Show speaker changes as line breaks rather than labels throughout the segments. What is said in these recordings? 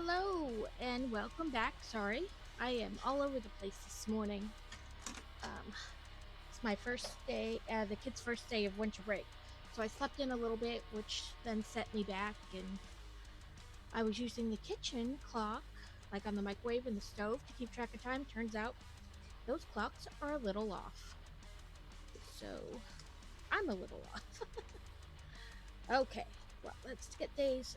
Hello and welcome back. Sorry, I am all over the place this morning. Um, it's my first day, the kids' first day of winter break. So I slept in a little bit, which then set me back. And I was using the kitchen clock, like on the microwave and the stove, to keep track of time. Turns out those clocks are a little off. So I'm a little off. Okay, well, let's get days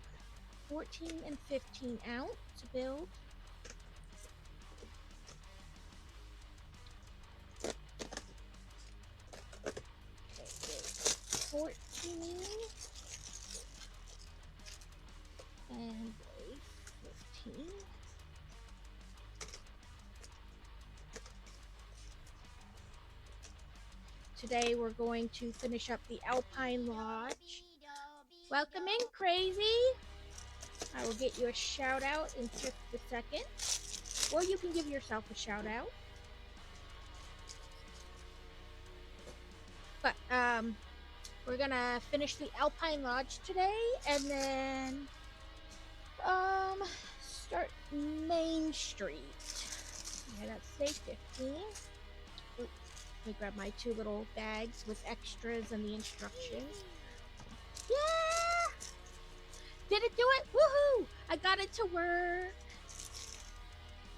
14 and 15 out to build. 14 and day 15. Today we're going to finish up the Alpine Lodge. Welcome in, Crazy! I will get you a shout out in just a second. Or you can give yourself a shout out. But we're gonna finish the Alpine Lodge today and then start Main Street. Yeah, that's day 15. Oops. Let me grab my two little bags with extras and the instructions. Yeah! Did it do it? Woohoo! I got it to work.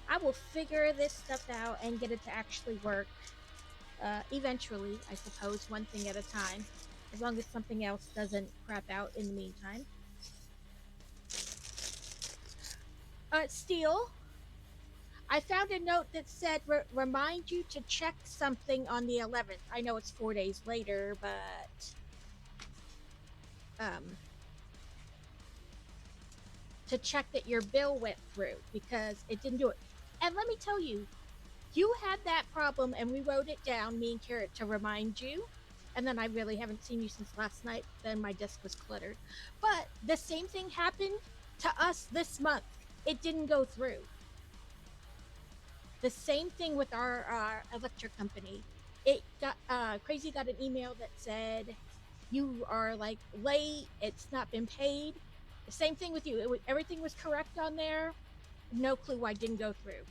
I will figure this stuff out and get it to actually work. Eventually, I suppose, one thing at a time. As long as something else doesn't crap out in the meantime. Steel, I found a note that said remind you to check something on the 11th. I know it's 4 days later, but to check that your bill went through because it didn't do it. And let me tell you, you had that problem and we wrote it down, me and Carrot, to remind you. And then I really haven't seen you since last night. Then my desk was cluttered. But the same thing happened to us this month. It didn't go through. The same thing with our electric company. It got Crazy got an email that said you are like late. It's not been paid. The same thing with you. Everything was correct on there. No clue why it didn't go through.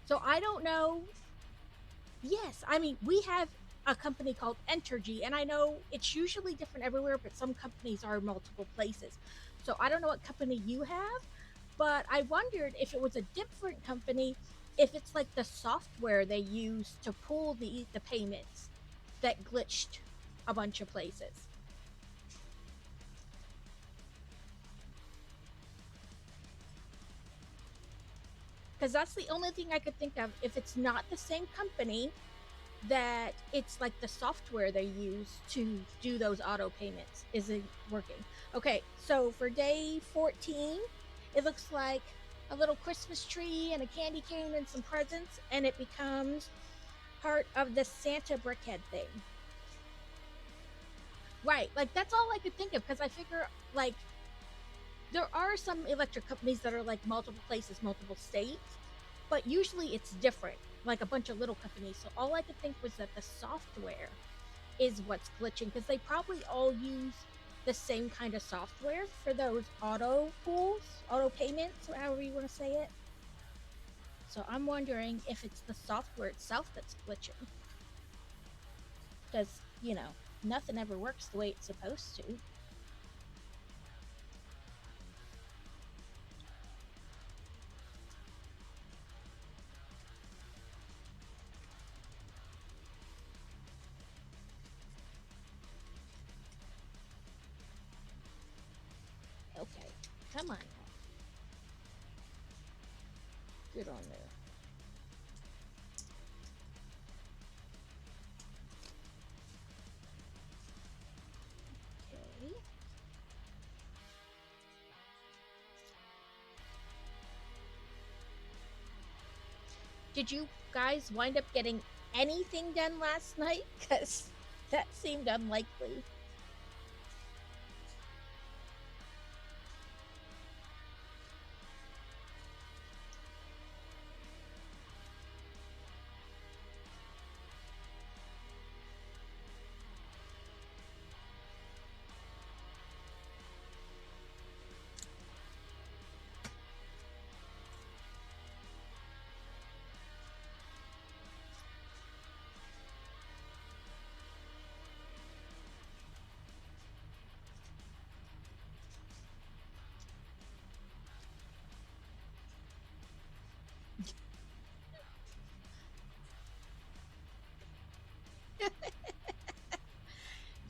So I don't know. Yes, I mean, we have a company called Entergy, and I know it's usually different everywhere, but some companies are multiple places. So I don't know what company you have, but I wondered if it was a different company, if it's like the software they use to pull the payments that glitched a bunch of places. Because that's the only thing I could think of. If it's not the same company, that it's like the software they use to do those auto payments isn't working. Okay, so for day 14, it looks like a little Christmas tree and a candy cane and some presents, and it becomes part of the Santa brickhead thing. Right, like that's all I could think of because I figure like there are some electric companies that are like multiple places, multiple states, but usually it's different, like a bunch of little companies. So all I could think was that the software is what's glitching because they probably all use the same kind of software for those auto pulls, auto payments, or however you want to say it. So I'm wondering if it's the software itself that's glitching. Because, nothing ever works the way it's supposed to. Okay, come on now. Get on there. Okay. Did you guys wind up getting anything done last night? Because that seemed unlikely.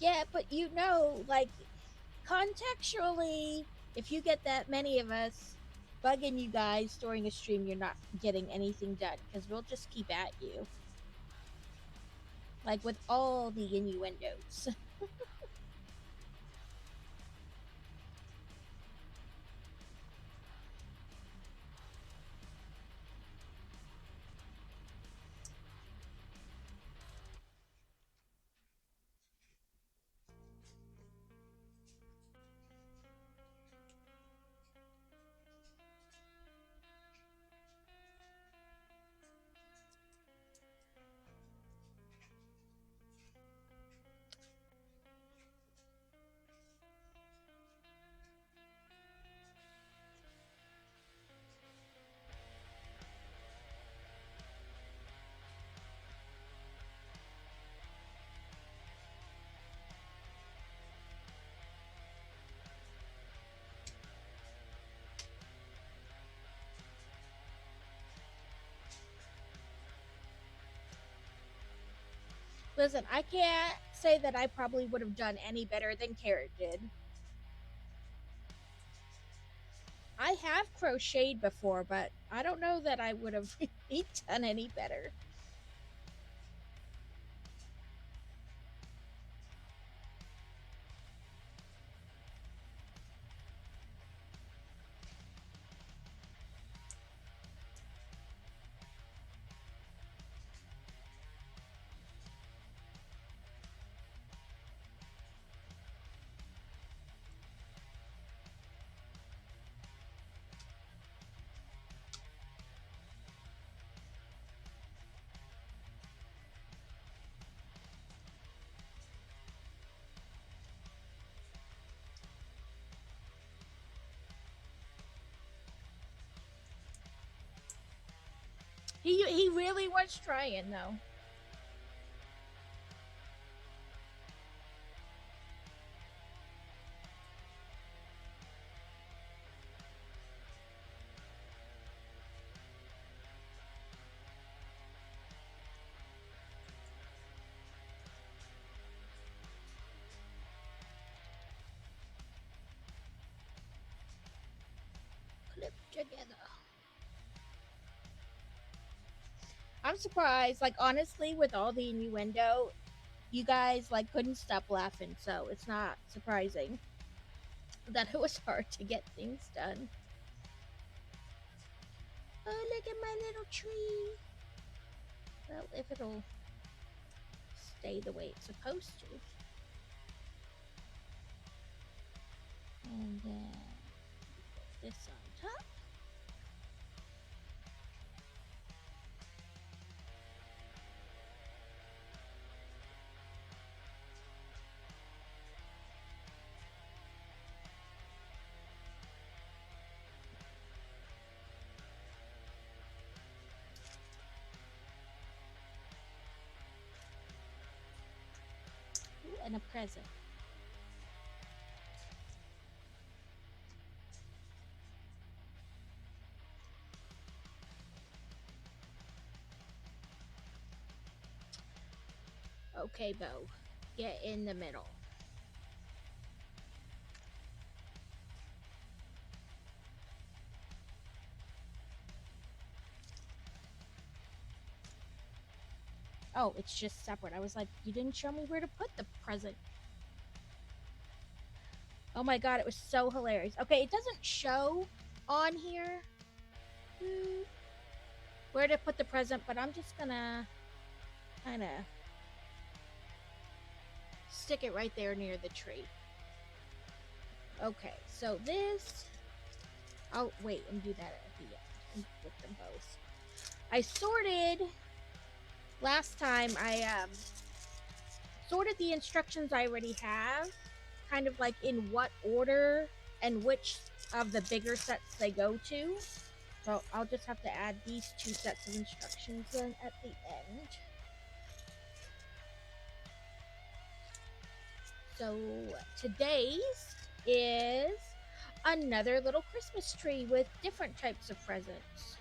Yeah, but you know, like, contextually, if you get that many of us bugging you guys during a stream, you're not getting anything done because we'll just keep at you. Like with all the innuendos. Listen, I can't say that I probably would have done any better than Carrot did. I have crocheted before, but I don't know that I would have really done any better. He really was trying though. Clip together. I'm surprised, like honestly, with all the innuendo, you guys like couldn't stop laughing, so it's not surprising that it was hard to get things done. Oh, look at my little tree. Well, if it'll stay the way it's supposed to. And then put this on top. Ooh, and a present. Okay, Bo. Get in the middle. Oh, it's just separate. I was like, you didn't show me where to put the present. Oh my god, it was so hilarious. Okay, it doesn't show on here where to put the present, but I'm just gonna kind of stick it right there near the tree. Okay, so this, I'll wait and do that at the end with them both. I sorted, last time I sorted the instructions I already have, kind of like in what order and which of the bigger sets they go to. So I'll just have to add these two sets of instructions then at the end. So today's is another little Christmas tree with different types of presents.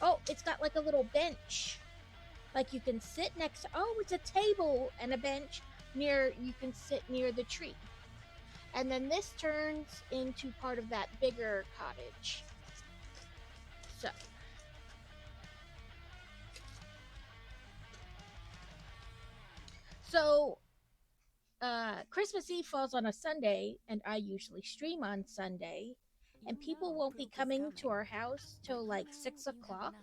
Oh, it's got like a little bench. Like you can sit next to, oh, it's a table and a bench near, you can sit near the tree. And then this turns into part of that bigger cottage. So, so Christmas Eve falls on a Sunday, and I usually stream on Sunday. And people won't be coming to our house till like 6 o'clock.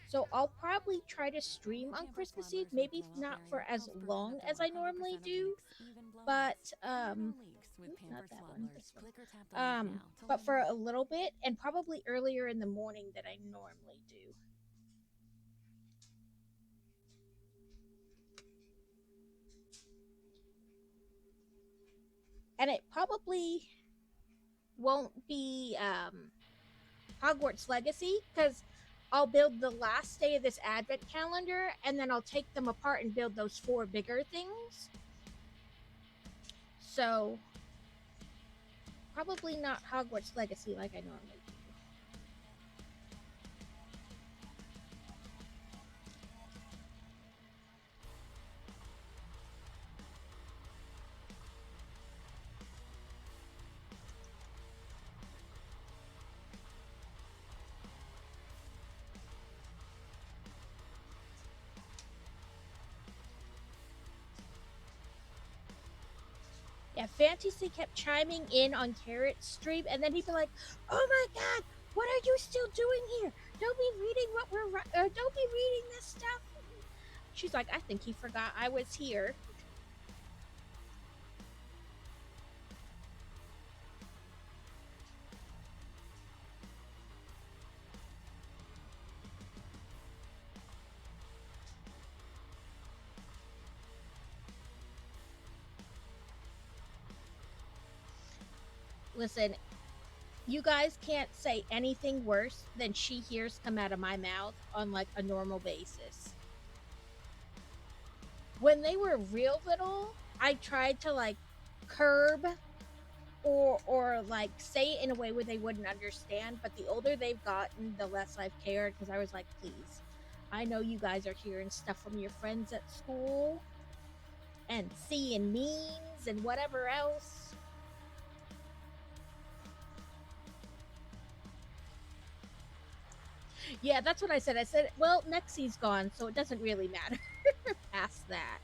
So I'll probably try to stream on Christmas Eve, maybe not for as long as I normally do, but not that one, this one. But for a little bit, and probably earlier in the morning than I normally do. And it probably won't be Hogwarts Legacy, because I'll build the last day of this advent calendar, and then I'll take them apart and build those 4 bigger things. So probably not Hogwarts Legacy like I normally do. Yeah, Fantasy kept chiming in on Carrot's stream, and then he'd be like, "Oh my god, what are you still doing here? Don't be reading what we're don't be reading this stuff." She's like, "I think he forgot I was here." Listen, you guys can't say anything worse than she hears come out of my mouth on like a normal basis. When they were real little, I tried to like curb or like say it in a way where they wouldn't understand, but the older they've gotten, the less I've cared, because I was like, please, I know you guys are hearing stuff from your friends at school and seeing memes and whatever else. Yeah, that's what I said. I said, well, Nexie's gone, so it doesn't really matter past that.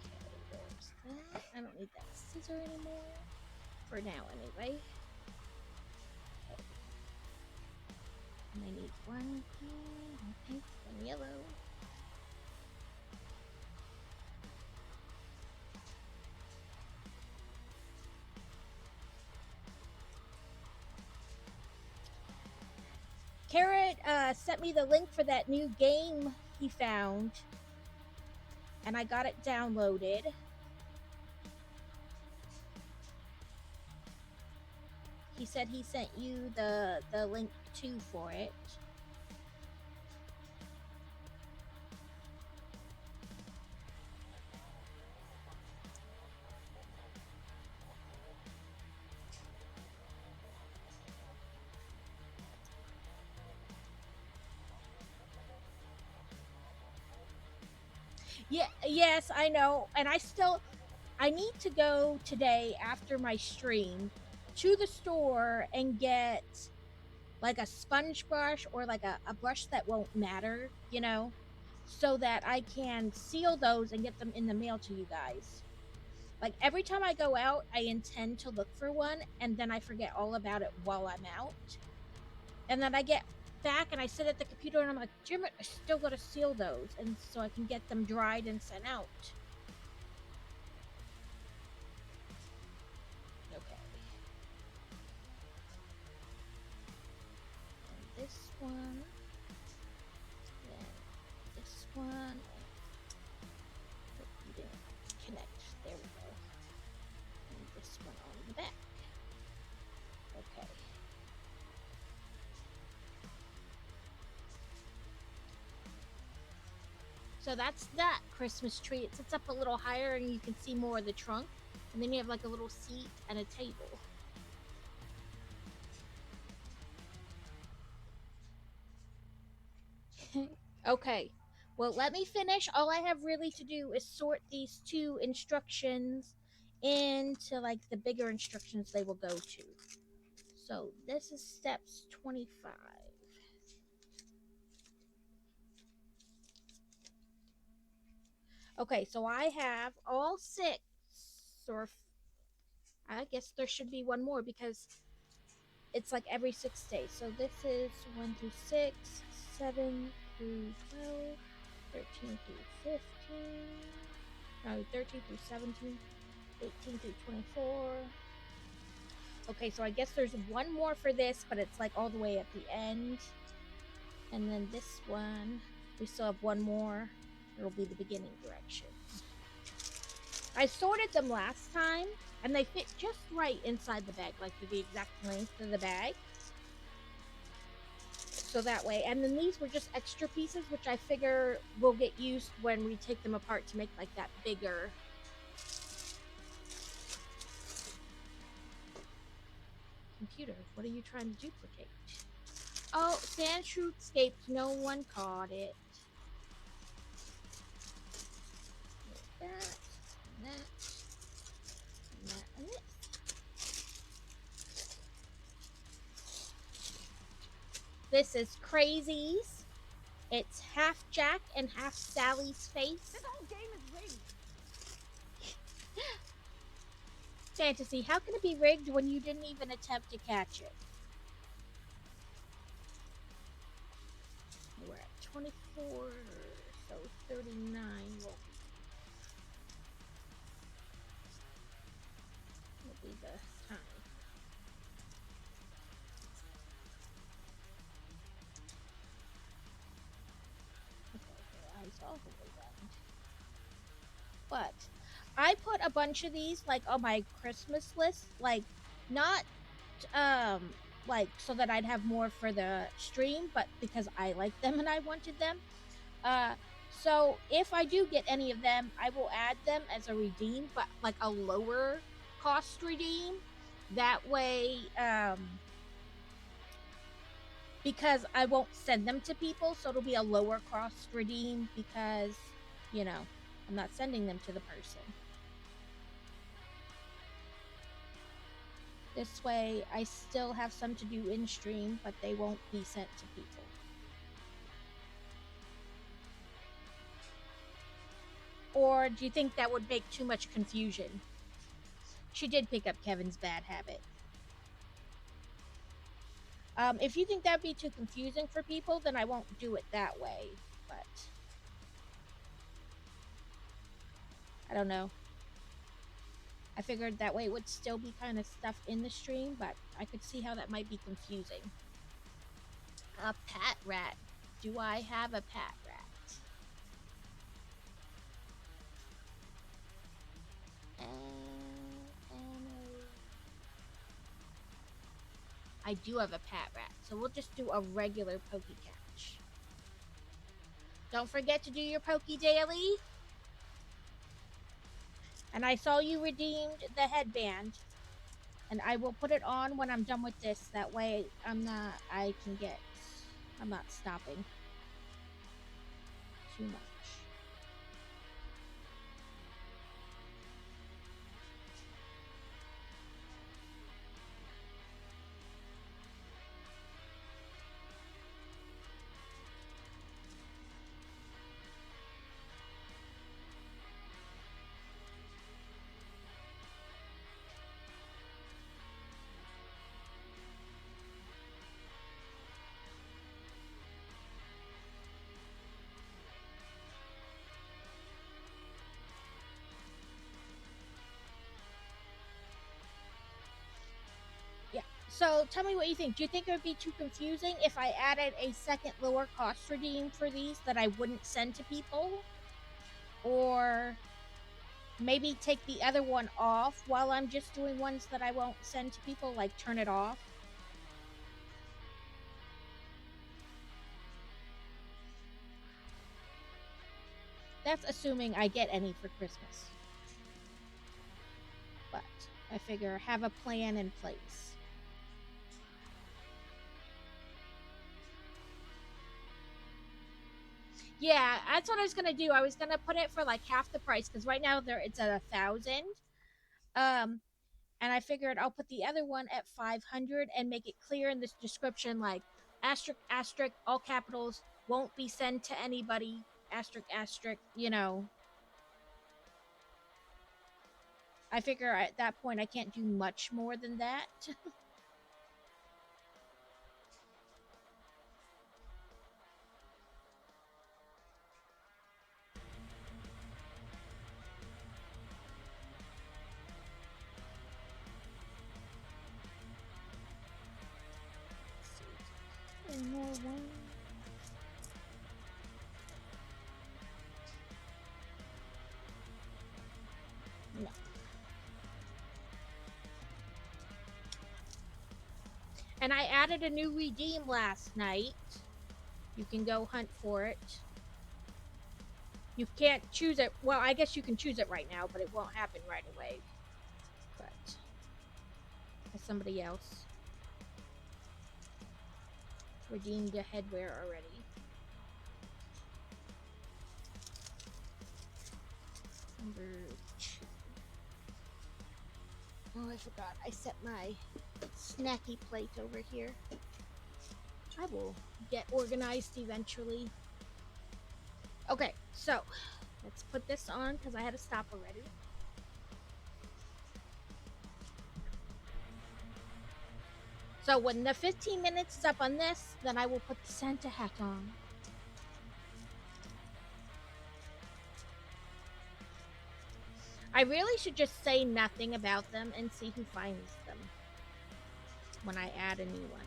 Okay, there's that. I don't need that scissor anymore. For now, anyway. Okay. And I need one pink, one yellow. Carrot sent me the link for that new game he found, and I got it downloaded. He said he sent you the link too for it. Yeah, yes, I know. And I need to go today after my stream to the store and get like a sponge brush or like a brush that won't matter, so that I can seal those and get them in the mail to you guys. Like every time I go out, I intend to look for one, and then I forget all about it while I'm out. And then I get back and I sit at the computer and I'm like, damn it, I still gotta seal those, and so I can get them dried and sent out. Okay. And this one. Then this one. Oh, you didn't connect. There we go. And this one on the back. Okay. So that's that Christmas tree. It sits up a little higher and you can see more of the trunk. And then you have like a little seat and a table. Okay. Well, let me finish. All I have really to do is sort these two instructions into like the bigger instructions they will go to. So this is steps 25. Okay, so I have all six, or I guess there should be one more because it's like every 6 days. So this is 1 through 6, 7 through 12, 13 through 15, no, 13 through 17, 18 through 24. Okay, so I guess there's one more for this, but it's like all the way at the end. And then this one, we still have one more. It'll be the beginning directions. I sorted them last time, and they fit just right inside the bag, like the exact length of the bag. So that way, and then these were just extra pieces, which I figure will get used when we take them apart to make like that bigger. Computer, what are you trying to duplicate? Oh, Sand Shrew escaped. No one caught it. That, and that, and that, and this. This is Crazy's. It's half Jack and half Sally's face.
This whole game is rigged.
Fantasy, how can it be rigged when you didn't even attempt to catch it? We're at 24, so 39 will be the time. Okay, the eyes all the way down. But I put a bunch of these like on my Christmas list, like not like so that I'd have more for the stream, but because I liked them and I wanted them. So if I do get any of them, I will add them as a redeem, but like a lower cost redeem. That way, because I won't send them to people, so it'll be a lower cost redeem because, you know, I'm not sending them to the person. This way, I still have some to do in stream, but they won't be sent to people. Or do you think that would make too much confusion? She did pick up Kevin's bad habit. If you think that'd be too confusing for people, then I won't do it that way. But I don't know. I figured that way it would still be kind of stuff in the stream, but I could see how that might be confusing. A pat rat. Do I have a pat rat? I do have a pat rat, so we'll just do a regular Pokecatch. Don't forget to do your Poke Daily. And I saw you redeemed the headband. And I will put it on when I'm done with this. That way I'm not stopping too much. So tell me what you think. Do you think it would be too confusing if I added a second lower cost redeem for these that I wouldn't send to people? Or maybe take the other one off while I'm just doing ones that I won't send to people, like turn it off? That's assuming I get any for Christmas. But I figure have a plan in place. Yeah, that's what I was gonna do. I was gonna put it for like half the price because right now there it's at 1,000. Um, and I figured I'll put the other one at 500 and make it clear in this description, like asterisk asterisk all capitals won't be sent to anybody asterisk asterisk. I figure at that point I can't do much more than that. And more one. No. And I added a new redeem last night. You can go hunt for it. You can't choose it. Well, I guess you can choose it right now, but it won't happen right away. But as somebody else redeemed a headwear already. Number 2. Oh, I forgot. I set my snacky plate over here. I will get organized eventually. Okay, so let's put this on because I had to stop already. So when the 15 minutes is up on this, then I will put the Santa hat on. I really should just say nothing about them and see who finds them when I add a new one.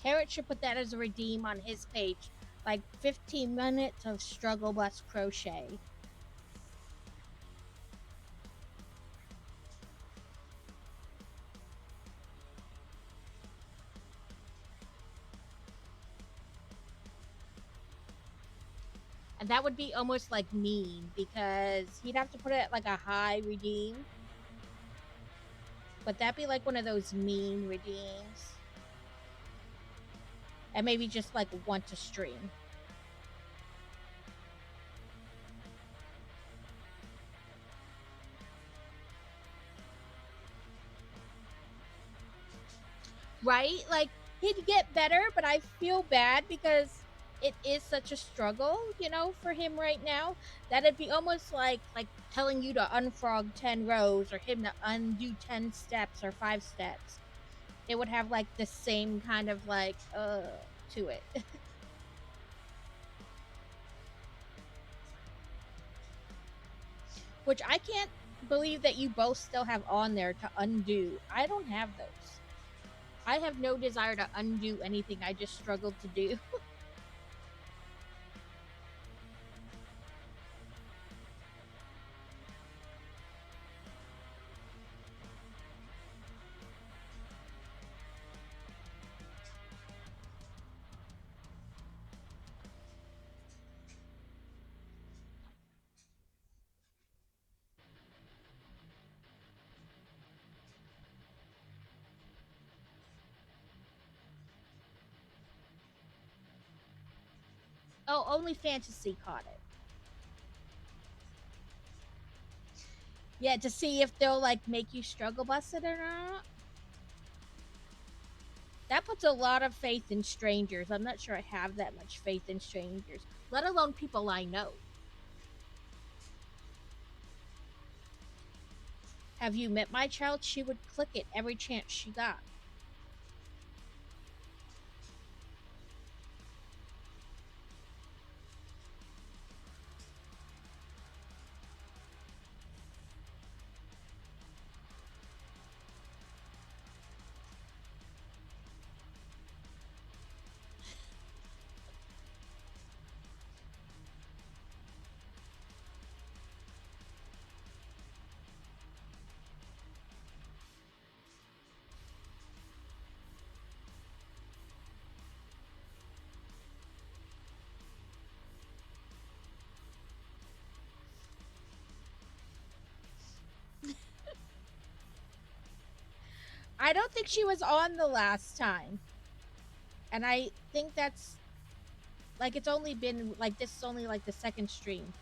Carrot should put that as a redeem on his page. Like 15 minutes of struggle bus crochet. And that would be almost like mean because he'd have to put it at like a high redeem. But that'd be like one of those mean redeems. And maybe just like want to stream. Right? Like he'd get better, but I feel bad because it is such a struggle, for him right now. That it'd be almost like telling you to unfrog 10 rows or him to undo 10 steps or 5 steps. It would have like the same kind of like to it. Which I can't believe that you both still have on there to undo. I don't have those. I have no desire to undo anything I just struggled to do. Oh, only fantasy caught it. Yeah, to see if they'll like make you struggle bus it or not. That puts a lot of faith in strangers. I'm not sure I have that much faith in strangers, let alone people I know. Have you met my child? She would click it every chance she got. I don't think she was on the last time. And I think that's like it's only been like this is only like the second stream.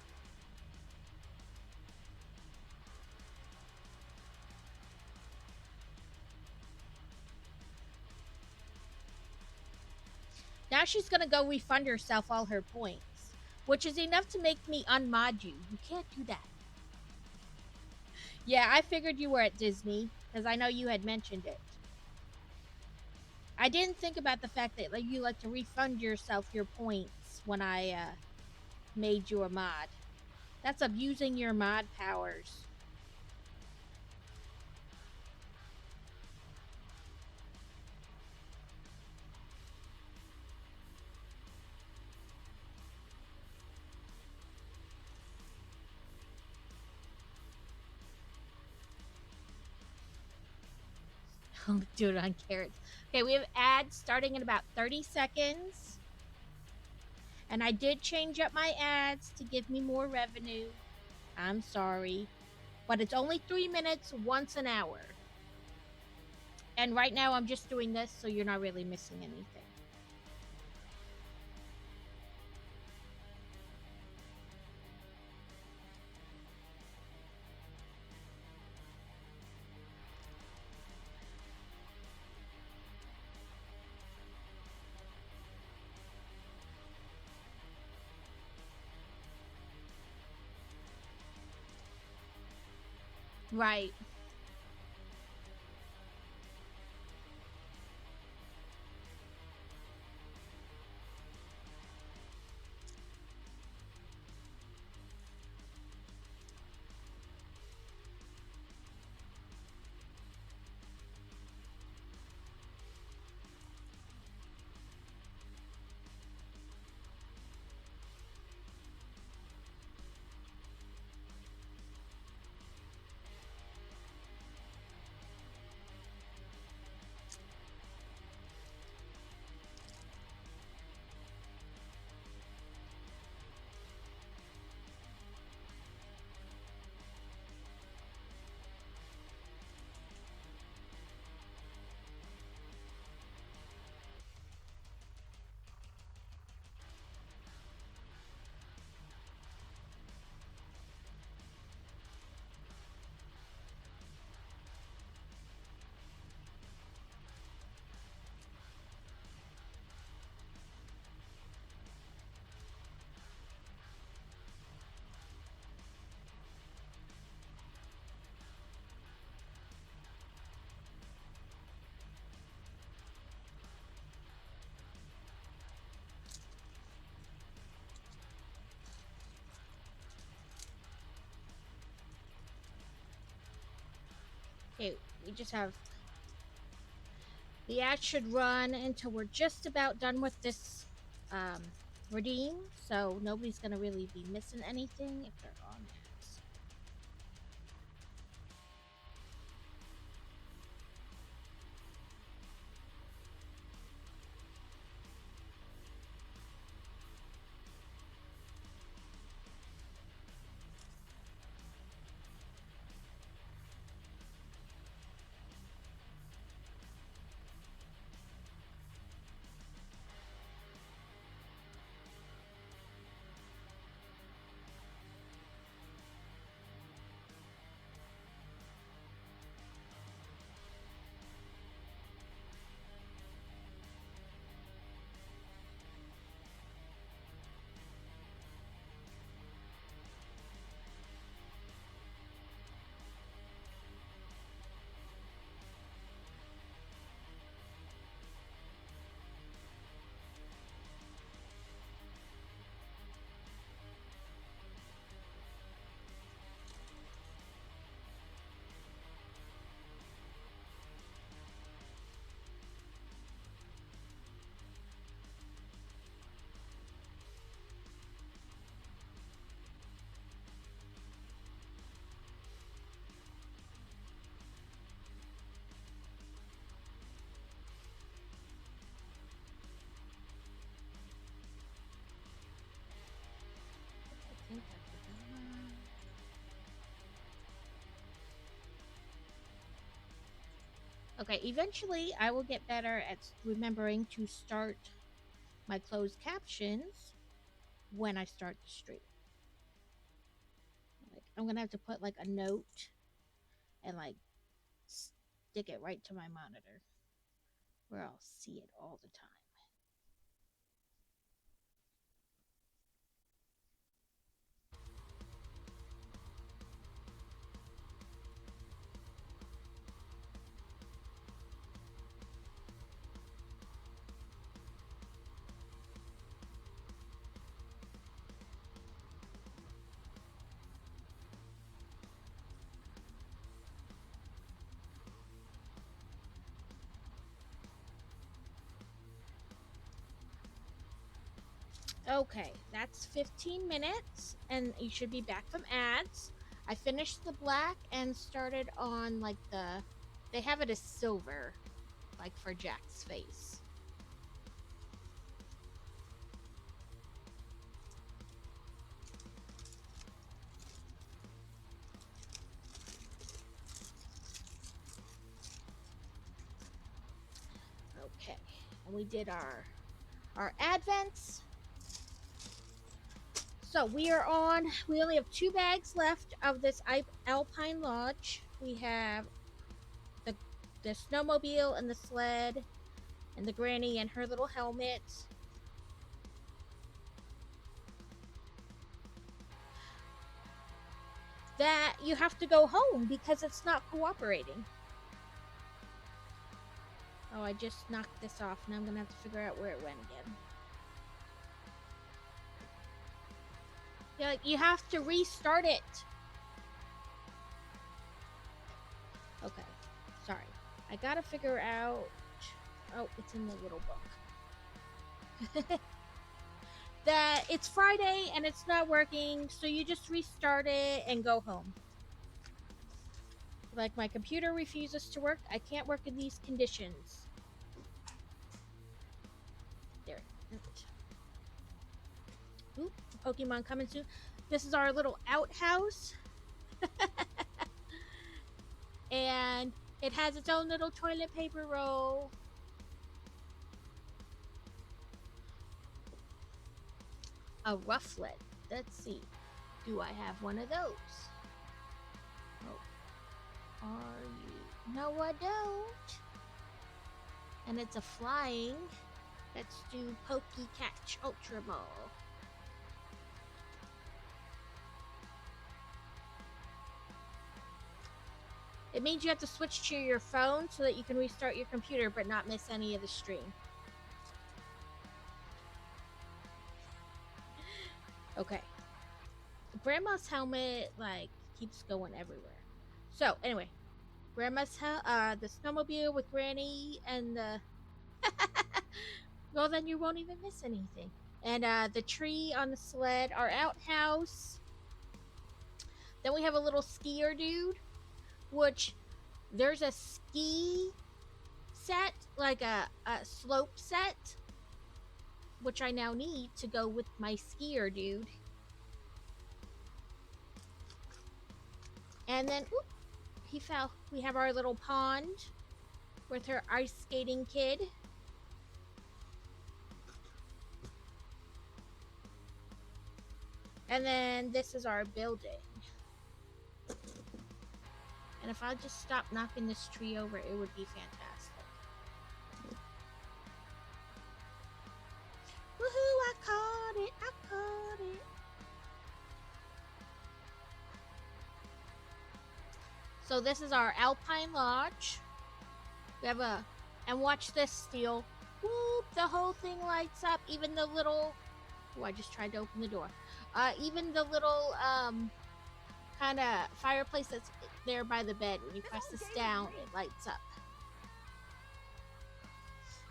Now she's gonna go refund herself all her points, which is enough to make me unmod you. You can't do that. Yeah, I figured you were at Disney because I know you had mentioned it. I didn't think about the fact that like you like to refund yourself your points when I made you a mod. That's abusing your mod powers. I'll do it on carrots. Okay, we have ads starting in about 30 seconds. And I did change up my ads to give me more revenue. I'm sorry. But it's only 3 minutes once an hour. And right now I'm just doing this so you're not really missing anything. Right. Okay, we just have the ad should run until we're just about done with this um, redeem, so nobody's gonna really be missing anything if they're on ads. Okay, eventually I will get better at remembering to start my closed captions when I start the stream. Like, I'm gonna have to put like a note and like stick it right to my monitor where I'll see it all the time. Okay, that's 15 minutes, and you should be back from ads. I finished the black and started on like the. They have it as silver, like for Jack's face. Okay, and we did our advents. So we are on. We only have 2 bags left of this Alpine Lodge. We have the snowmobile and the sled, and the granny and her little helmet. That you have to go home because it's not cooperating. Oh, I just knocked this off. Now I'm gonna have to figure out where it went again. Yeah, you have to restart it. Okay, sorry. I gotta figure out. Oh, it's in the little book. That it's Friday and it's not working, so you just restart it and go home. Like, my computer refuses to work. I can't work in these conditions. There. Oop, Pokemon coming soon. This is our little outhouse. And it has its own little toilet paper roll. A rufflet. Let's see. Do I have one of those? Oh. Are you? No, I don't. And it's a flying. Let's do Pokecatch Ultra Ball. It means you have to switch to your phone so that you can restart your computer but not miss any of the stream. Okay. Grandma's helmet, like, keeps going everywhere. So, anyway. Grandma's the snowmobile with Granny and the... Well, then you won't even miss anything. And the tree on the sled, our outhouse. Then we have a little skier dude, which there's a ski set, like a slope set, which I now need to go with my skier dude. And then, oop, he fell. We have our little pond with her ice skating kid. And then this is our building. And if I just stop knocking this tree over, it would be fantastic. Woohoo, I caught it! I caught it! So this is our Alpine Lodge. We have a... And watch this, Steel. Whoop! The whole thing lights up. Even the little... Oh, I just tried to open the door. Even the little, kind of fireplace that's there by the bed. When you press this down, it lights up.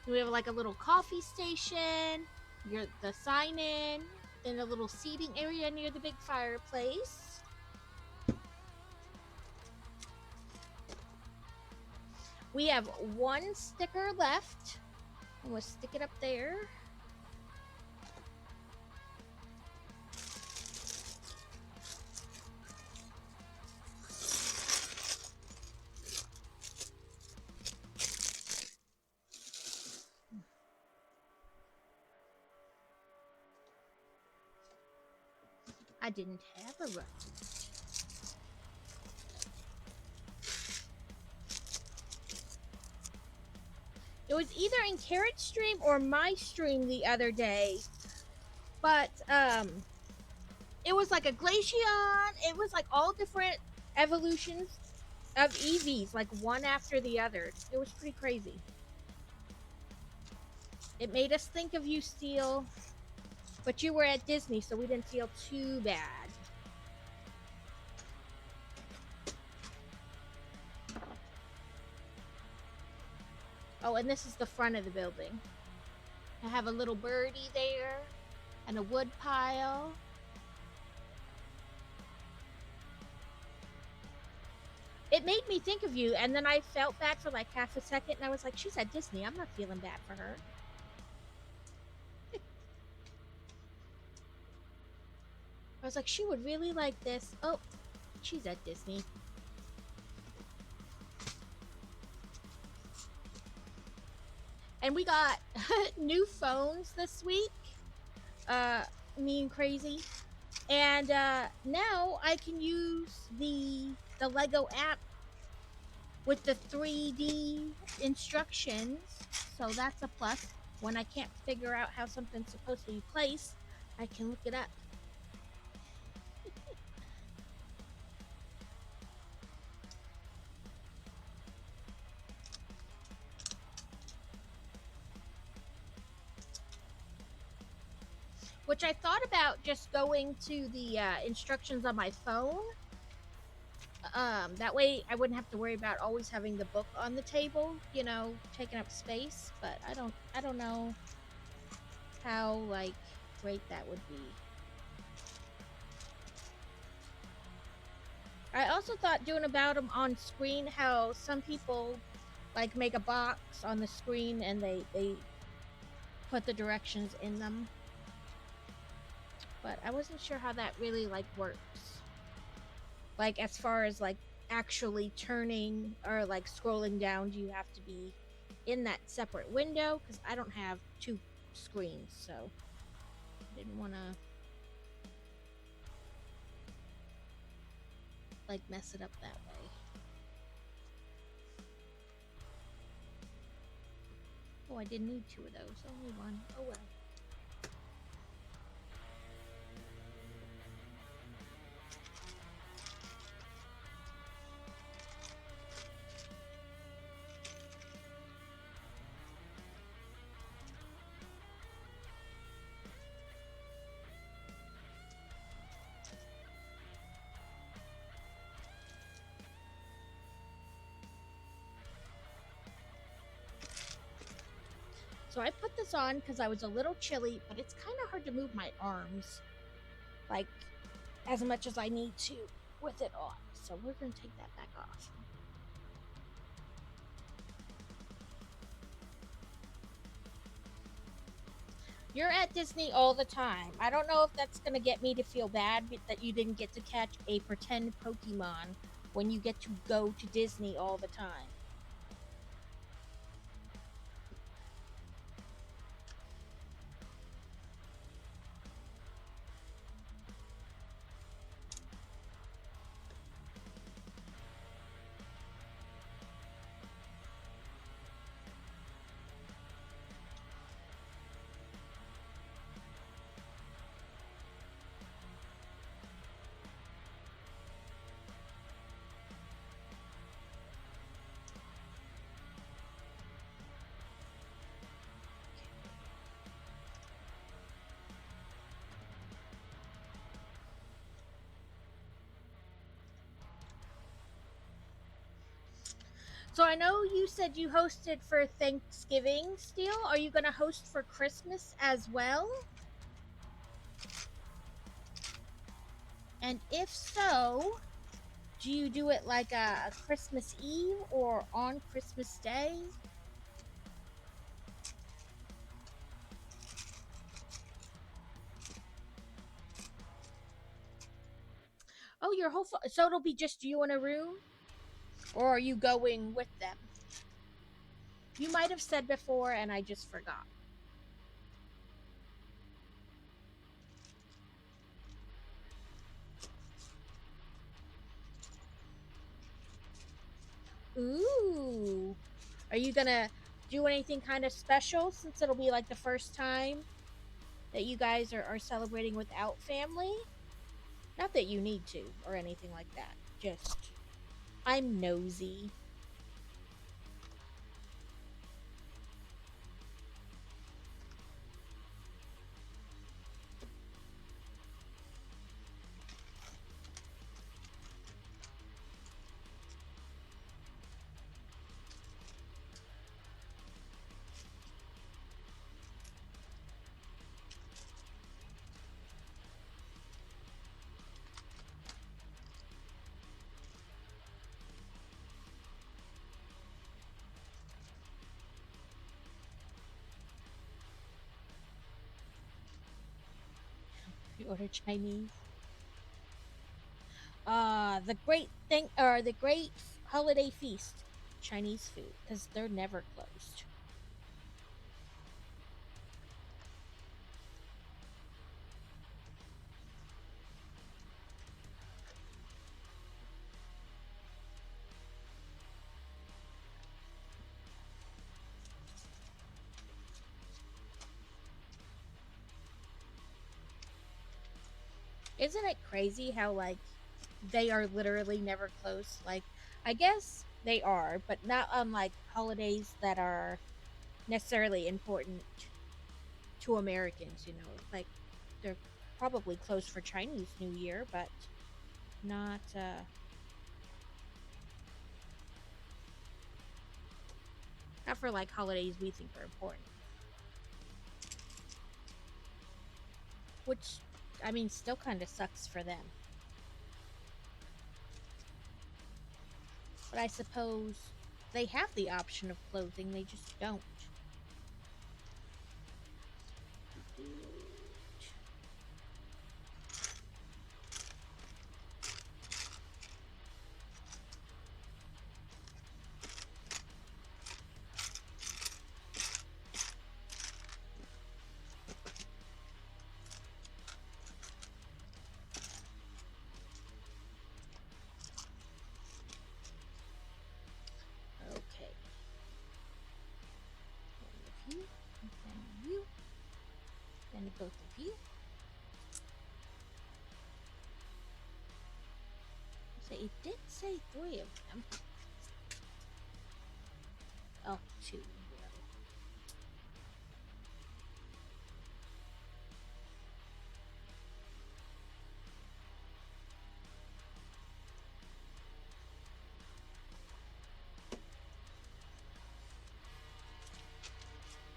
We have like a little coffee station, the sign in, then a little seating area near the big fireplace. We have 1 sticker left. I'm gonna stick it up there. I didn't have a run. It was either in Carrot's stream or my stream the other day, but it was like a Glaceon. It was like all different evolutions of Eevees, like one after the other. It was pretty crazy. It made us think of you, Steel, but you were at Disney, so we didn't feel too bad. Oh, and this is the front of the building. I have a little birdie there and a wood pile. It made me think of you, and then I felt bad for like half a second, and I was like, she's at Disney. I'm not feeling bad for her. I was like, she would really like this. Oh, she's at Disney. And we got new phones this week. Me and Crazy. And now I can use the Lego app with the 3D instructions. So that's a plus. When I can't figure out how something's supposed to be placed, I can look it up. Which I thought about just going to the instructions on my phone. That way I wouldn't have to worry about always having the book on the table, you know, taking up space. But I don't know how like great that would be. I also thought doing about them on screen, how some people like make a box on the screen and they put the directions in them. But I wasn't sure how that really like works. Like as far as like actually turning or like scrolling down, do you have to be in that separate window? Because I don't have two screens, so I didn't want to like mess it up that way. Oh, I didn't need two of those, only one. Oh well. So I put this on because I was a little chilly, but it's kind of hard to move my arms, like, as much as I need to with it on. So we're going to take that back off. You're at Disney all the time. I don't know if that's going to get me to feel bad that you didn't get to catch a pretend Pokemon when you get to go to Disney all the time. So I know you said you hosted for Thanksgiving still. Are you going to host for Christmas as well? And if so, do you do it like a Christmas Eve or on Christmas Day? Oh, your whole so it'll be just you in a room? Or are you going with them? You might have said before and I just forgot. Ooh. Are you gonna do anything kind of special since it'll be like the first time that you guys are celebrating without family? Not that you need to or anything like that. Just, I'm nosy. You order Chinese. The great thing, or the great holiday feast, Chinese food, because they're never closed. Isn't it crazy how, like, they are literally never closed? Like, I guess they are, but not unlike holidays that are necessarily important to Americans, you know? Like, they're probably closed for Chinese New Year, but not, not for, like, holidays we think are important. Which, I mean, still kind of sucks for them. But I suppose they have the option of closing, they just don't. Okay. One of you, and you, and both of you. So it did say 3 of them. Oh, 2.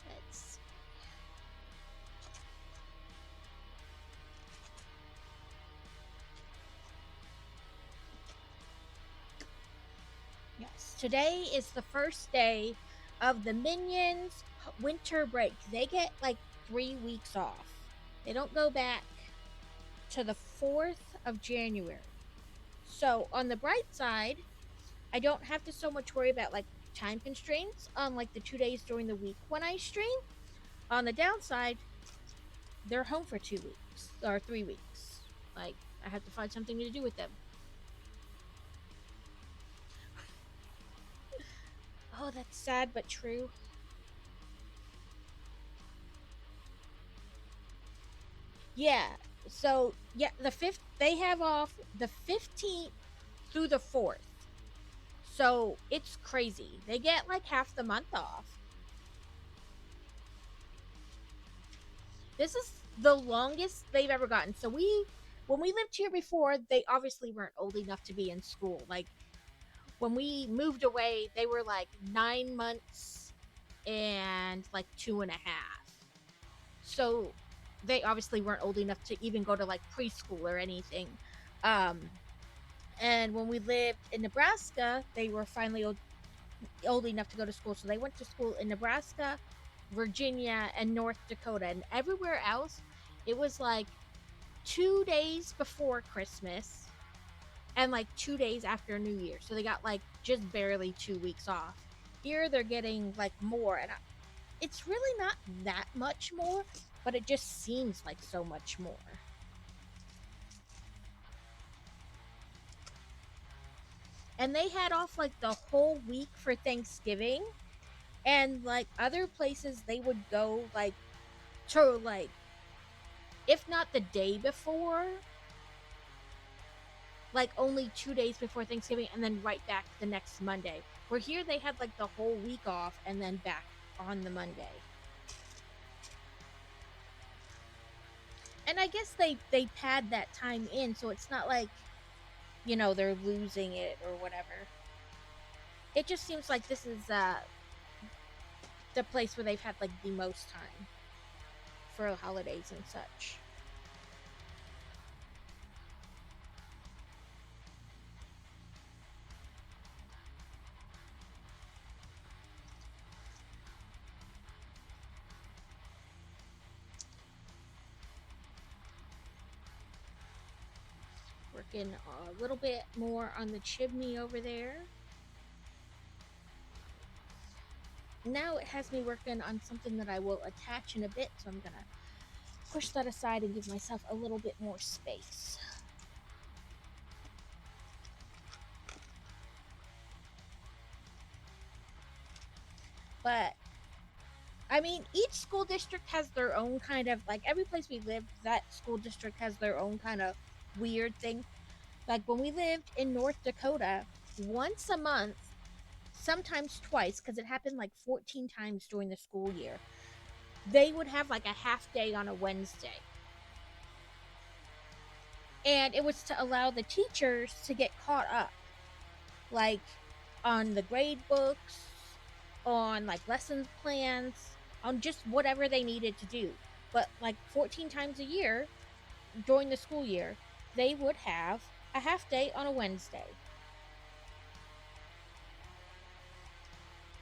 Let's see. Yes, today is the first day of the Minions winter break. They get like 3 weeks off. They don't go back to the 4th of January. So, on the bright side, I don't have to so much worry about like time constraints on like the 2 days during the week when I stream. On the downside, they're home for 2 weeks or 3 weeks. Like, I have to find something to do with them. Oh, that's sad but true. Yeah. So yeah, they have off the 15th through the 4th. So it's crazy. They get like half the month off. This is the longest they've ever gotten. So when we lived here before, they obviously weren't old enough to be in school. Like when we moved away, they were like 9 months and like 2.5. So they obviously weren't old enough to even go to like preschool or anything. Um, and when we lived in Nebraska, they were finally old enough to go to school. So they went to school in Nebraska, Virginia, and North Dakota. And everywhere else, it was like 2 days before Christmas and like 2 days after New Year. So they got like just barely 2 weeks off. Here they're getting like more. And it's really not that much more, but it just seems like so much more. and they had off like the whole week for Thanksgiving. And like other places, they would go like to like, if not the day before, like only 2 days before Thanksgiving, and then right back the next Monday. Where here they had like the whole week off and then back on the Monday. And I guess they pad that time in, so it's not like, they're losing it or whatever. It just seems like this is the place where they've had like the most time for holidays and such. Working a little bit more on the chimney over there. Now it has me working on something that I will attach in a bit, so I'm gonna push that aside and give myself a little bit more space. But I mean, each school district has their own kind of, like, every place we lived, that school district has their own kind of weird thing. Like when we lived in North Dakota, once a month, sometimes twice, because it happened like 14 times during the school year, they would have like a half day on a Wednesday. And it was to allow the teachers to get caught up, like on the grade books, on like lesson plans, on just whatever they needed to do. But like 14 times a year during the school year, they would have a half day on a Wednesday.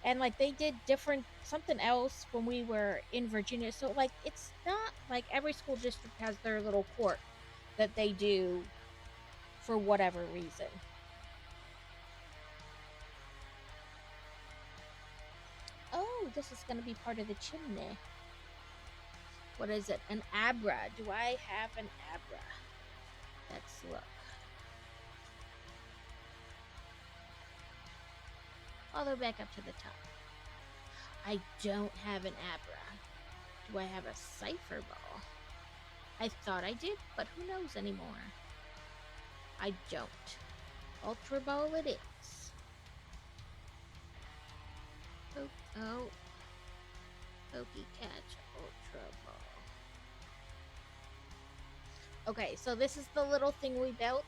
And like they did different something else when we were in Virginia. So like it's not like every school district has their little quirk that they do for whatever reason. Oh, this is going to be part of the chimney. What is it? An abra. Do I have an abra? Let's look. All the way back up to the top. I don't have an abra. Do I have a cipher ball? I thought I did, but who knows anymore? I don't. Ultra ball it is. Oh. Pokey catch ultra ball. Okay, so this is the little thing we built,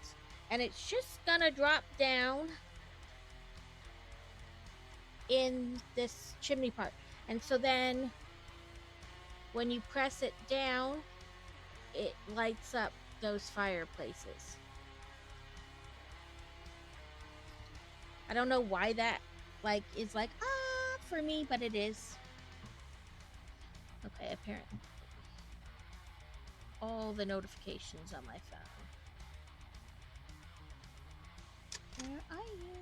and it's just gonna drop down in this chimney part. And so then when you press it down, it lights up those fireplaces. I don't know why that like is like for me, but it is. Okay, apparently all the notifications on my phone. Where are you?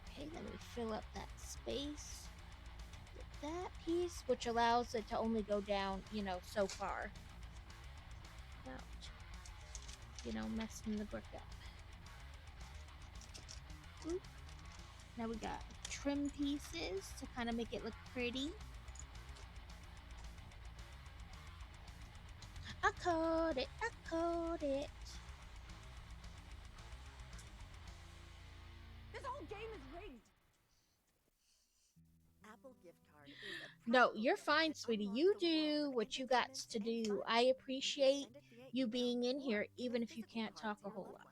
Okay, let me fill up that space with that piece, which allows it to only go down, so far. Without, messing the brick up. Oop. Now we got trim pieces to kind of make it look pretty. I caught it.
This whole game is rigged. Apple gift card
No, you're fine, sweetie. You do what you got to do. I appreciate you being in here, even if you can't talk a whole lot.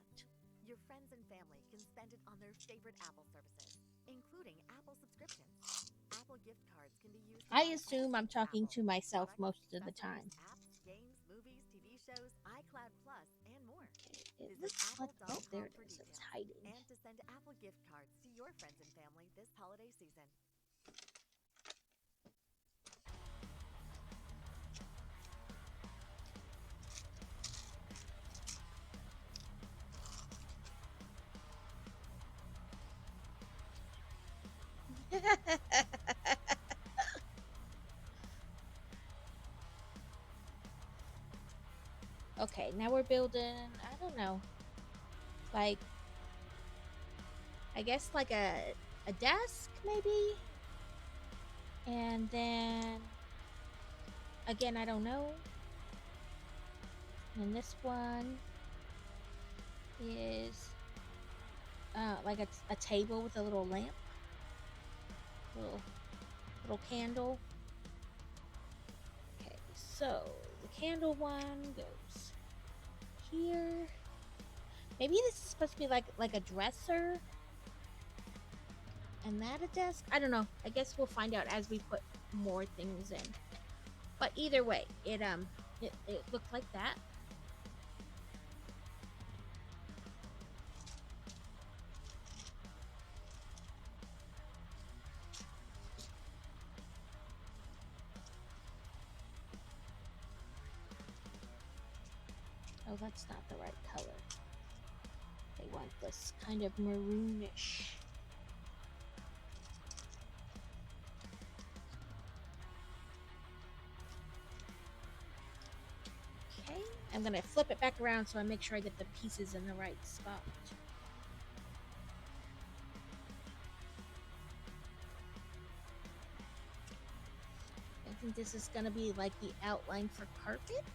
Your friends and family can spend it on their favorite Apple services, including Apple subscriptions. Apple gift cards can be used.
I assume I'm talking to myself most of the time.
Apps, games, movies, TV shows, iCloud Plus, and more.
Okay, it looks like, oh, there it is. It's hiding.
And to send Apple gift cards to your friends and family this holiday season.
Okay, now we're building, I don't know, like I guess like a desk maybe. And then again, I don't know. And this one is like a table with a little lamp, little candle. Okay, so the candle one goes here. Maybe this is supposed to be like a dresser, and that a desk. I don't know. I guess we'll find out as we put more things in. But either way, it looked like that. Oh, that's not the right color. They want this kind of maroonish. Okay, I'm gonna flip it back around so I make sure I get the pieces in the right spot. I think this is gonna be like the outline for carpet.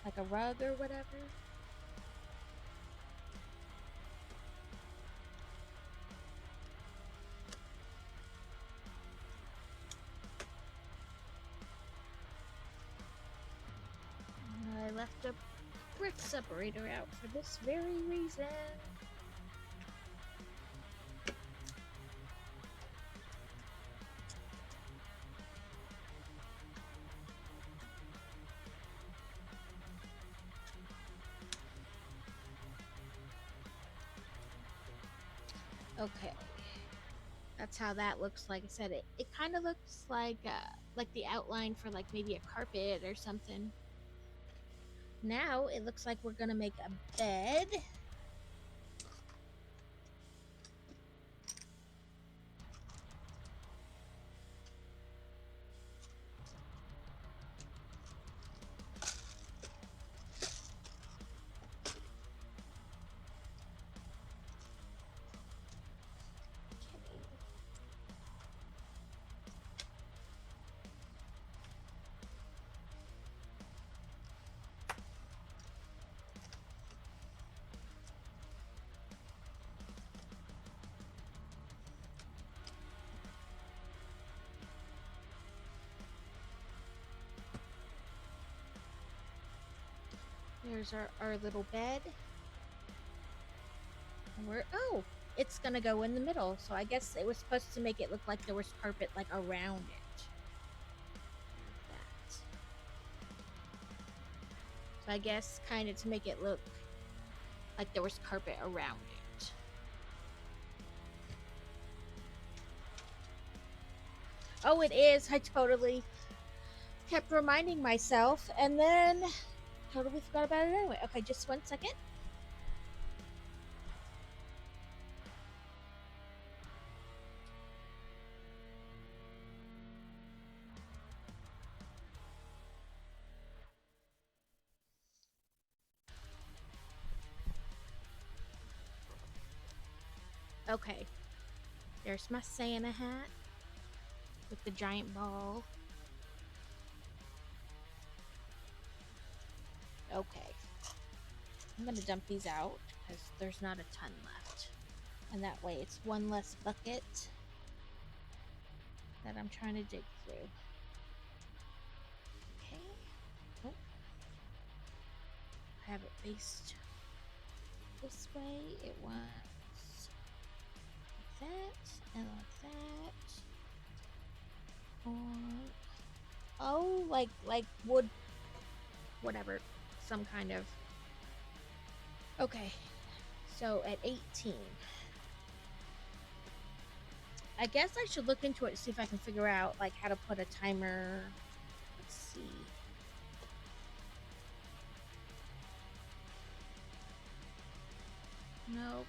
Like a rug or whatever. And I left a brick separator out for this very reason. Okay, that's how that looks. Like I said, it kind of looks like the outline for like maybe a carpet or something. Now it looks like we're gonna make a bed. There's our little bed. And oh, it's gonna go in the middle. So I guess it was supposed to make it look like there was carpet like around it. Like that. So I guess kind of to make it look like there was carpet around it. Oh, it is. I totally kept reminding myself and then totally forgot about it anyway. Okay, just 1 second. Okay, there's my Santa hat with the giant ball. Okay, I'm gonna dump these out because there's not a ton left. And that way it's one less bucket that I'm trying to dig through. Okay. Oh. I have it faced this way. It wants like that and like that. Oh, like wood, whatever, some kind of. Okay, so at 18. I guess I should look into it to see if I can figure out like how to put a timer. Let's see. Nope.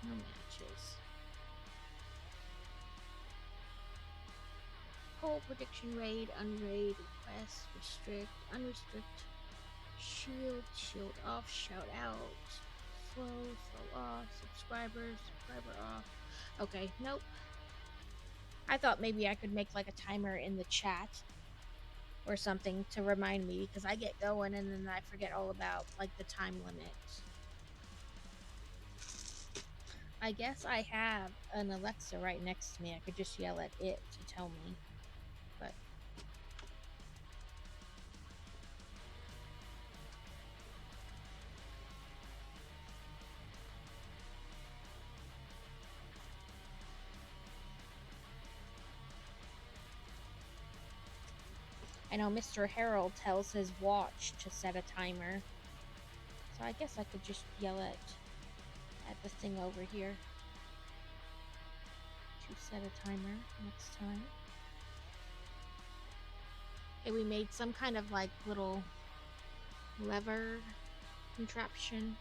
No matches. prediction, raid, unraid, request, restrict, unrestrict, shield off, shout out, slow off, subscriber off. Okay, nope. I thought maybe I could make like a timer in the chat or something to remind me, because I get going and then I forget all about like the time limit. I guess I have an Alexa right next to me. I could just yell at it to tell me. But I know Mr. Harold tells his watch to set a timer. So I guess I could just yell at the thing over here to set a timer next time. Okay, we made some kind of like little lever contraption.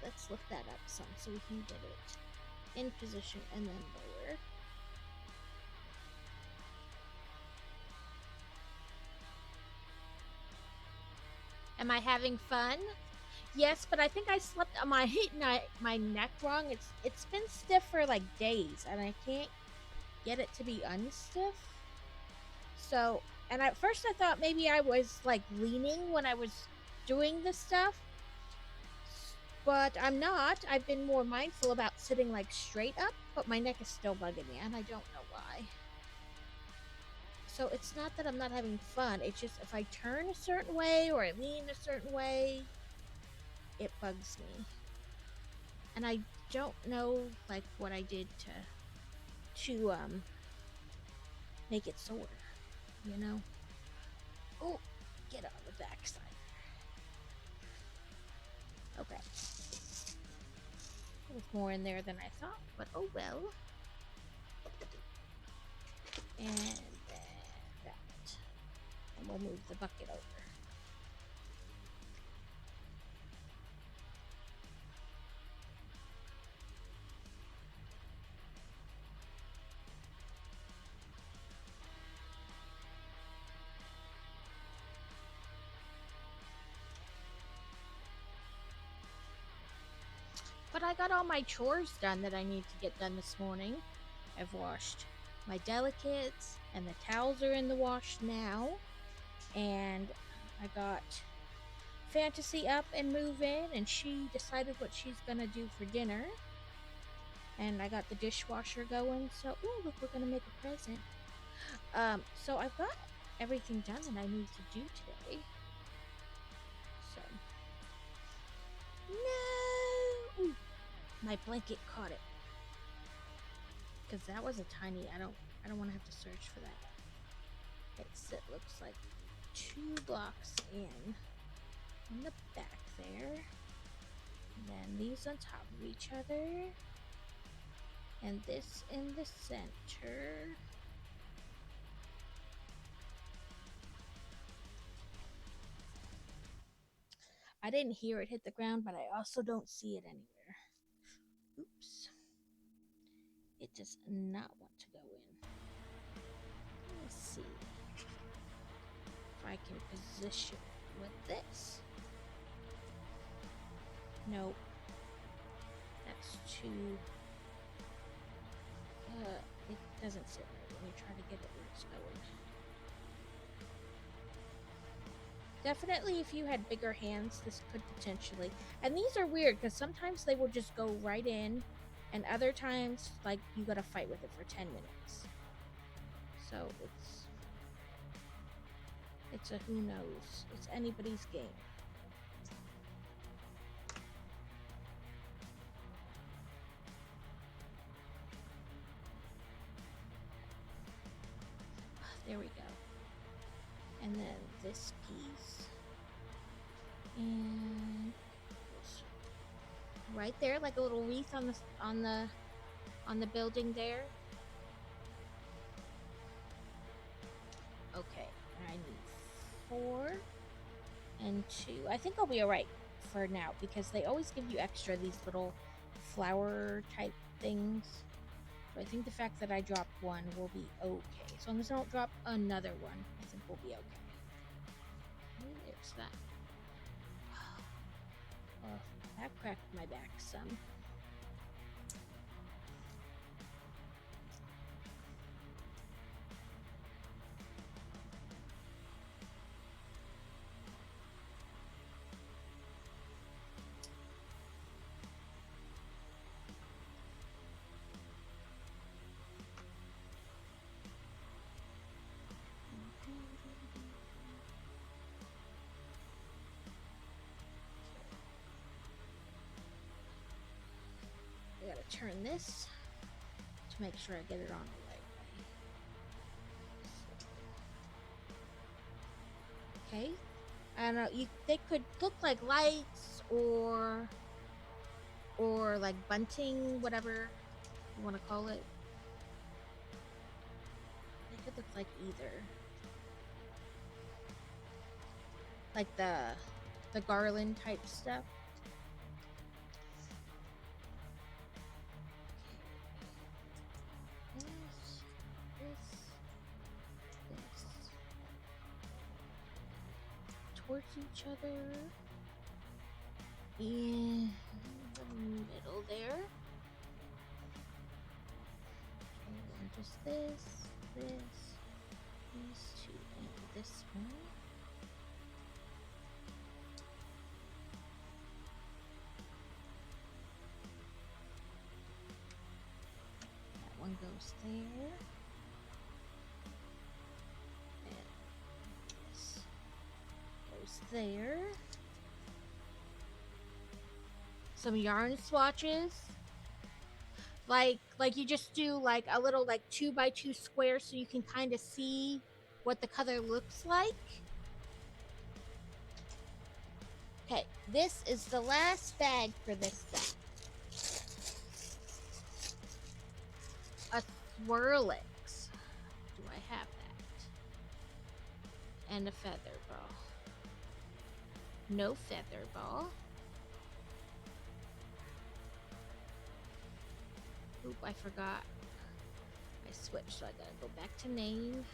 Let's lift that up some so we can get it in position and then lower. Am I having fun? Yes, but I think I slept on my neck wrong. It's been stiff for like days, and I can't get it to be unstiff. So, and at first I thought maybe I was like leaning when I was doing this stuff, but I'm not. I've been more mindful about sitting like straight up, but my neck is still bugging me, and I don't know why. So it's not that I'm not having fun. It's just if I turn a certain way or I lean a certain way, it bugs me. And I don't know like what I did to make it sore, you know? Oh, get on the backside. Okay. There's more in there than I thought, but oh well. And then that. And we'll move the bucket over. But I got all my chores done that I need to get done this morning. I've washed my delicates, and the towels are in the wash now. And I got Fantasy up and moving, and she decided what she's gonna do for dinner. And I got the dishwasher going, so ooh, look, we're gonna make a present. So I've got everything done that I need to do today. So no, ooh, my blanket caught it, because that was a tiny. I don't want to have to search for that. It looks like 2 blocks in on the back there, and then these on top of each other, and this in the center. I didn't hear it hit the ground, but I also don't see it anywhere. Oops. It does not want to go in. Let's see if I can position it with this. Nope. That's too... it doesn't sit right. Let me try to get it where it's going. Definitely, if you had bigger hands, this could potentially... And these are weird, because sometimes they will just go right in, and other times, like, you gotta fight with it for 10 minutes. So, it's a who knows. It's anybody's game. There we go. And then this piece. And right there, like a little wreath on the building there. Okay, I need 4. and 2. I think I'll be alright for now because they always give you extra these little flower type things. So I think the fact that I dropped 1 will be okay. So long as I don't drop another one, I think we'll be okay. There's that. Oh, that cracked my back some. I gotta turn this to make sure I get it on the right way. Okay. I don't know. They could look like lights or like bunting, whatever you want to call it. They could look like either. Like the garland type stuff. This. Towards each other. In the middle there. And then just this, these 2, and this one. That one goes there. And this goes there. Some yarn swatches. Like you just do like a little like 2x2 square so you can kind of see what the color looks like. Okay, this is the last bag for this set. A Swirlix. Do I have that? And a feather ball. No feather ball. Oop, I forgot. I switched, so I gotta go back to name.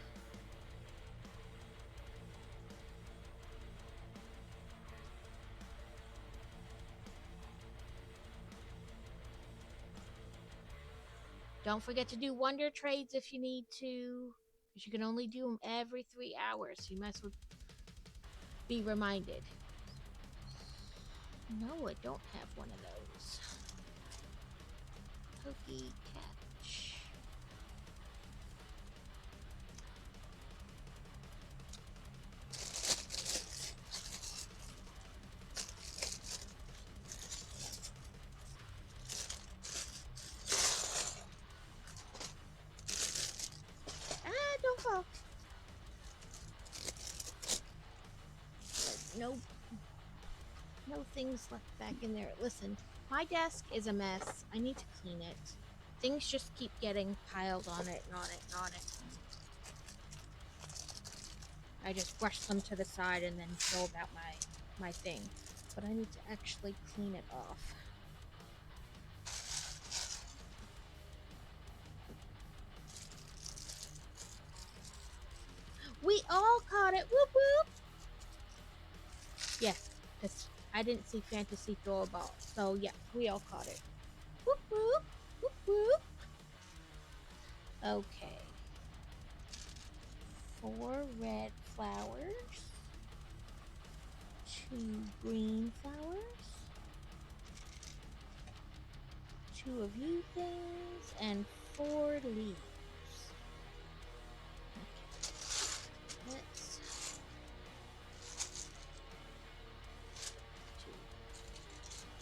Don't forget to do wonder trades if you need to, because you can only do them every 3 hours. So you must be reminded. No, I don't have one of those. Pokey catch. Don't fall. No things left back in there. Listen, my desk is a mess. I need to clean it. Things just keep getting piled on it and on it and on it. I just brush them to the side and then go about my thing. But I need to actually clean it off. We all caught it. Whoop whoop. Yes, because I didn't see Fantasy throw a ball. So yeah, we all caught it. Whoop whoop. Whoop whoop. Okay. 4 red flowers. 2 green flowers. 2 of you things. And 4 leaves. Let's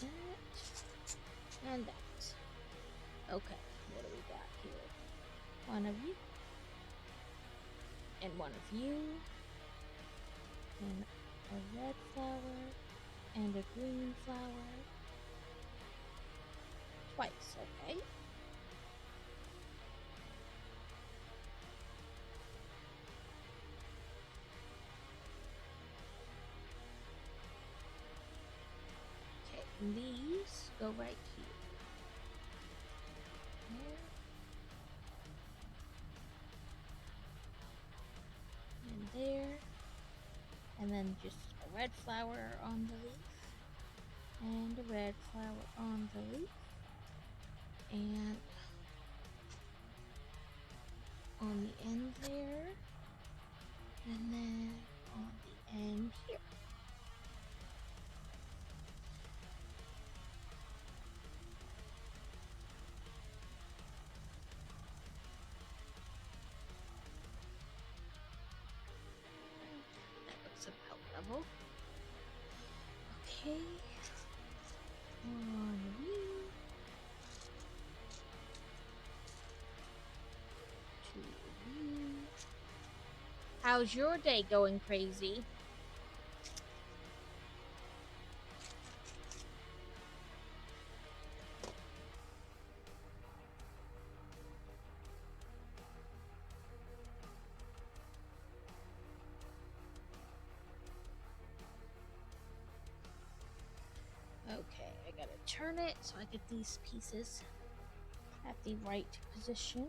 do that and that. Okay, what do we got here? 1 of you and 1 of you and a red flower and a green flower twice, okay? these go right here. There. And there. And then just a red flower on the leaf. And a red flower on the leaf. And on the end there. And then on the end here. That looks about level. Okay. On you. To you. How's your day going, Crazy? Okay, I gotta turn it so I get these pieces at the right position.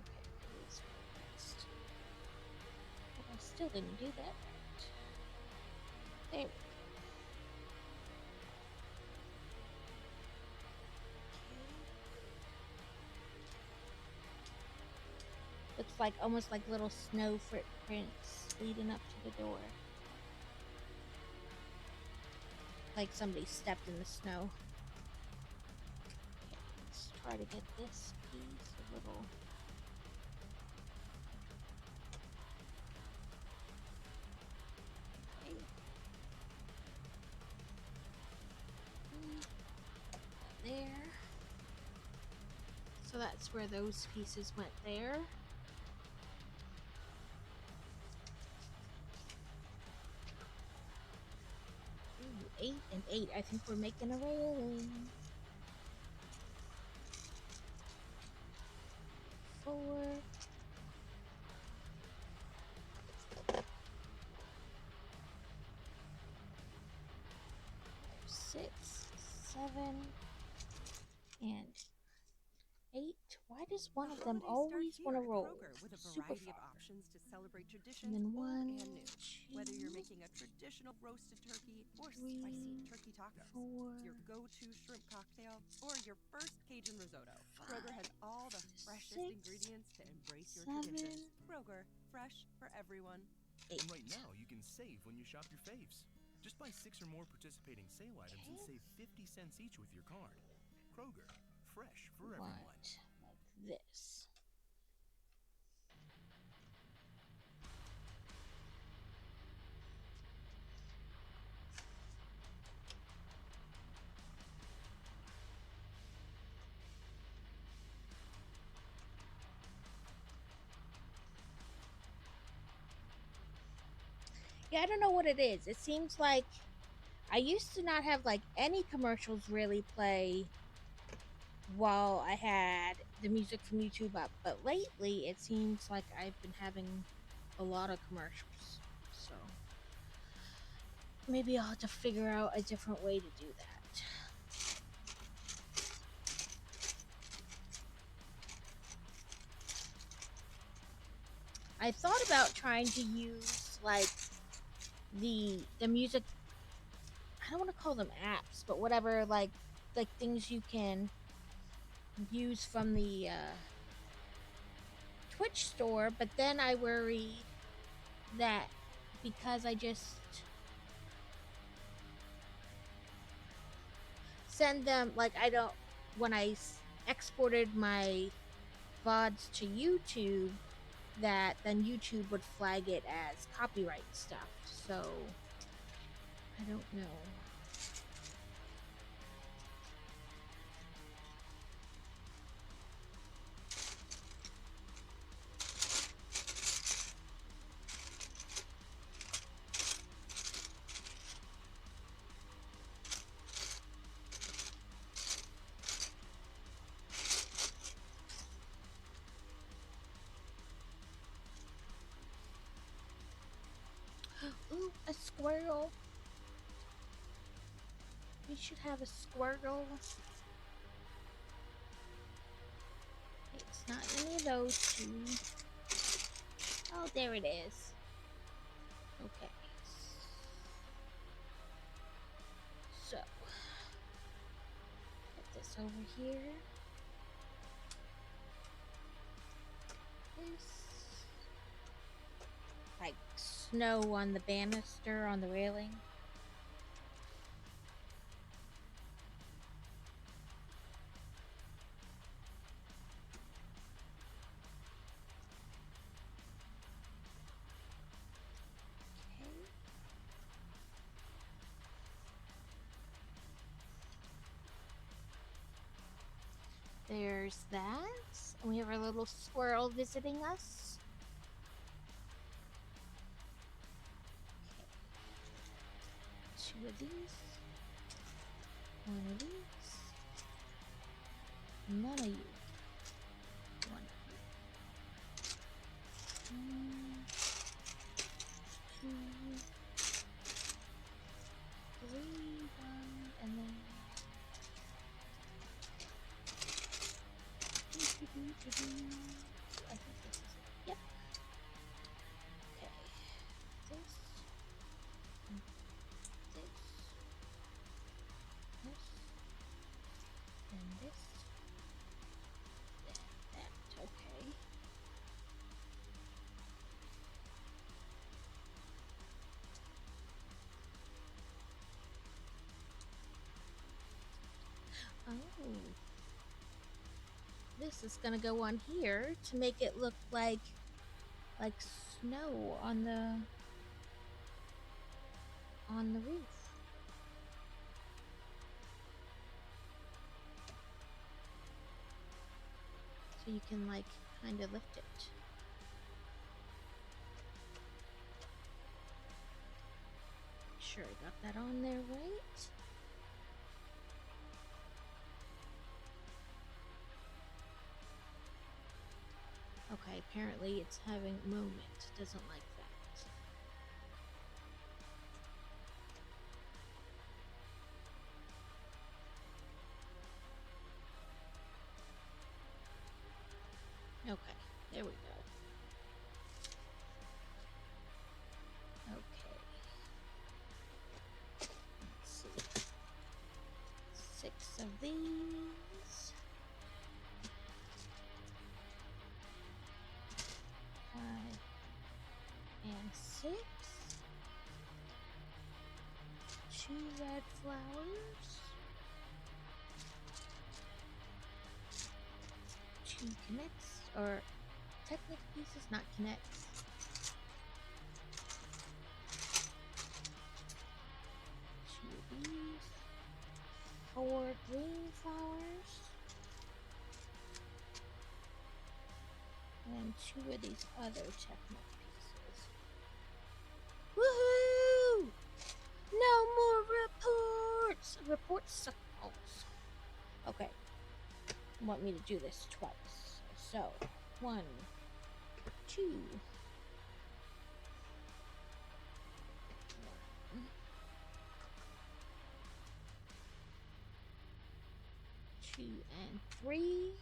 Okay, these are next. But I still didn't do that right. There we go. Okay. Looks like almost like little snow footprints leading up to the door. Like somebody stepped in the snow. Okay, let's try to get this piece a little. Okay. There. So that's where those pieces went there. Ooh, 8 and 8. I think we're making a railing. 4. 6, 7, and 8. Why does one of them always want to roll?
Kroger with a
Super
variety of
far.
options to celebrate traditions
And then
old
1,
and new.
2,
Whether you're making a traditional roasted turkey or
3,
spicy turkey tacos,
4,
your go-to shrimp cocktail, or your first Cajun risotto,
5,
Kroger has all the freshest
6,
ingredients to embrace your
7,
traditions. Kroger, fresh for everyone.
8.
And right now, you can save when you shop your faves. Just buy 6 or more participating sale items and save 50 cents each with your card. Kroger, fresh for everyone.
Like this. Yeah, I don't know what it is. It seems like I used to not have like any commercials really play while I had the music from YouTube up, but lately it seems like I've been having a lot of commercials. So maybe I'll have to figure out a different way to do that. I thought about trying to use like the music, I don't want to call them apps, but whatever, like things you can use from the Twitch store, but then I worry that because I just send them, like I don't, when I exported my VODs to YouTube, that then YouTube would flag it as copyright stuff. So I don't know. Ooh, squirrel. We should have a squirrel. It's not any of those two. Oh, there it is. Okay. So, put this over here. This. Like snow on the banister, on the railing. There's that. And we have our little squirrel visiting us. Okay. 2 of these. 1 of these. None of you. 1 of you. 1, 2, 3, 1, and then I think this is it. Yep. Okay. This. And this. This. And this. That. Okay. Oh. This is gonna go on here to make it look like snow on the roof. So you can like kind of lift it. Sure, I got that on there right. Okay, apparently it's having a moment. It doesn't like that. Okay, there we go. Okay. Let's see. 6 of these. 5 and 6. 2 red flowers. 2 connects, or technic pieces, not connects. 2 of these. 4 green flowers. And 2 of these other technic pieces. Woohoo! No more reports! Reports suck balls. Okay. You want me to do this twice. So, 1, 2. 2 and 3.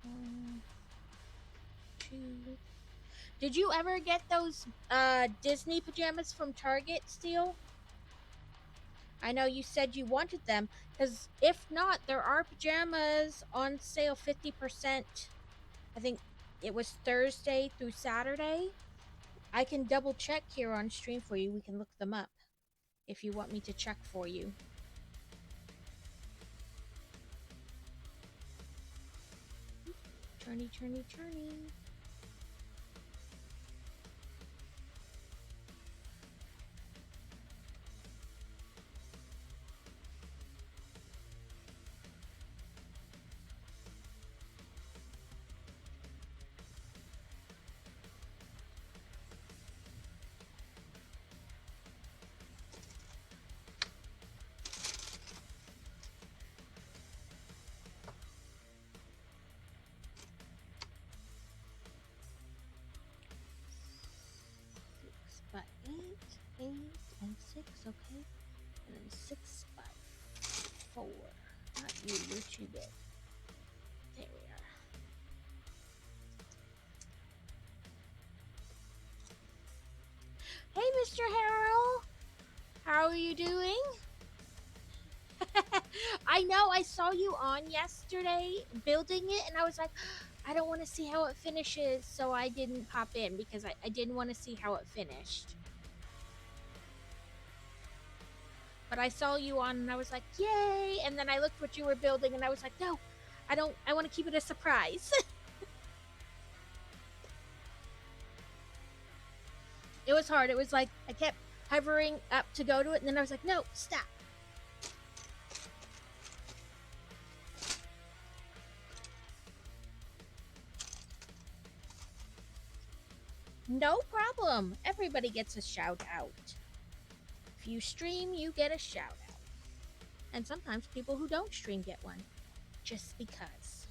1, 2. Did you ever get those Disney pajamas from Target, Steel? I know you said you wanted them, because if not, there are pajamas on sale 50%. I think it was Thursday through Saturday. I can double check here on stream for you. We can look them up if you want me to check for you. Turny, turny, turny. okay. And then 6 by 4. Not you, you're too big. There we are. Hey, Mr. Harrell! How are you doing? I know, I saw you on yesterday building it, and I was like, I don't want to see how it finishes, so I didn't pop in because I didn't want to see how it finished. But I saw you on, and I was like, yay! And then I looked what you were building, and I was like, no, I want to keep it a surprise. It was hard. It was like, I kept hovering up to go to it, and then I was like, no, stop. No problem. Everybody gets a shout out. If you stream, you get a shout out. And sometimes people who don't stream get one. Just because.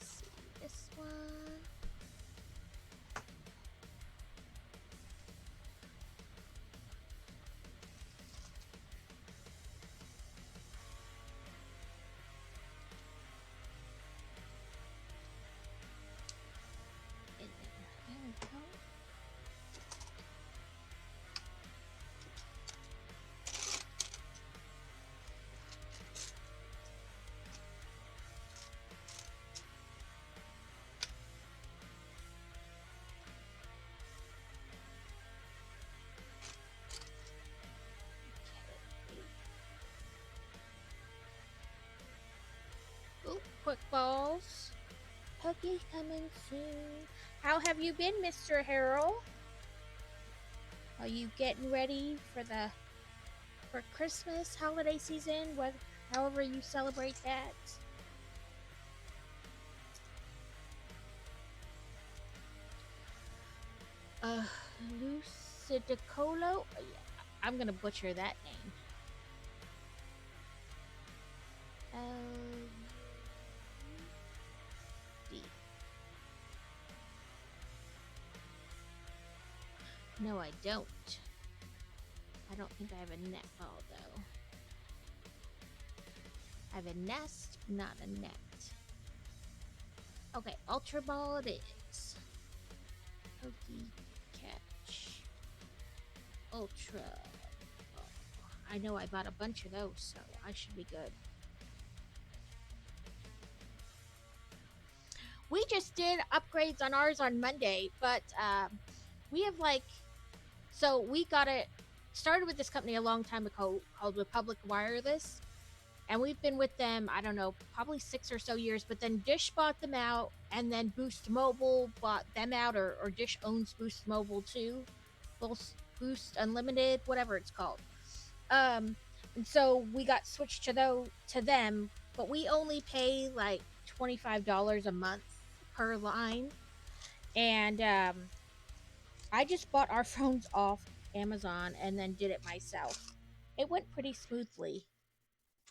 Let's see this one. And then, there we go. Ooh, quick balls. Puggy coming soon. How have you been, Mr. Harrell? Are you getting ready for Christmas, holiday season, however you celebrate that? Lucidicolo? I'm gonna butcher that name. D. No, I don't. I don't think I have a netball, though. I have a nest, not a net. Okay, Ultra Ball it is. Pokey Catch. Ultra Ball. I know I bought a bunch of those, so I should be good. We just did upgrades on ours on Monday, but we have so we got it started with this company a long time ago called Republic Wireless, and we've been with them, I don't know, probably 6 or so years, but then Dish bought them out, and then Boost Mobile bought them out, or Dish owns Boost Mobile too, Boost Unlimited, whatever it's called. And so we got switched to them, but we only pay like $25 a month per line, and I just bought our phones off Amazon and then did it myself. It went pretty smoothly,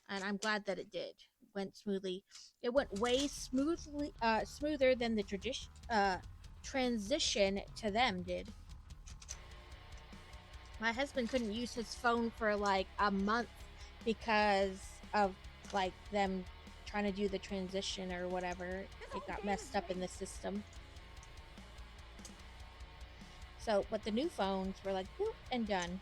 and I'm glad that it did. Went smoothly. It went way smoother than the transition to them did. My husband couldn't use his phone for like a month because of like them trying to do the transition or whatever. It got messed up in the system. So, but the new phones were like, whoop, and done.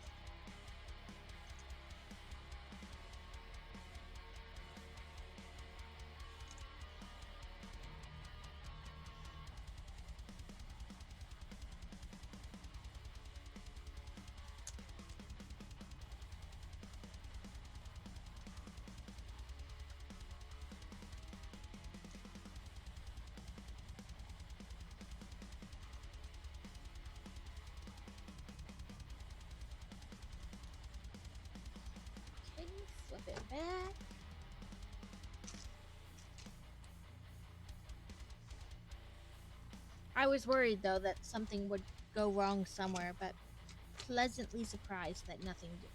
Flip it back. I was worried though that something would go wrong somewhere, but pleasantly surprised that nothing did.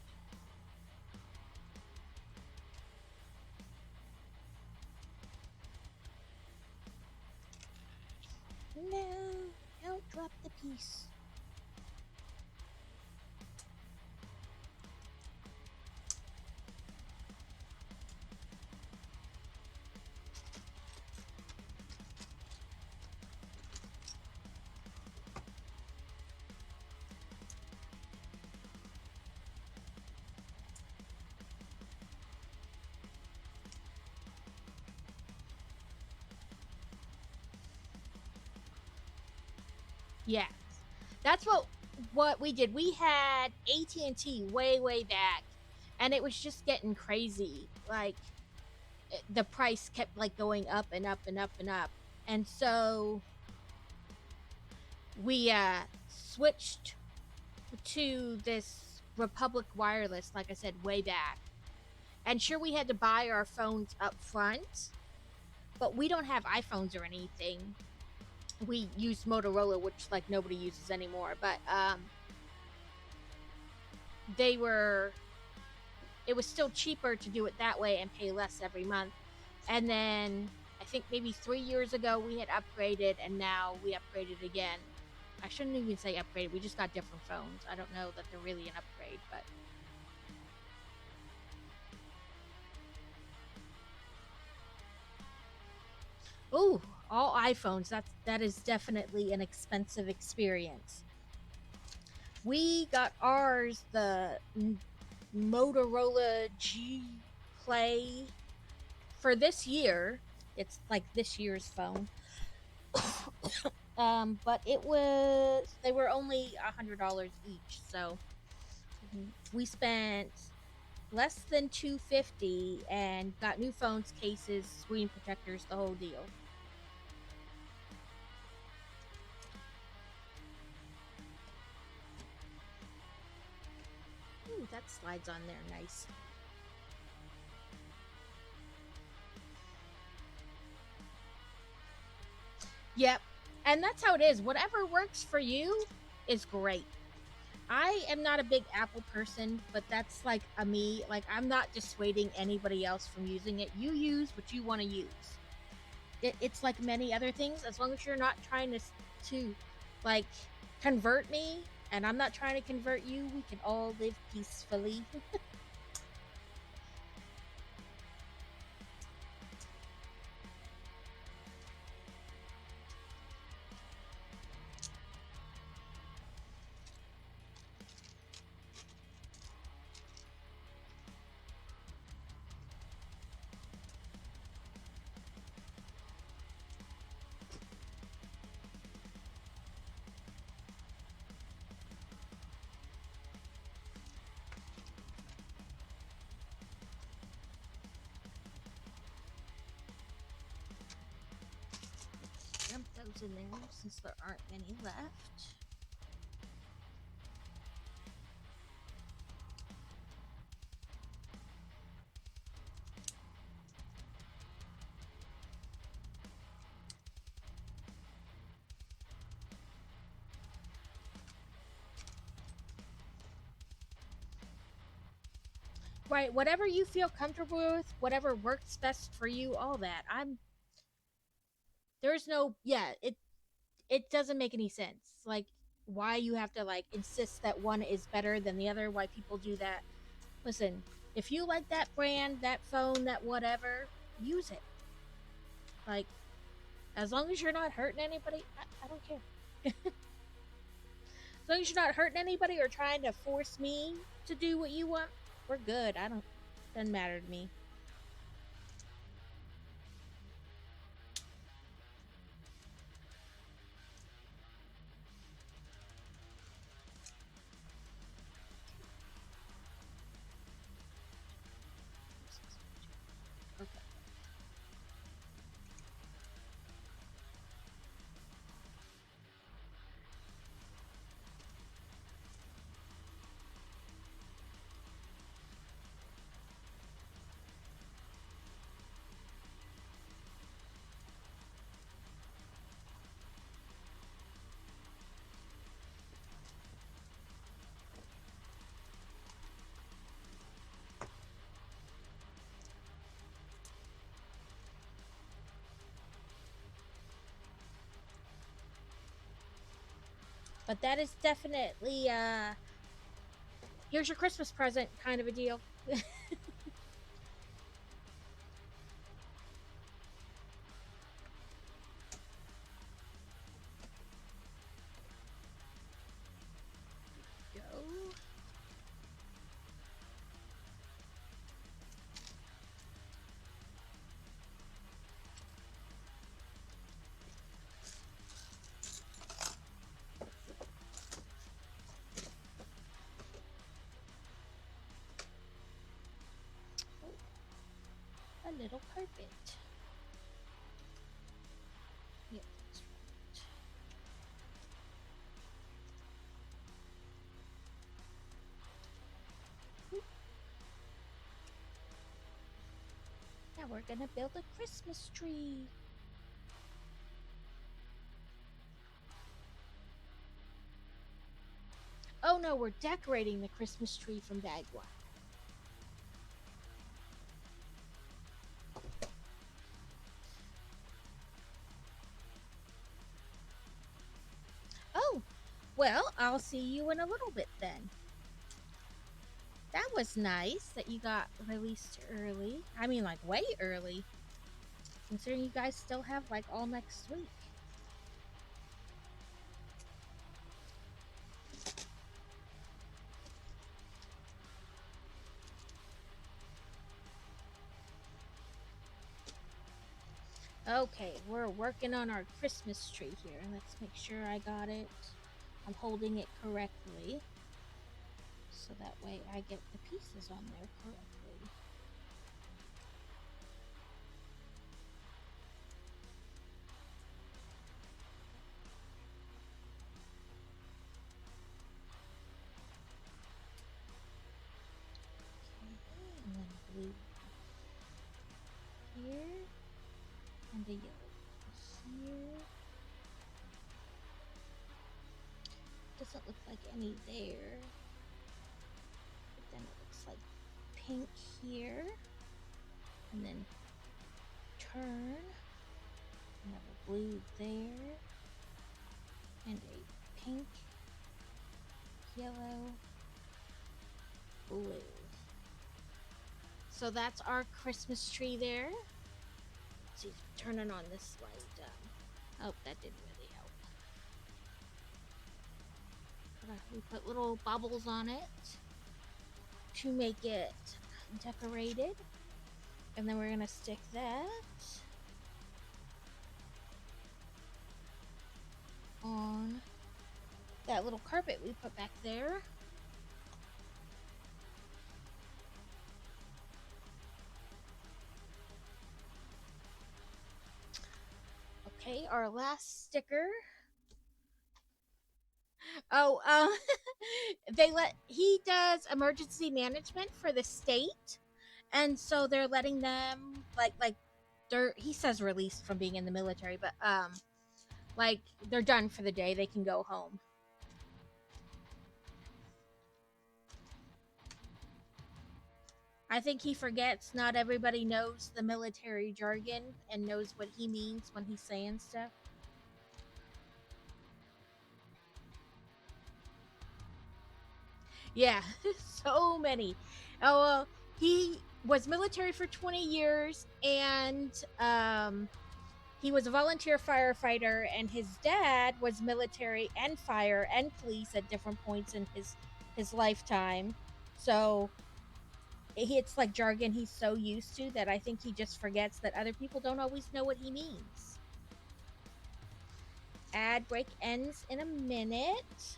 No, don't drop the piece. Yes, that's what we did. We had AT&T way back, and it was just getting crazy. Like the price kept like going up and up and up and up, and so we switched to this Republic Wireless. Like I said, way back, and sure we had to buy our phones up front, but we don't have iPhones or anything. We use Motorola, which like nobody uses anymore, but it was still cheaper to do it that way and pay less every month. And then I think maybe 3 years ago we had upgraded, and now we upgraded again. I shouldn't even say upgraded, we just got different phones. I don't know that they're really an upgrade, but ooh, all iPhones. That is definitely an expensive experience. We got ours, the Motorola G Play, for this year. It's like this year's phone. But they were only $100 each, so we spent less than $250 and got new phones, cases, screen protectors, the whole deal. Ooh, that slides on there nice. Yep. And that's how it is. Whatever works for you is great. I am not a big Apple person, but that's like a me. Like, I'm not dissuading anybody else from using it. You use what you want to use. It's like many other things. As long as you're not trying to like convert me, and I'm not trying to convert you, we can all live peacefully. Dump those in there since there aren't many left. Right, whatever you feel comfortable with, whatever works best for you, all that. There's no, yeah, it doesn't make any sense. Like, why you have to like insist that one is better than the other, why people do that. Listen, if you like that brand, that phone, that whatever, use it. Like, as long as you're not hurting anybody, I don't care. As long as you're not hurting anybody or trying to force me to do what you want, we're good. Doesn't matter to me. Okay. But that is definitely here's your Christmas present kind of a deal. Go. A little carpet. Yep, that's right. Oop. Now we're gonna build a Christmas tree. Oh no, we're decorating the Christmas tree from Bagua. Oh, well, I'll see you in a little bit then. That was nice that you got released early. I mean, like, way early. Considering you guys still have, like, all next week. Okay, we're working on our Christmas tree here. Let's make sure I got it. I'm holding it correctly. So that way I get the pieces on there correctly. Okay, and then blue here, and a yellow here. Doesn't look like any there. But then it looks like pink here, and then turn, another blue there, and a pink, yellow, blue. So that's our Christmas tree there. Let's see, turning on this light. Oh, that didn't really help. We put little bubbles on it to make it decorated. And then we're gonna stick that on that little carpet we put back there. Okay, our last sticker. Oh, he does emergency management for the state, and so they're letting them he says released from being in the military, but like they're done for the day. They can go home. I think he forgets not everybody knows the military jargon and knows what he means when he's saying stuff. Yeah, so many. Oh, well, he was military for 20 years, and he was a volunteer firefighter, and his dad was military and fire and police at different points in his lifetime. So it's like jargon he's so used to that I think he just forgets that other people don't always know what he means. Ad break ends in a minute.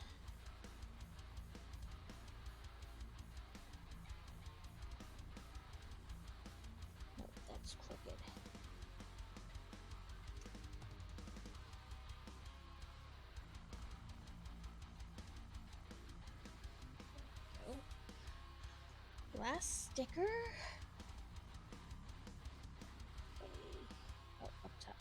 Oh, that's crooked. Last sticker. Okay. Oh, up top.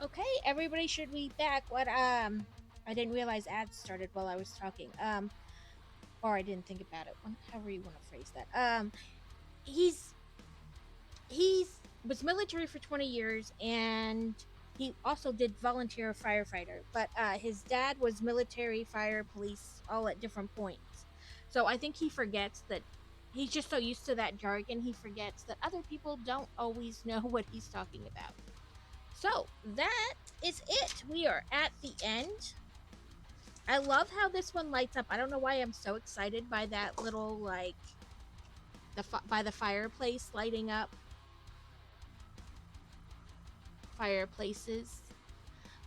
Okay, everybody should be back. I didn't realize ads started while I was talking. Or I didn't think about it. However you want to phrase that. He's was military for 20 years, and he also did volunteer firefighter. But his dad was military, fire, police, all at different points. So I think he forgets that. He's just so used to that jargon, he forgets that other people don't always know what he's talking about. So that is it. We are at the end. I love how this one lights up. I don't know why I'm so excited by that little, like, by the fireplace lighting up. Fireplaces.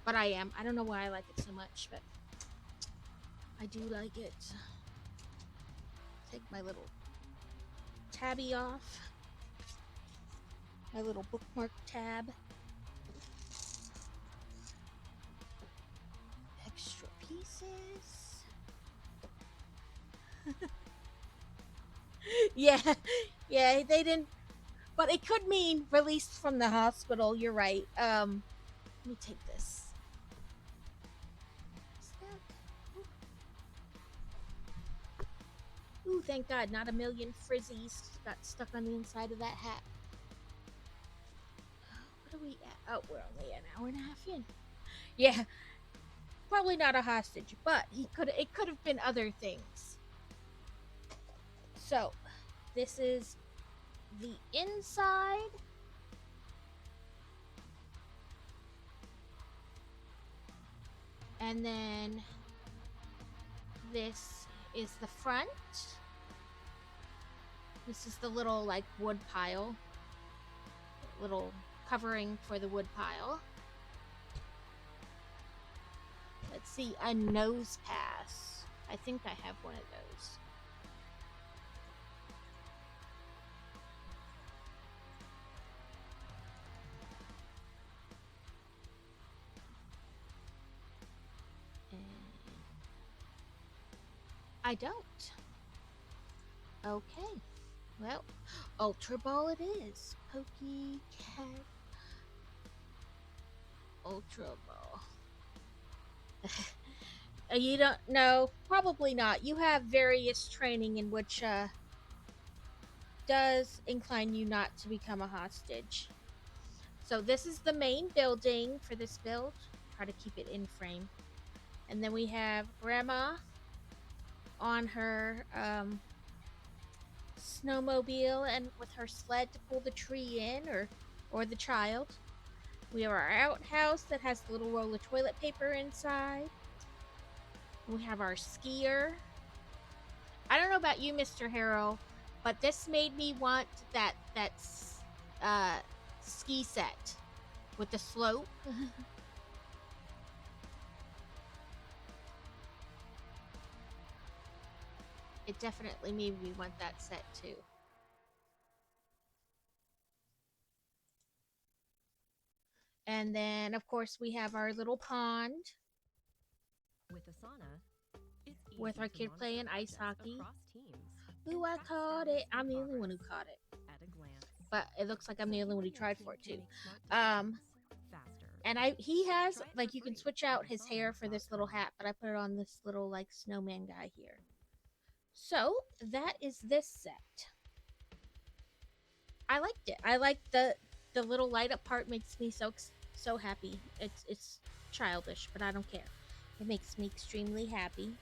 But I am. I don't know why I like it so much, but I do like it. Take my little tabby off. My little bookmark tab. Extra pieces. Yeah, they didn't, but it could mean released from the hospital. You're right. Let me take this. Ooh, thank God, not a million frizzies got stuck on the inside of that hat. What are we at? Oh, we're only an hour and a half in. Yeah, probably not a hostage, but it could have been other things. So, this is the inside. And then this is the front. This is the little, like, wood pile. Little covering for the wood pile. Let's see, a nose pass. I think I have one of those. I don't. Okay. Well, Ultra Ball it is. Pokey Cat. Ultra Ball. You don't know? Probably not. You have various training in which does incline you not to become a hostage. So this is the main building for this build. Try to keep it in frame. And then we have Grandma on her snowmobile and with her sled to pull the tree in, or the child. We have our outhouse that has a little roll of toilet paper inside. We have our skier. I don't know about you, Mr. Harrow, but this made me want that ski set with the slope. It definitely made me want that set too. And then, of course, we have our little pond
With Asana, it's
with
easy
our
to
kid
monitor
playing ice
progress
hockey.
across teams.
Ooh, I
Track
caught
status
it. I'm
and
the only one who
progress
caught it.
at a glance.
But it looks like I'm the
So
only one who
you and your
tried
team
for it
can
too.
make smart decisions faster.
And he has,
Try it
like,
for
you can
free
switch
at
out his hair for this little
asana.com.
hat, but I put it on this little, like, snowman guy here. So, that is this set. I liked it. I like the little light up part. Makes me so happy. It's childish, but I don't care. It makes me extremely happy.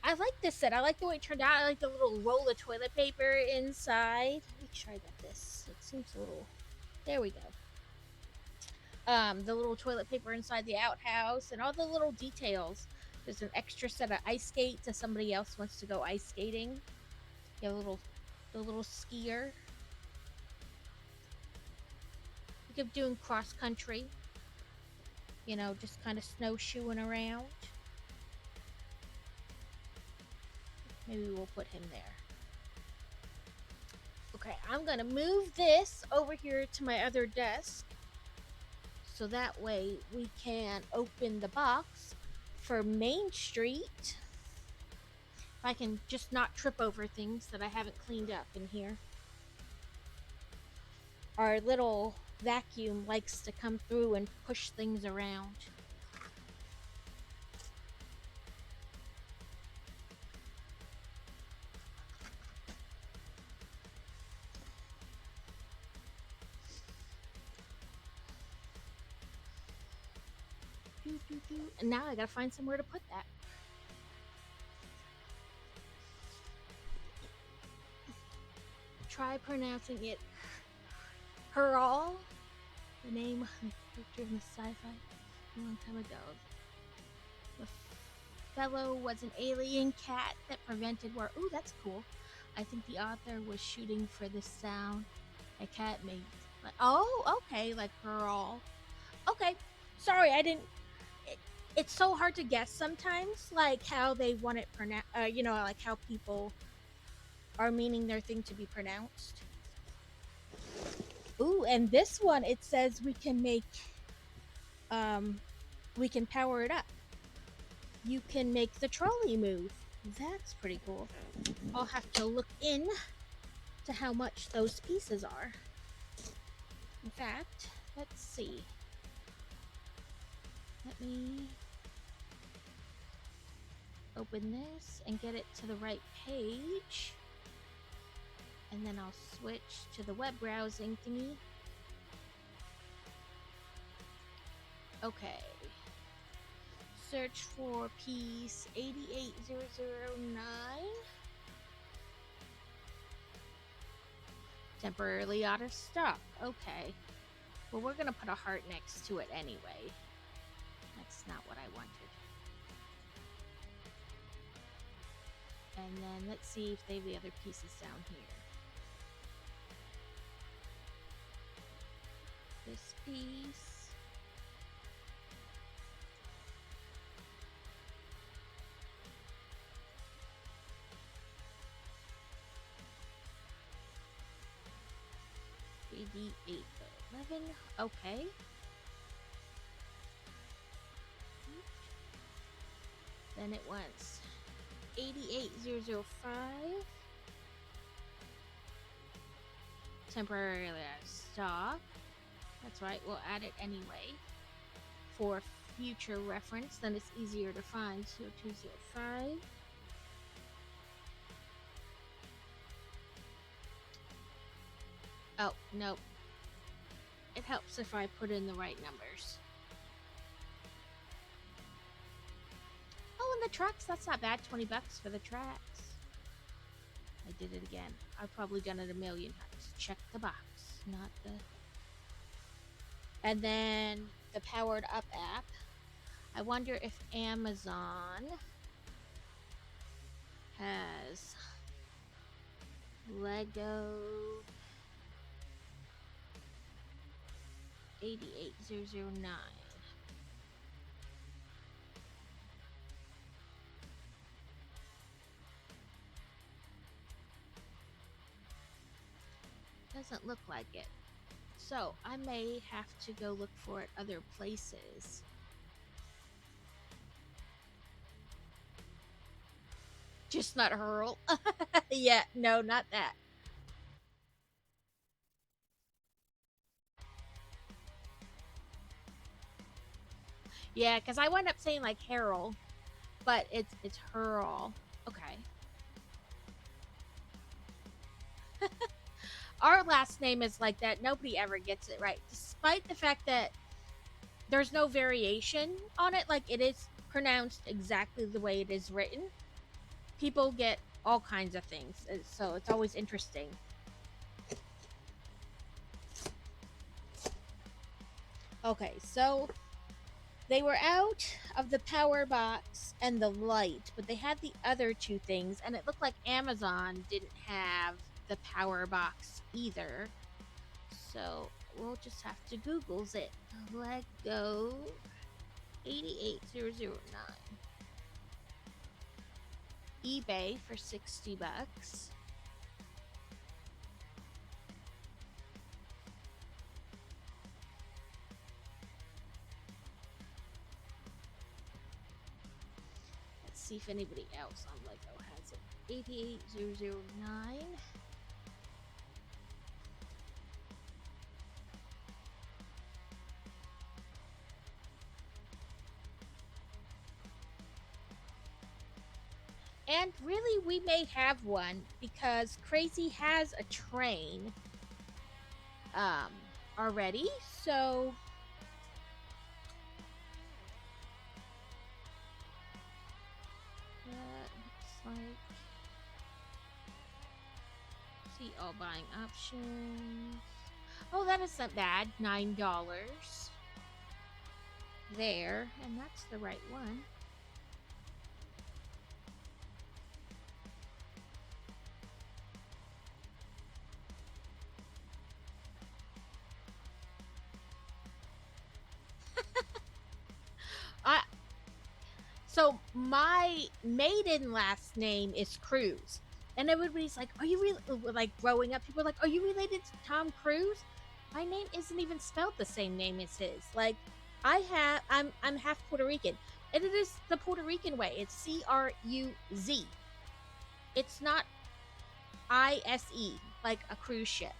I like this set. I like the way it turned out. I like the little roll of toilet paper inside. Make sure I got this. It seems a little... There we go. The little toilet paper inside the outhouse and all the little details. There's an extra set of ice skates if somebody else wants to go ice skating. You have the little skier. Think of doing cross country. You know, just kind of snowshoeing around. Maybe we'll put him there. Okay, I'm gonna move this over here to my other desk. So that way we can open the box for Main Street. If I can just not trip over things that I haven't cleaned up in here. Our little vacuum likes to come through and push things around. And now I gotta find somewhere to put that. Try pronouncing it Herall, the name of the character in the sci-fi a long time ago. The fellow was an alien cat that prevented war. Ooh, that's cool. I think the author was shooting for the sound a cat made. Oh, okay, like Herall. Okay, sorry, I didn't. It's so hard to guess sometimes, like how they want it pronounced. Like how people are meaning their thing to be pronounced. Ooh, and this one, it says we can make, we can power it up. You can make the trolley move. That's pretty cool. I'll have to look in to how much those pieces are. In fact, let's see. Let me open this and get it to the right page. And then I'll switch to the web browsing thingy. Okay. Search for piece 88009. Temporarily out of stock. Okay. Well, we're gonna put a heart next to it anyway. That's not what I wanted. And then let's see if they have the other pieces down here. This piece. AD811. Okay. Then it wants 88005. Temporarily out of stock. That's right, we'll add it anyway. For future reference, then it's easier to find. 0205. Oh, no. It helps if I put in the right numbers. Oh, and the tracks, that's not bad. 20 bucks for the tracks. I did it again. I've probably done it a million times. Check the box, not the... And then the Powered Up app. I wonder if Amazon has Lego 88009. Doesn't look like it. So I may have to go look for it other places. Just not Hurl. Yeah, no, not that. Yeah, because I wound up saying like Harold, but it's Hurl. Okay. Our last name is like that. Nobody ever gets it right, despite the fact that there's no variation on it. Like, it is pronounced exactly the way it is written. People get all kinds of things, so it's always interesting. Okay, so they were out of the power box and the light, but they had the other two things, and it looked like Amazon didn't have the power box either. So we'll just have to Google's it. Lego 88009. eBay for 60 bucks. Let's see if anybody else on Lego has it. 88009. And really, we may have one because Crazy has a train already. So looks like, see all buying options. Oh, that isn't bad. $9 there, and that's the right one. So my maiden last name is Cruz, and everybody's like, "Are you really like growing up?" People are like, "Are you related to Tom Cruise?" My name isn't even spelled the same name as his. Like, I'm half Puerto Rican, and it is the Puerto Rican way. It's Cruz. It's not ISE like a cruise ship.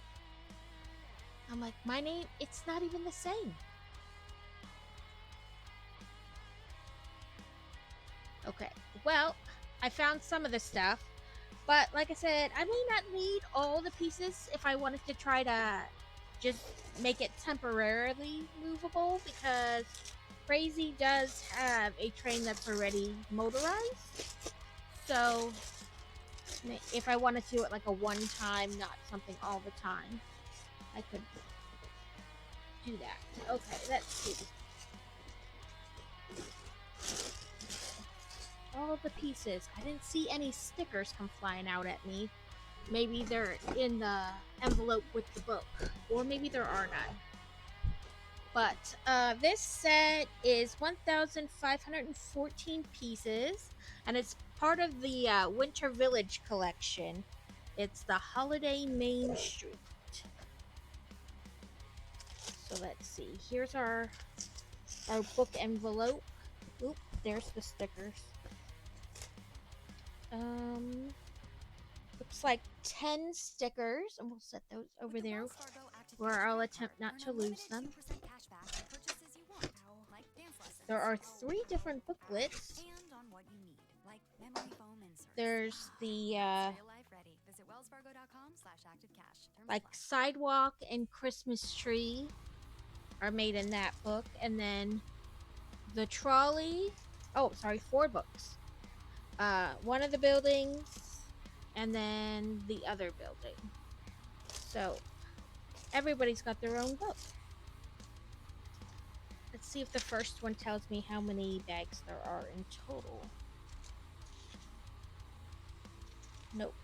I'm like, my name, it's not even the same. Okay, well, I found some of the stuff, but like I said, I may not need all the pieces if I wanted to try to just make it temporarily movable, because Crazy does have a train that's already motorized. So if I wanted to do it like a one time, not something all the time, I could do that. Okay, let's see. All the pieces. I didn't see any stickers come flying out at me. Maybe they're in the envelope with the book, or maybe there are none. But this set is 1,514 pieces, and it's part of the Winter Village collection. It's the Holiday Main Street. So let's see. Here's our book envelope. Oop, there's the stickers. Looks like 10 stickers, and we'll set those over there where I'll attempt not to lose them. There are 3 different booklets. There's the like sidewalk and Christmas tree are made in that book, and then the trolley. Oh, sorry, 4 books. One of the buildings, and then the other building. So everybody's got their own book. Let's see if the first one tells me how many bags there are in total. Nope.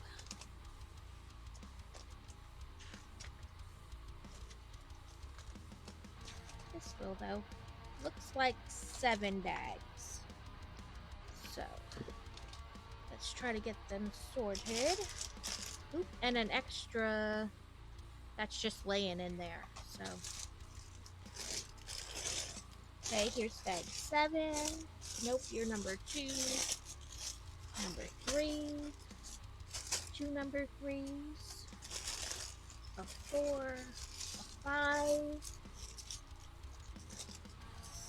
This will, though. Looks like 7 bags. So let's try to get them sorted. Oop, and an extra that's just laying in there. So okay, here's bag 7. Nope, you're number 2. Number 3. 2 number 3s. A 4. A 5.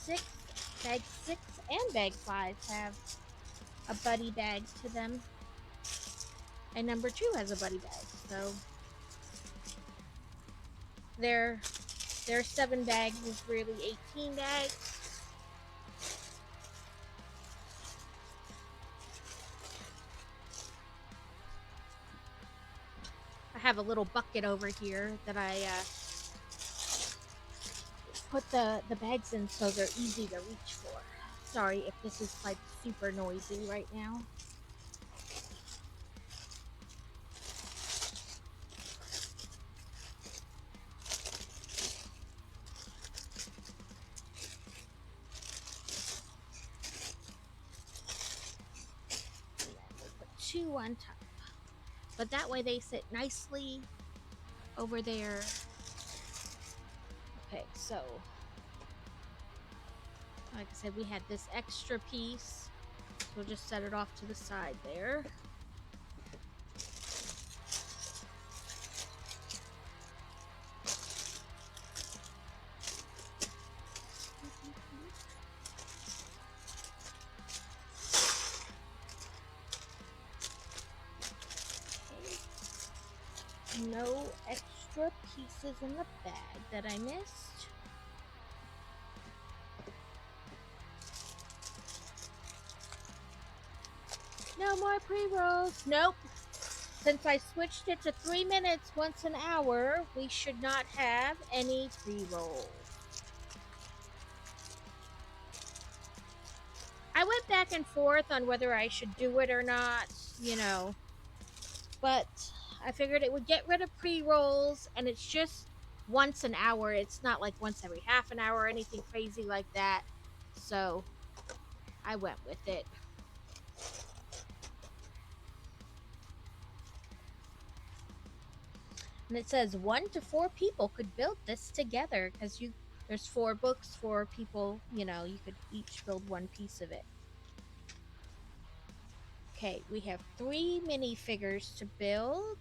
6. Bag 6 and bag 5 have a buddy bag to them. And number 2 has a buddy bag. So their 7 bags is really 18 bags. I have a little bucket over here that I put the bags in so they're easy to reach for. Sorry if this is like super noisy right now. We'll put 2 on top. But that way they sit nicely over there. Okay, so like I said, we had this extra piece. So we'll just set it off to the side there. no extra pieces in the bag that I missed. No more pre-rolls. Nope. Since I switched it to 3 minutes once an hour, we should not have any pre-rolls. I went back and forth on whether I should do it or not, but I figured it would get rid of pre-rolls, and it's just once an hour. It's not like once every half an hour or anything crazy like that. So I went with it. And it says 1 to 4 people could build this together, because there's 4 books for people, you could each build one piece of it. Okay, we have 3 minifigures to build.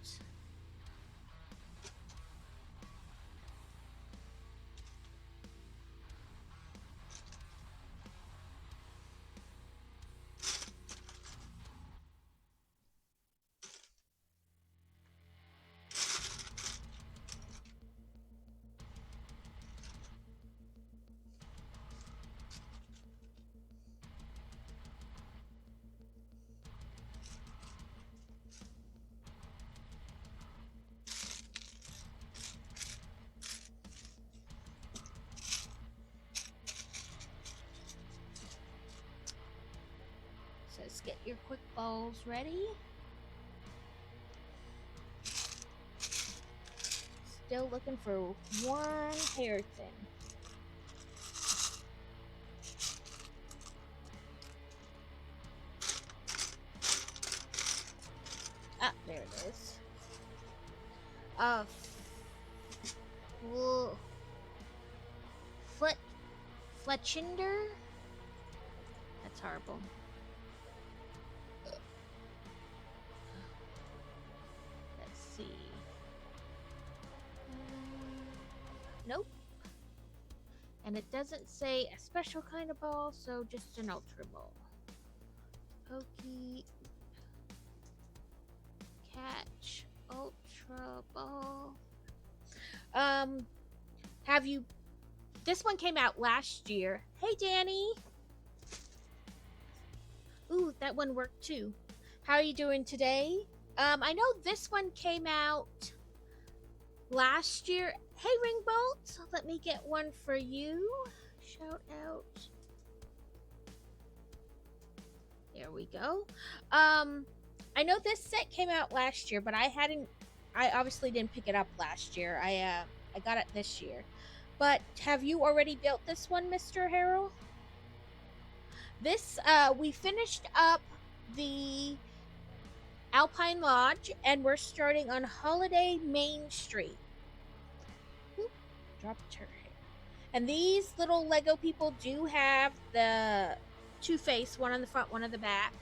Says get your quick balls ready. Still looking for one Harrison. Ah, there it is. Fletchinder? That's horrible. Let's see. Nope. And it doesn't say a special kind of ball, so just an ultra ball. Pokey. Catch. Ultra ball. This one came out last year. Hey, Danny. Ooh, that one worked too. How are you doing today? I know this one came out last year. Hey, Ringbolt, let me get one for you. Shout out. There we go. I know this set came out last year, but I obviously didn't pick it up last year. I got it this year. But have you already built this one, Mr. Harrell? This, we finished up the Alpine Lodge, and we're starting on Holiday Main Street. Oop, dropped her hair. And these little Lego people do have the Two-Face, one on the front, one on the back.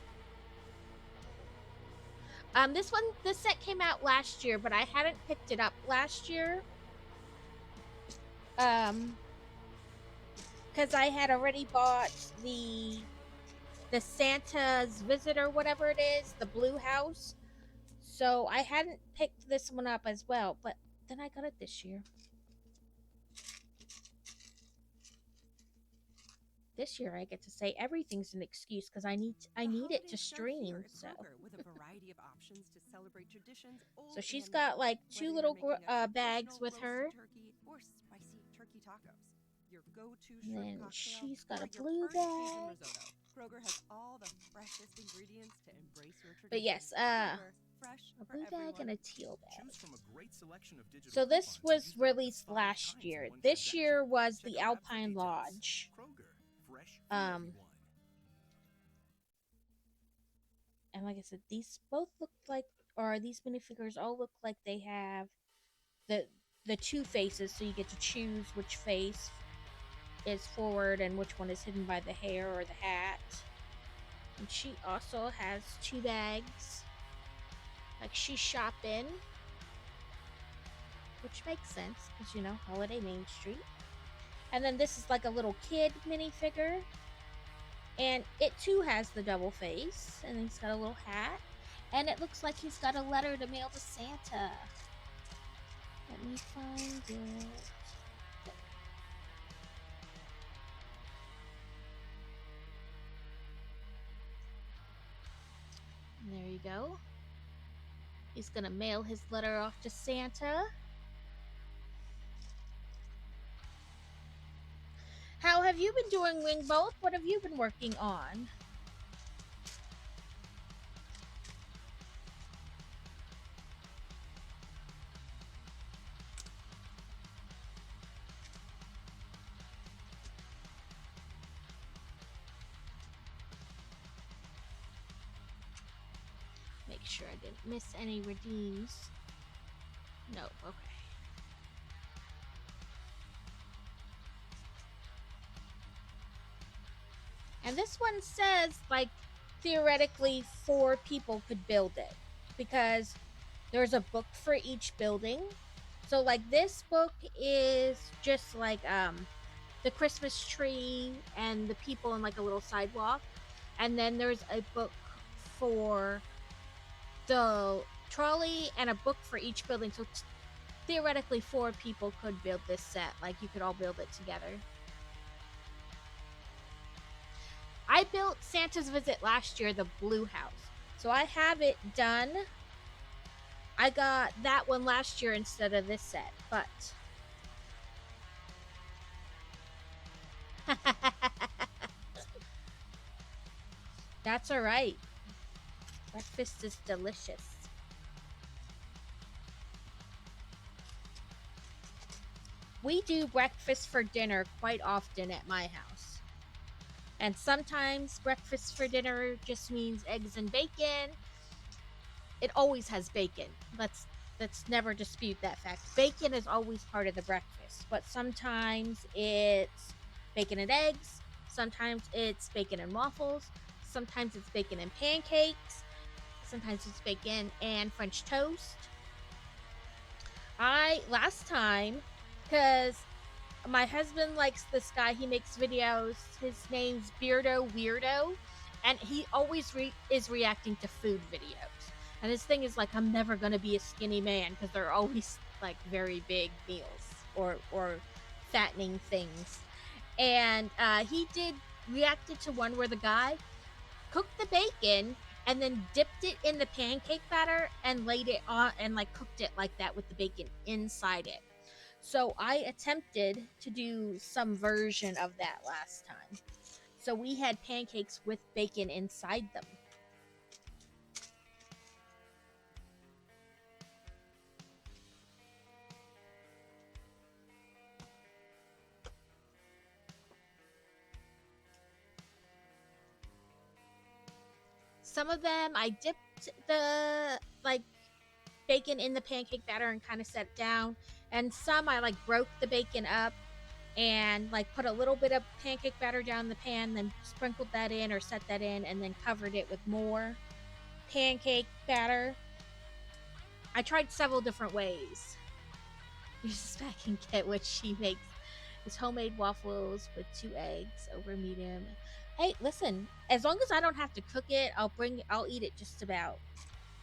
This set came out last year, but I hadn't picked it up last year. Because I had already bought the Santa's Visitor, whatever it is, the blue house. So I hadn't picked this one up as well, but then I got it this year. This year I get to say everything's an excuse because I need it to stream. So so she's got like 2 little bags with her. And then she's got a blue bag.
Kroger has all the freshest ingredients to embrace your tradition.
But yes, a blue bag and a teal bag. So this was released last year. This year was the Alpine Lodge. And like I said, these both look like, or these minifigures all look like they have the 2 faces, so you get to choose which face is forward and which one is hidden by the hair or the hat. And she also has 2 bags, like she's shopping, which makes sense because Holiday Main Street. And then this is like a little kid minifigure, and it too has the double face, and he's got a little hat, and it looks like he's got a letter to mail to Santa. Let me find it. There you go. He's gonna mail his letter off to Santa. How have you been doing, Wingbolt? What have you been working on? Make sure I didn't miss any redeems. No, okay. And this one says, like, theoretically 4 people could build it. Because there's a book for each building. So, like, this book is just, like, the Christmas tree and the people in, like, a little sidewalk. And then there's a book for the trolley and a book for each building. So, theoretically 4 people could build this set. Like, you could all build it together. I built Santa's Visit last year, the blue house. So I have it done. I got that one last year instead of this set, but... That's alright. Breakfast is delicious. We do breakfast for dinner quite often at my house. And sometimes breakfast for dinner just means eggs and bacon. It always has bacon. Let's never dispute that fact. Bacon is always part of the breakfast. But sometimes it's bacon and eggs. Sometimes it's bacon and waffles. Sometimes it's bacon and pancakes. Sometimes it's bacon and French toast. Last time, because my husband likes this guy. He makes videos. His name's Beardo Weirdo. And he always is reacting to food videos. And his thing is, like, I'm never going to be a skinny man. Because they're always, like, very big meals. Or fattening things. And he reacted to one where the guy cooked the bacon. And then dipped it in the pancake batter. And laid it on. And, like, cooked it like that with the bacon inside it. So I attempted to do some version of that last time. So we had pancakes with bacon inside them. Some of them I dipped the, like, bacon in the pancake batter and kind of set it down. And some I, like, broke the bacon up and, like, put a little bit of pancake batter down in the pan, then sprinkled that in or set that in, and then covered it with more pancake batter. I tried several different ways. Mrs. Back and get what she makes is homemade waffles with 2 eggs over medium. Hey, listen, as long as I don't have to cook it, I'll eat it just about.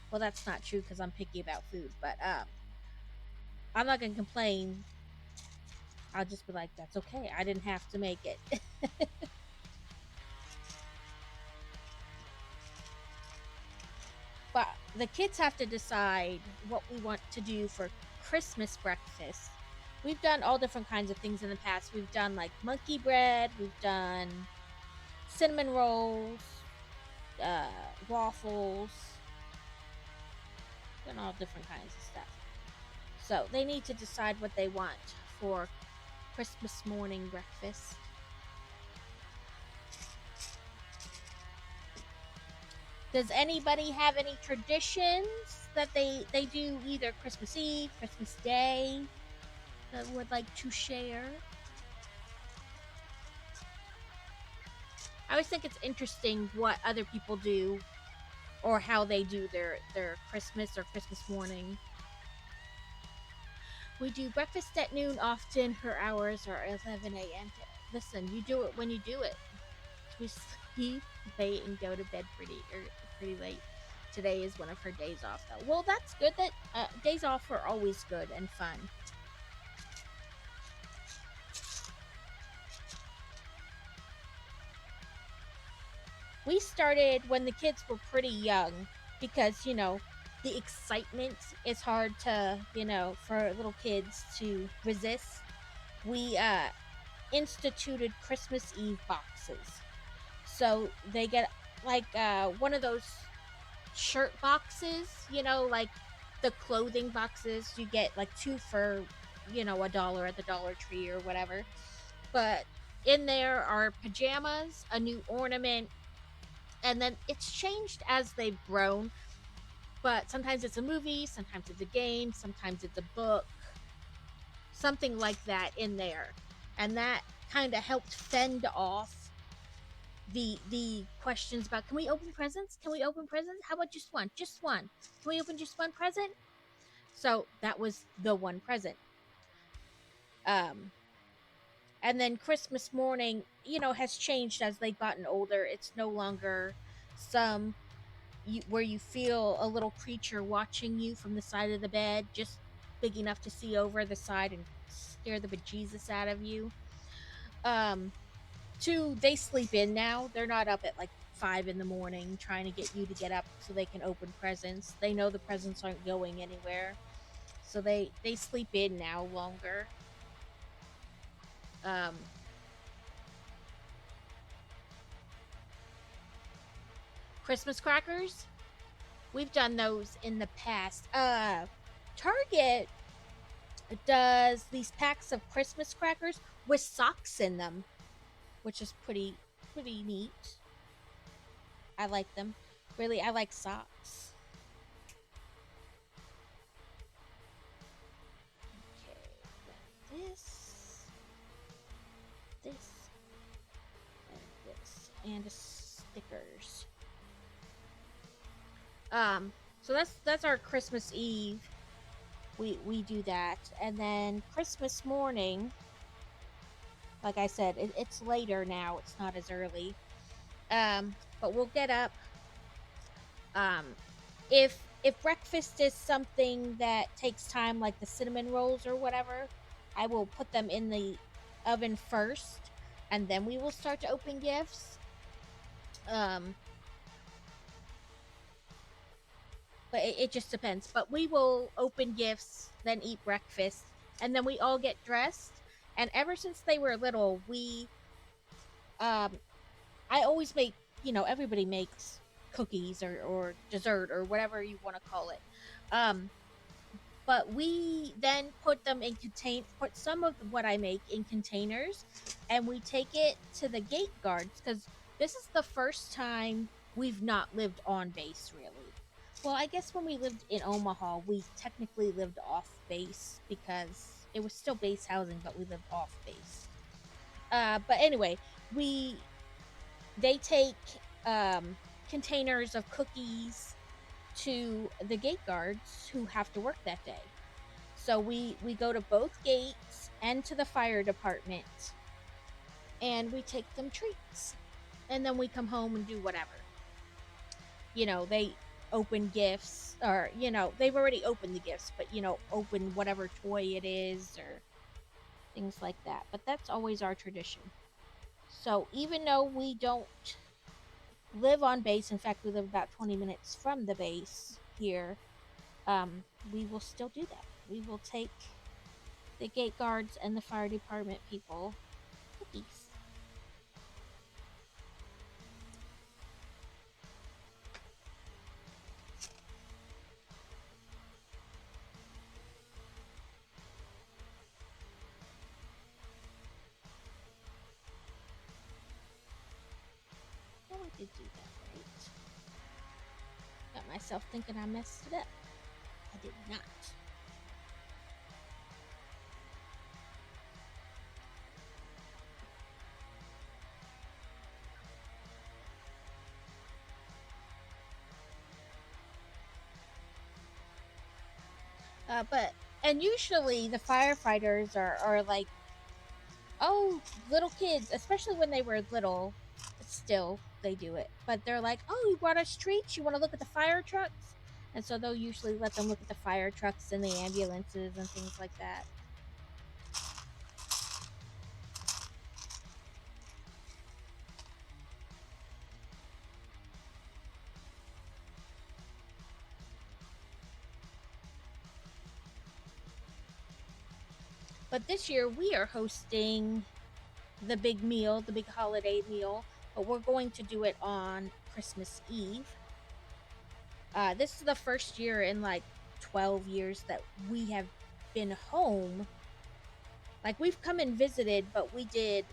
Well, that's not true because I'm picky about food, but I'm not gonna complain. I'll just be like, that's okay. I didn't have to make it. But the kids have to decide what we want to do for Christmas breakfast. We've done all different kinds of things in the past. We've done, like, monkey bread. We've done cinnamon rolls, waffles. And all different kinds of stuff. So they need to decide what they want for Christmas morning breakfast. Does anybody have any traditions that they do either Christmas Eve, Christmas Day that would like to share? I always think it's interesting what other people do or how they do their Christmas or Christmas morning. We do breakfast at noon often. Her hours are 11 a.m. Listen, you do it when you do it. We sleep late and go to bed pretty late. today is one of her days off, though. Well, that's good. That days off are always good and fun. We started when the kids were pretty young because, you know, the excitement is hard to, you know, for little kids to resist. We instituted Christmas Eve boxes. So they get like one of those shirt boxes, you know, like the clothing boxes. You get like 2 for, you know, $1 at the Dollar Tree or whatever. But in there are pajamas, a new ornament, and then it's changed as they've grown. But sometimes it's a movie, sometimes it's a game, sometimes it's a book, something like that in there. And that kind of helped fend off the questions about, can we open presents? Can we open presents? How about just one? Just one. Can we open just one present? So that was the one present. And then Christmas morning, you know, has changed as they've gotten older. It's no longer where you feel a little creature watching you from the side of the bed, just big enough to see over the side and scare the bejesus out of you. To they sleep in now. They're not up at like 5 in the morning trying to get you to get up so they can open presents. They know the presents aren't going anywhere, so they sleep in now longer. Christmas crackers, we've done those in the past. Target does these packs of Christmas crackers with socks in them, which is pretty neat. I like them. Really, I like socks. Okay, this, and stickers. So that's our Christmas Eve. We do that, and then Christmas morning, like I said, it's later now. It's not as early. But we'll get up. If breakfast is something that takes time, like the cinnamon rolls or whatever, I will put them in the oven first, and then we will start to open gifts. But it just depends. But we will open gifts, then eat breakfast, and then we all get dressed. And ever since they were little, I always make, you know, everybody makes cookies or dessert or whatever you want to call it. But we then put some of what I make in containers, and we take it to the gate guards, because this is the first time we've not lived on base, really. Well, I guess when we lived in Omaha, we technically lived off base because it was still base housing, but we lived off base. But anyway, they take containers of cookies to the gate guards who have to work that day. So we go to both gates and to the fire department, and we take them treats. And then we come home and do whatever. You know, they open gifts, or, you know, they've already opened the gifts, but, you know, open whatever toy it is or things like that. But that's always our tradition. So even though we don't live on base, in fact, we live about 20 minutes from the base here, we will still do that. We will take the gate guards and the fire department people cookies. Oh, I did do that right. Got myself thinking I messed it up. I did not. And usually the firefighters are like, oh, little kids, especially when they were little, still they do it. But they're like, oh, you brought us treats? You want to look at the fire trucks? And so they'll usually let them look at the fire trucks and the ambulances and things like that. But this year we are hosting the big meal, the big holiday meal, but we're going to do it on Christmas Eve. This is the first year in like 12 years that we have been home. Like, we've come and visited, but we did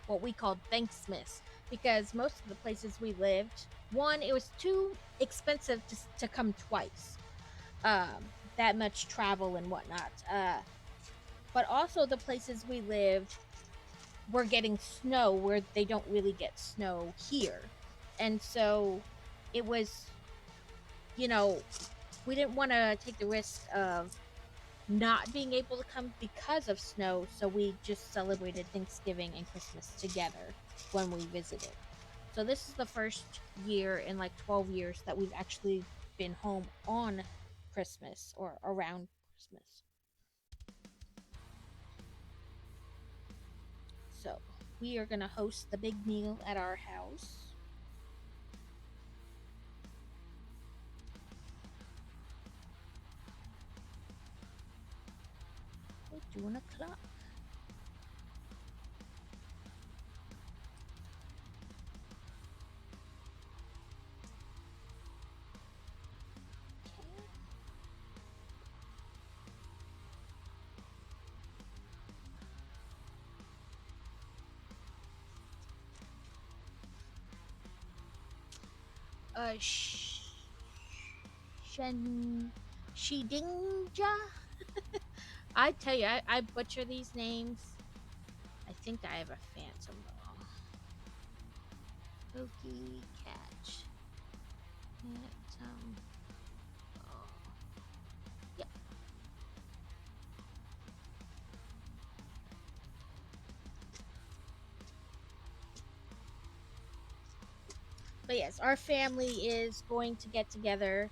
what we called Thanksmas, because most of the places we lived, one, it was too expensive to come twice. That much travel and whatnot. But also the places we lived were getting snow where they don't really get snow here. And so it was, you know, we didn't want to take the risk of not being able to come because of snow, so we just celebrated Thanksgiving and Christmas together when we visited. So this is the first year in like 12 years that we've actually been home on Christmas or around Christmas. So we are going to host the big meal at our house. It's 1 o'clock. Shedinja. I tell you, I butcher these names. I think I have a phantom wrong. Pokey catch. Phantom. Oh. Yep. But yes, our family is going to get together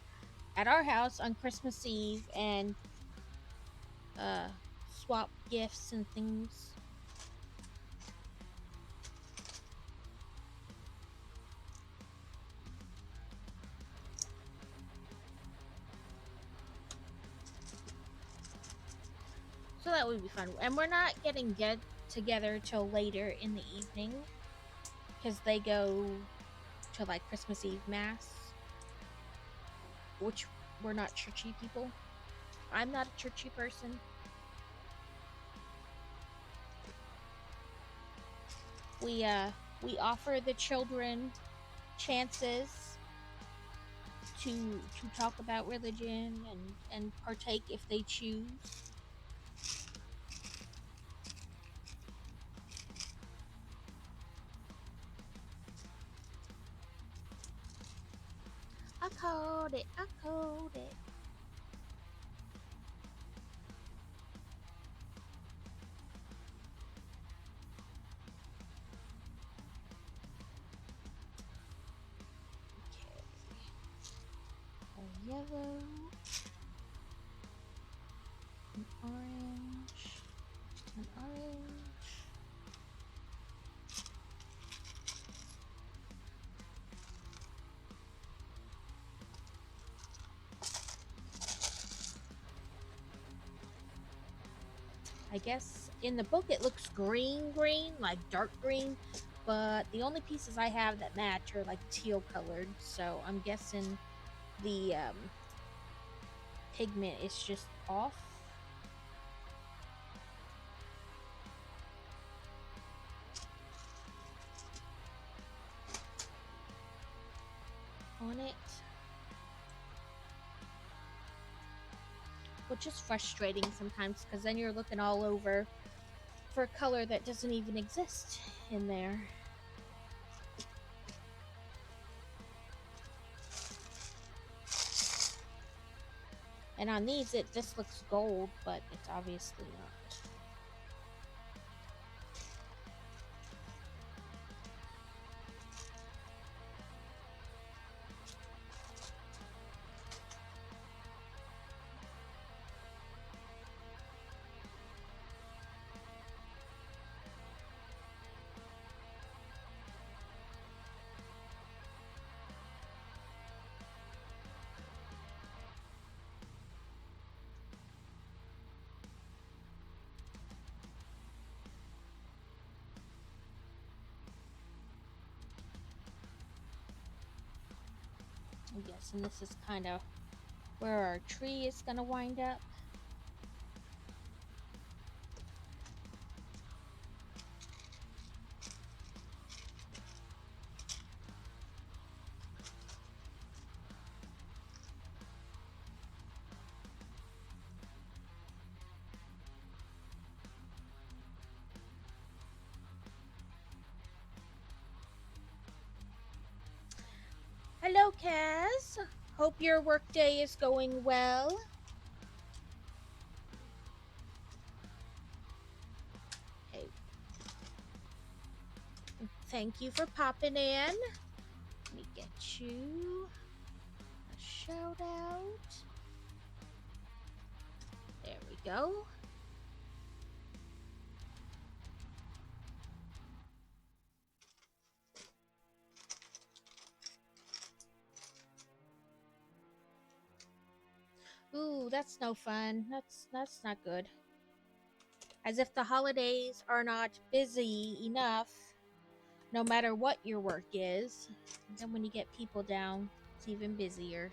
at our house on Christmas Eve and swap gifts and things. So that would be fun. And we're not getting together till later in the evening, because they go to like Christmas Eve mass, which we're not churchy people. I'm not a churchy person. We offer the children chances to talk about religion and partake if they choose. I called it. A yellow, an orange, an orange. I guess in the book it looks green, like dark green, but the only pieces I have that match are like teal colored, so I'm guessing the pigment is just off. On it. Which is frustrating sometimes, because then you're looking all over for a color that doesn't even exist in there. And on these, this looks gold, but it's obviously not. I'm guessing this is kind of where our tree is gonna wind up. Hello, Kaz. Hope your workday is going well. Hey. Thank you for popping in. Let me get you a shout out. There we go. Ooh, that's no fun. That's not good. As if the holidays are not busy enough, no matter what your work is. And then when you get people down, it's even busier.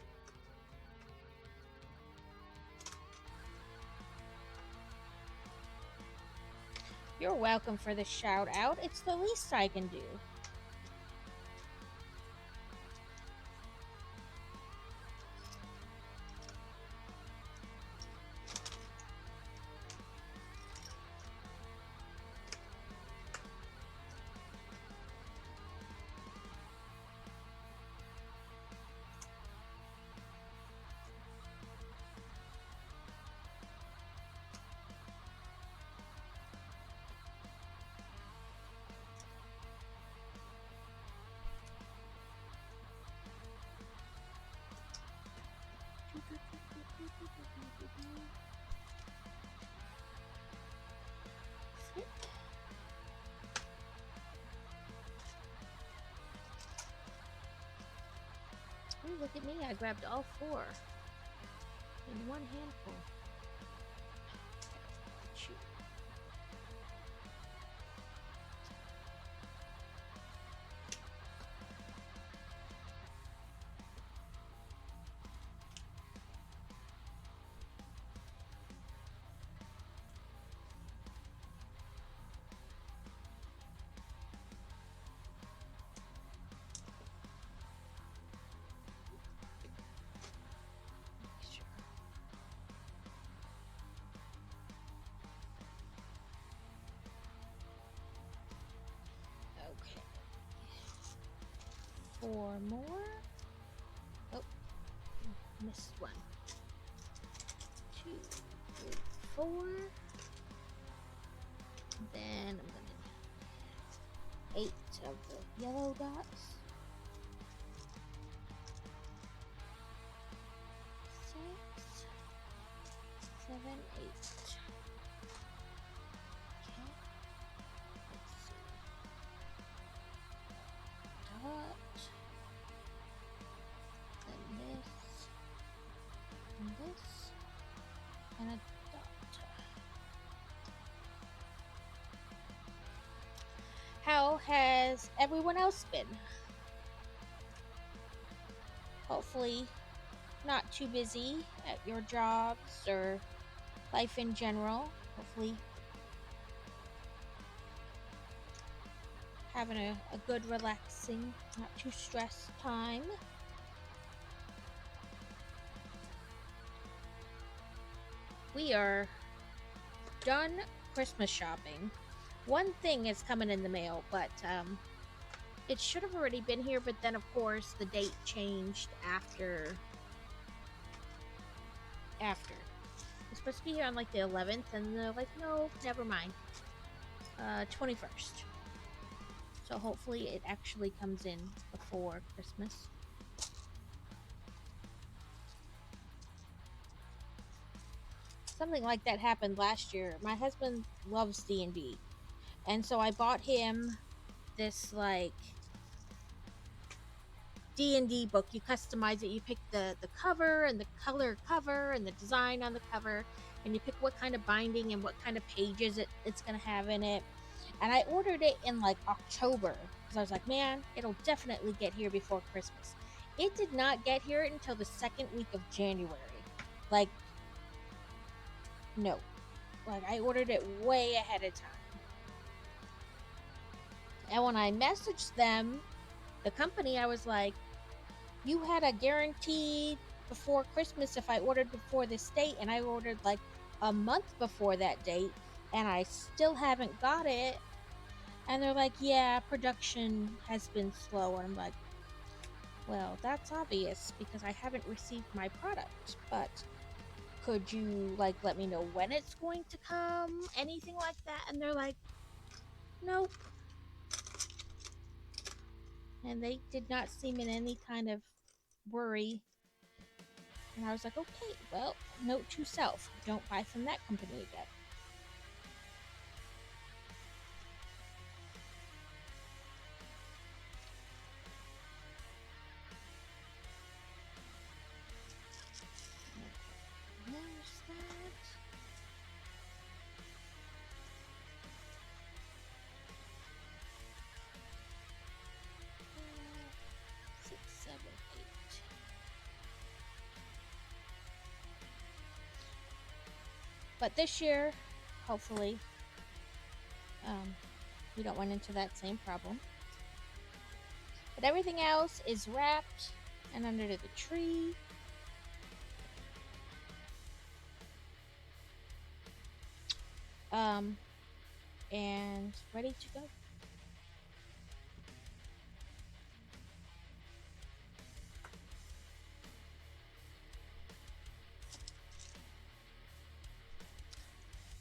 You're welcome for the shout out. It's the least I can do. Ooh, look at me. I grabbed all four in one handful. Shoot. Make sure. Okay. Four more. Oh, missed one. 2, 3, 4. Then I'm gonna need 8 of the yellow dots. 6, 7, 8. Okay. Let's see. Dot. Then this. And this. And a dot. How has everyone else been? Hopefully not too busy at your jobs or life in general. Hopefully having a good relaxing, not too stressed time. We are done Christmas shopping. One thing is coming in the mail, but it should have already been here, but then of course the date changed after. It's supposed to be here on like the 11th, and they're like, no, never mind. 21st. So hopefully it actually comes in before Christmas. Something like that happened last year. My husband loves D&D. And so I bought him this like D&D book. You customize it. You pick the cover and the color cover and the design on the cover, and you pick what kind of binding and what kind of pages it's going to have in it. And I ordered it in like October because I was like, man, it'll definitely get here before Christmas. It did not get here until the second week of January. Like, no. Like, I ordered it way ahead of time. And when I messaged them, the company, I was like, you had a guarantee before Christmas if I ordered before this date, and I ordered like a month before that date, and I still haven't got it. And they're like, yeah, production has been slow. And I'm like, well, that's obvious because I haven't received my product, but could you like let me know when it's going to come? Anything like that? And they're like, nope. And they did not seem in any kind of worry. And I was like, okay, well, note to self, don't buy from that company again. There's that. Six, seven, eight. But this year, hopefully, we don't run into that same problem. But everything else is wrapped and under the tree. And ready to go.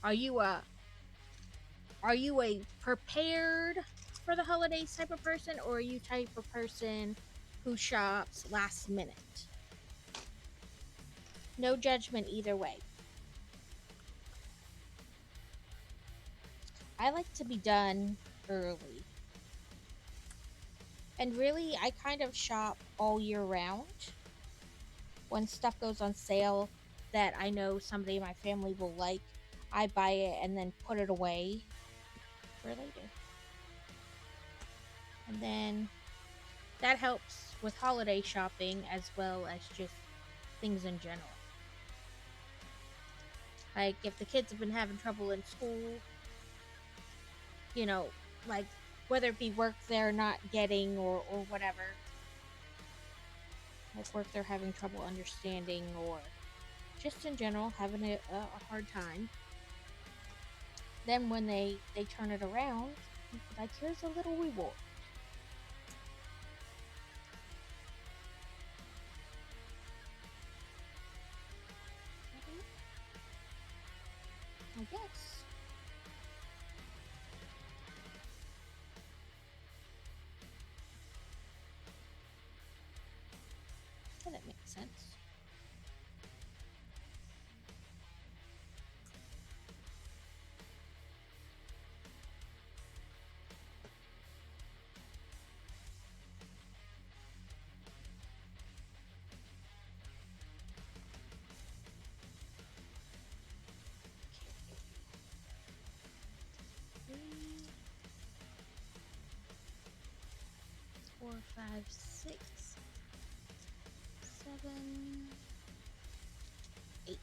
Are you a prepared for the holidays type of person, or are you type of person who shops last minute? No judgment either way. I like to be done early. And really, I kind of shop all year round. When stuff goes on sale that I know somebody in my family will like, I buy it and then put it away for later. And then that helps with holiday shopping as well as just things in general. Like, if the kids have been having trouble in school, you know, like, whether it be work they're not getting or whatever. Like, work they're having trouble understanding, or just in general having a hard time. Then when they turn it around, like, here's a little reward. I guess. Yeah, that makes sense. Three, 4, 5, 6, 7, 8.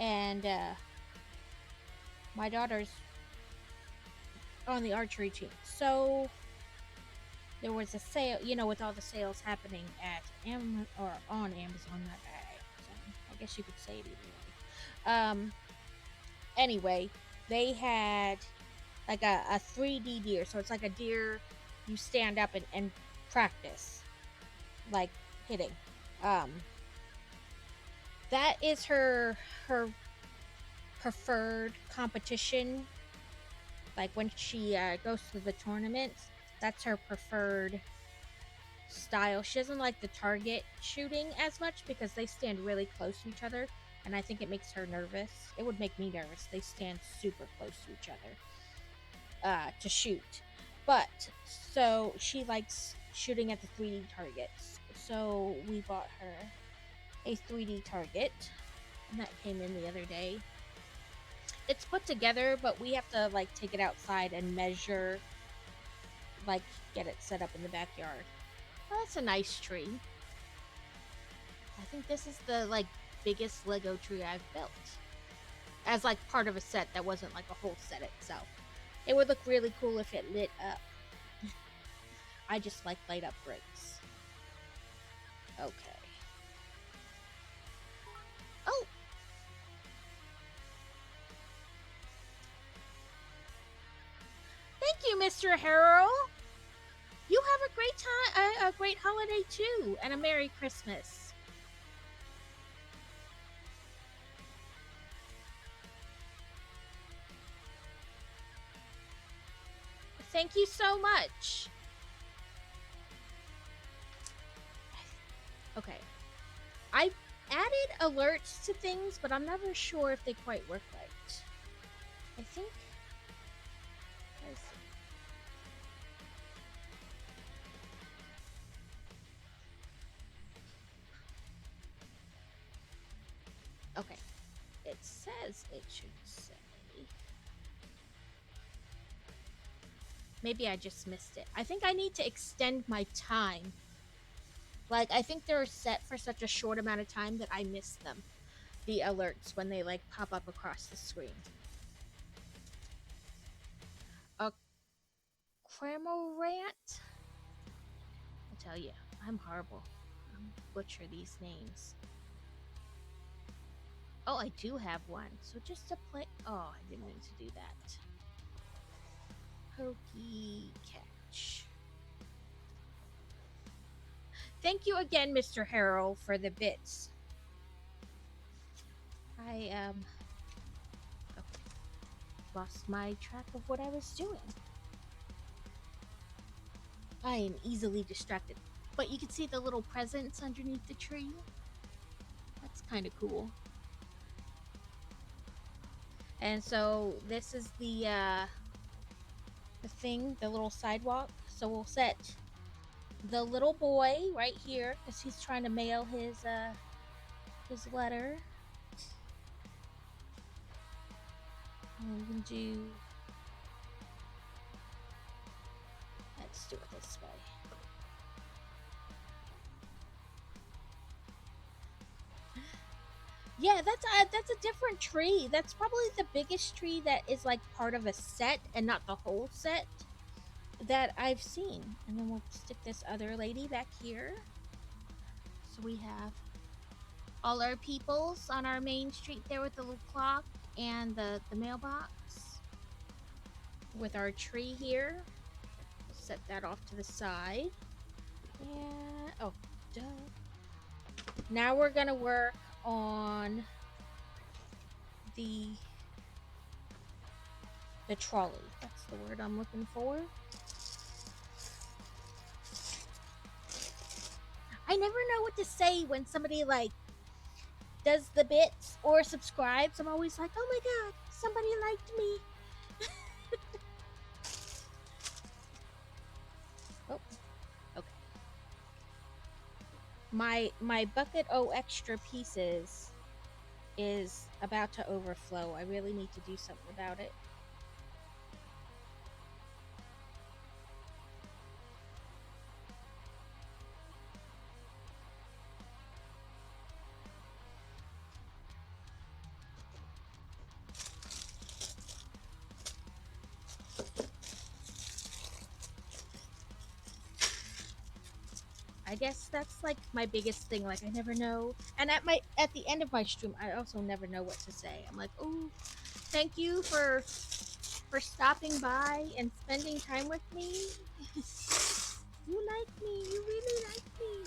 And my daughter's on the archery team, so there was a sale, you know, with all the sales happening at on Amazon, not at Amazon. I guess you could say it either way. Anyway, they had like a 3D deer, so it's like a deer you stand up and practice, like, hitting. That is her preferred competition. Like, when she goes to the tournaments, that's her preferred style. She doesn't like the target shooting as much because they stand really close to each other, and I think it makes her nervous. It would make me nervous. They stand super close to each other. to shoot. But so she likes shooting at the 3D targets. So we bought her a 3D target, and that came in the other day. It's put together, but we have to like take it outside and measure, like get it set up in the backyard. Well, that's a nice tree. I think this is the like biggest Lego tree I've built. As like part of a set that wasn't like a whole set itself. It would look really cool if it lit up. I just like light up bricks. Okay. Oh! Thank you, Mr. Harrell! You have a great time, a great holiday too, and a Merry Christmas. Thank you so much. Okay. I added alerts to things, but I'm never sure if they quite work right. I think... Okay. It says it should say... Maybe I just missed it. I think I need to extend my time. Like, I think they're set for such a short amount of time that I miss them. The alerts when they, like, pop up across the screen. A Cramorant? I tell you, I'm horrible. I'm butcher these names. Oh, I do have one. So just to play... Oh, I didn't mean to do that. Pokey catch. Thank you again, Mr. Harrell, for the bits. I lost my track of what I was doing. I am easily distracted. But you can see the little presents underneath the tree. That's kind of cool. And so this is the thing, the little sidewalk. So we'll set the little boy right here because he's trying to mail his letter. And we can do... Let's do it this way. Yeah, that's a different tree. That's probably the biggest tree that is like part of a set and not the whole set that I've seen. And then we'll stick this other lady back here. So we have all our peoples on our main street there with the little clock and the mailbox. With our tree here. We'll set that off to the side. And, oh, duh. Now we're gonna work on the trolley. That's the word I'm looking for. I never know what to say when somebody like does the bits or subscribes. I'm always like, oh my god, somebody liked me. Oh, okay. My bucket o extra pieces is about to overflow. I really need to do something about it. I guess that's like my biggest thing. Like I never know, and at the end of my stream, I also never know what to say. I'm like, oh, thank you for stopping by and spending time with me. You like me. You really like me.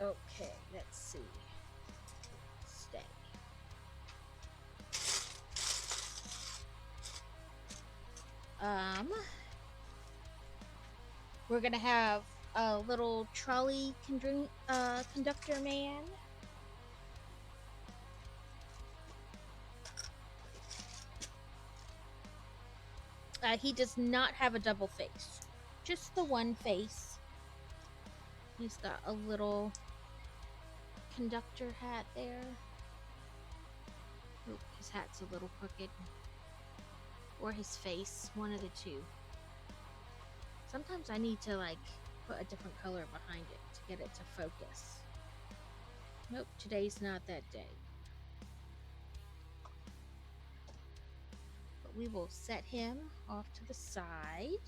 Okay, let's see. Um, we're gonna have a little trolley conductor man. He does not have a double face, just the one face. He's got a little conductor hat there. Oh, his hat's a little crooked. Or his face, one of the two. Sometimes I need to like put a different color behind it to get it to focus. Nope, today's not that day. But we will set him off to the side,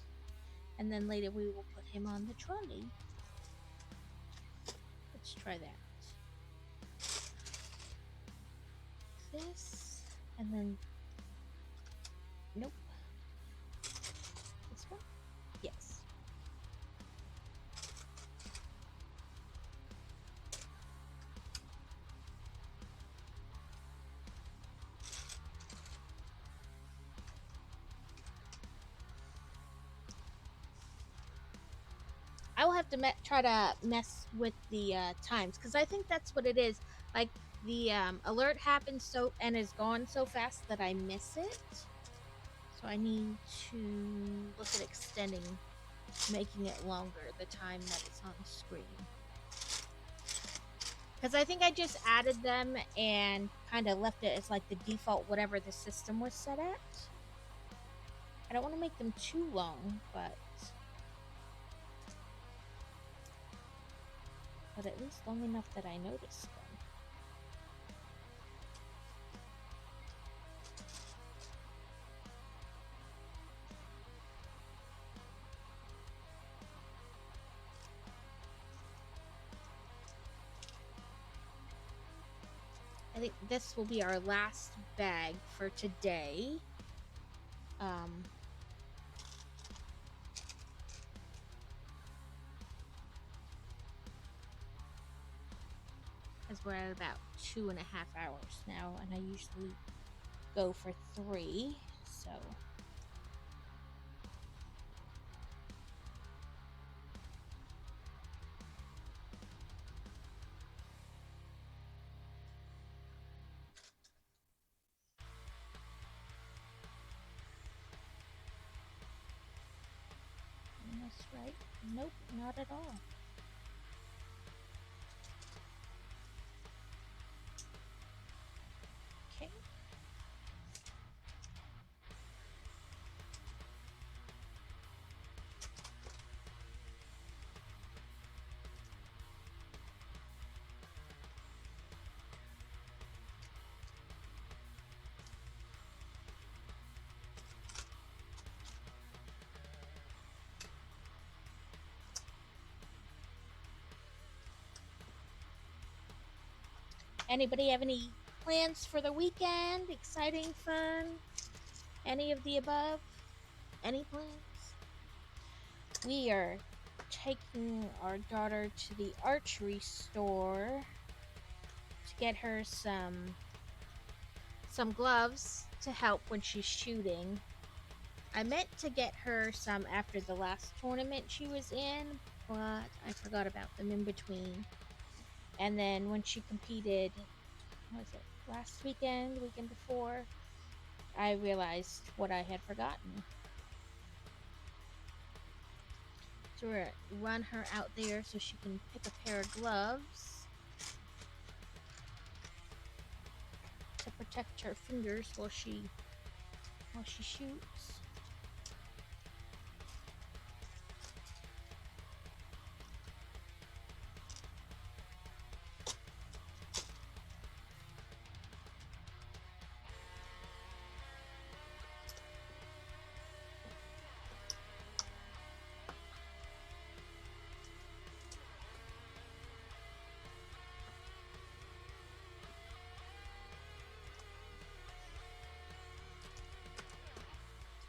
and then later we will put him on the trolley. Let's try that. This, and then nope. This one? Yes. I will have to try to mess with the times, because I think that's what it is. Like, the alert happens so and is gone so fast that I miss it. So I need to look at extending, making it longer, the time that it's on the screen. Because I think I just added them and kind of left it as like the default whatever the system was set at. I don't want to make them too long, but at least long enough that I noticed them. I think this will be our last bag for today. As we're at about 2.5 hours now, and I usually go for 3, so. Almost right? Nope, not at all. Okay. Anybody have any plans for the weekend? Exciting, fun? Any of the above? Any plans? We are taking our daughter to the archery store to get her some gloves to help when she's shooting. I meant to get her some after the last tournament she was in, but I forgot about them in between. And then when she competed, what was it, last weekend before, I realized what I had forgotten. So we're gonna run her out there so she can pick a pair of gloves to protect her fingers while she shoots.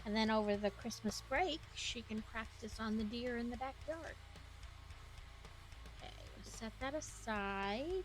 And then over the Christmas break, she can practice on the deer in the backyard. Okay, we'll set that aside.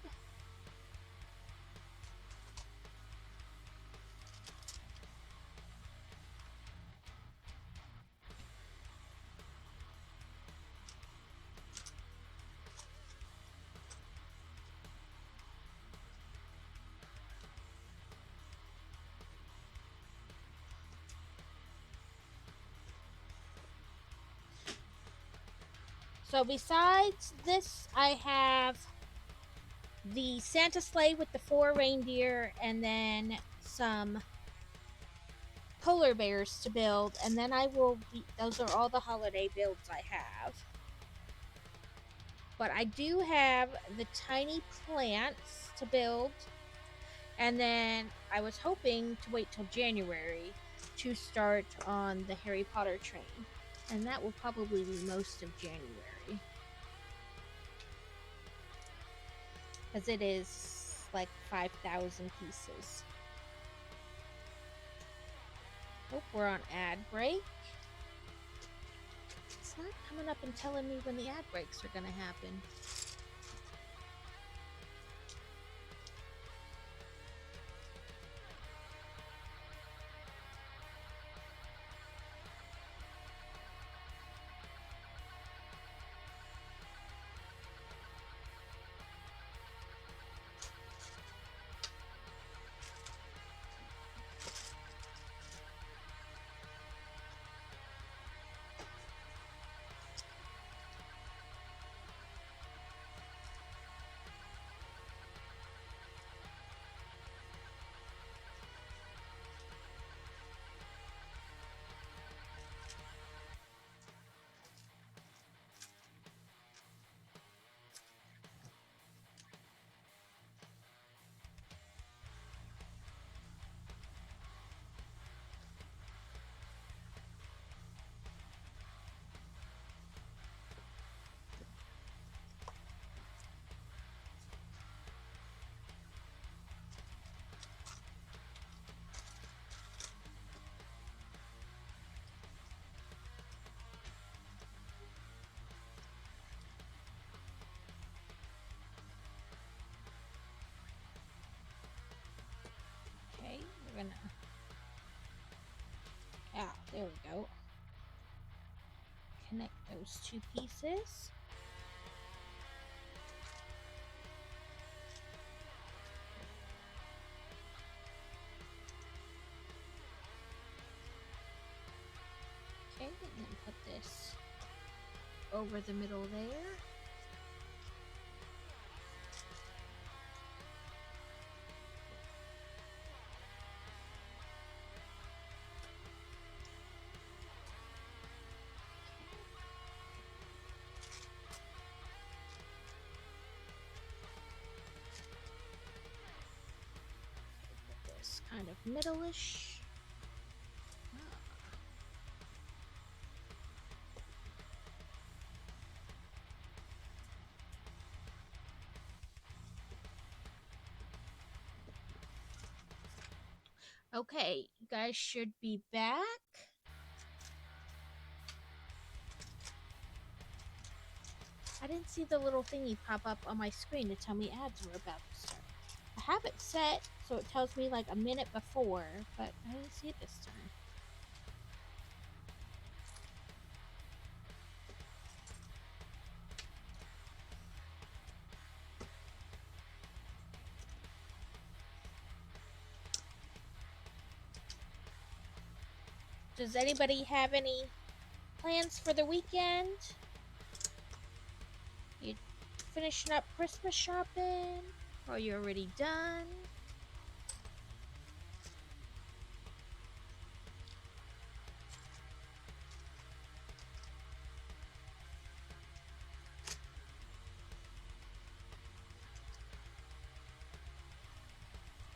So besides this, I have the Santa sleigh with the 4 reindeer, and then some polar bears to build, and then I will be, those are all the holiday builds I have. But I do have the tiny plants to build, and then I was hoping to wait till January to start on the Harry Potter train, and that will probably be most of January, because it is like 5,000 pieces. Oh, we're on ad break. It's not coming up and telling me when the ad breaks are gonna happen. Okay, we're gonna... Ah, there we go. Connect those 2 pieces. Okay, and then put this over the middle there. Put this kind of middle-ish. Okay, you guys should be back. I didn't see the little thingy pop up on my screen to tell me ads were about to start. I have it set so it tells me like a minute before, but I didn't see it this time. Does anybody have any plans for the weekend? You finishing up Christmas shopping? Or are you already done?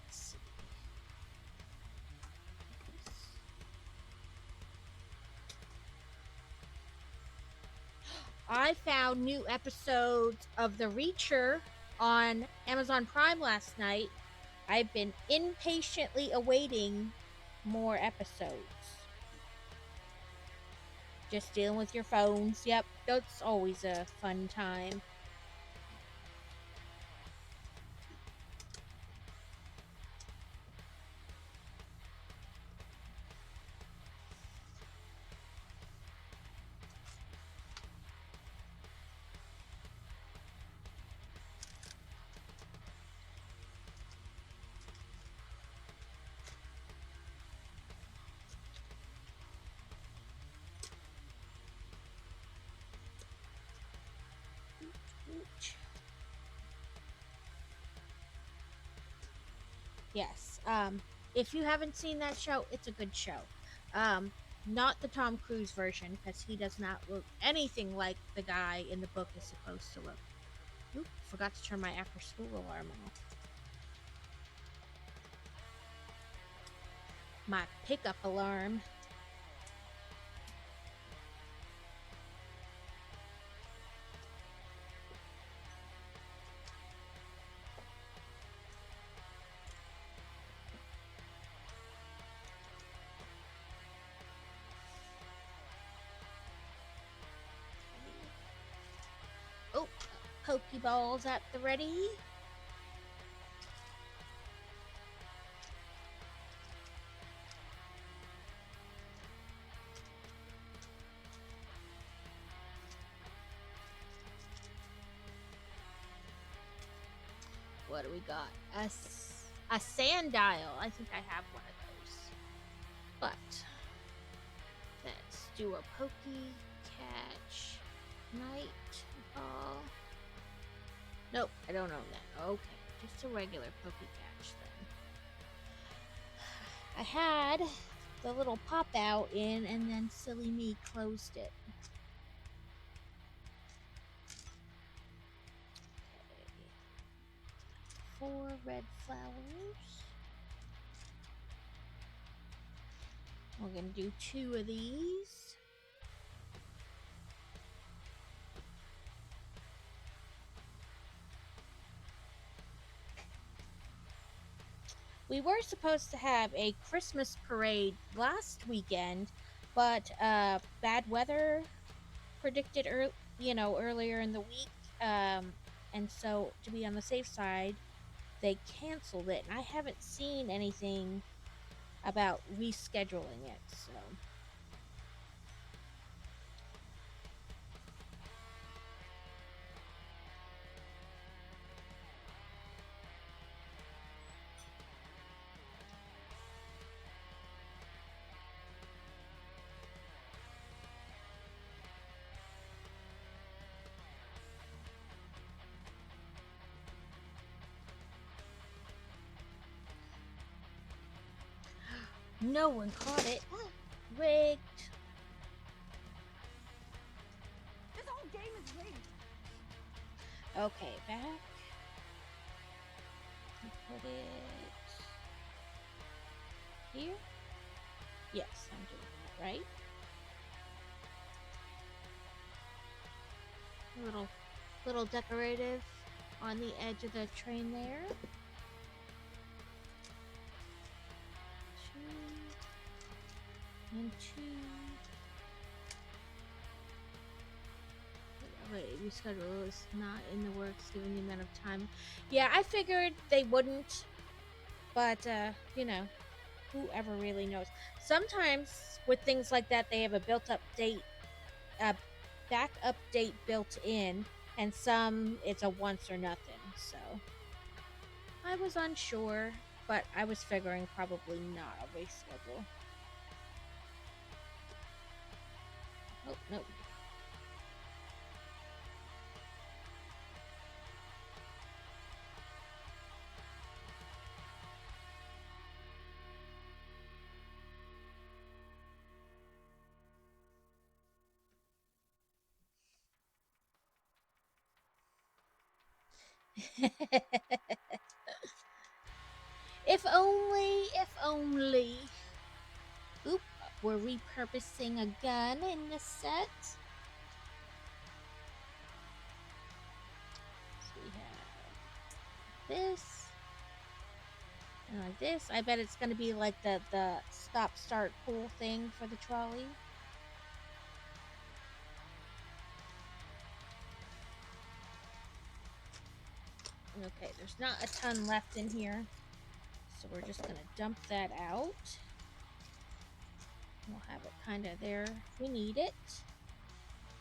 Let's see. I found new episodes of The Reacher on Amazon Prime last night. I've been impatiently awaiting more episodes. Just dealing with your phones. Yep, that's always a fun time. Yes. If you haven't seen that show, it's a good show. Not the Tom Cruise version, because he does not look anything like the guy in the book is supposed to look. Oop, forgot to turn my after school alarm off. My pickup alarm. Oh, Pokeballs at the ready. What do we got? A Sandile. I think I have one of those. But let's do a Poke Catch Night Ball. Nope, I don't own that. Okay, just a regular Poke Catch then. I had the little pop out in, and then silly me closed it. Okay. 4 red flowers. We're gonna do 2 of these. We were supposed to have a Christmas parade last weekend, but bad weather predicted earlier in the week, and so to be on the safe side, they canceled it. And I haven't seen anything about rescheduling it, so. No one caught it. Rigged.
This whole game is rigged.
Okay, back. Put it here. Yes, I'm doing that right. A little decorative on the edge of the train there. 2 and 2. Wait, reschedule is not in the works given the amount of time. Yeah, I figured they wouldn't, but whoever really knows. Sometimes with things like that, they have a backup date built in, and some it's a once or nothing. So I was unsure, but I was figuring probably not a reschedule. Oh, no. If only, if only. Oop, we're repurposing a gun in this set. So we have this. And like this. I bet it's going to be like the stop-start pull thing for the trolley. Okay, there's not a ton left in here. So we're just going to dump that out. We'll have it kind of there if we need it.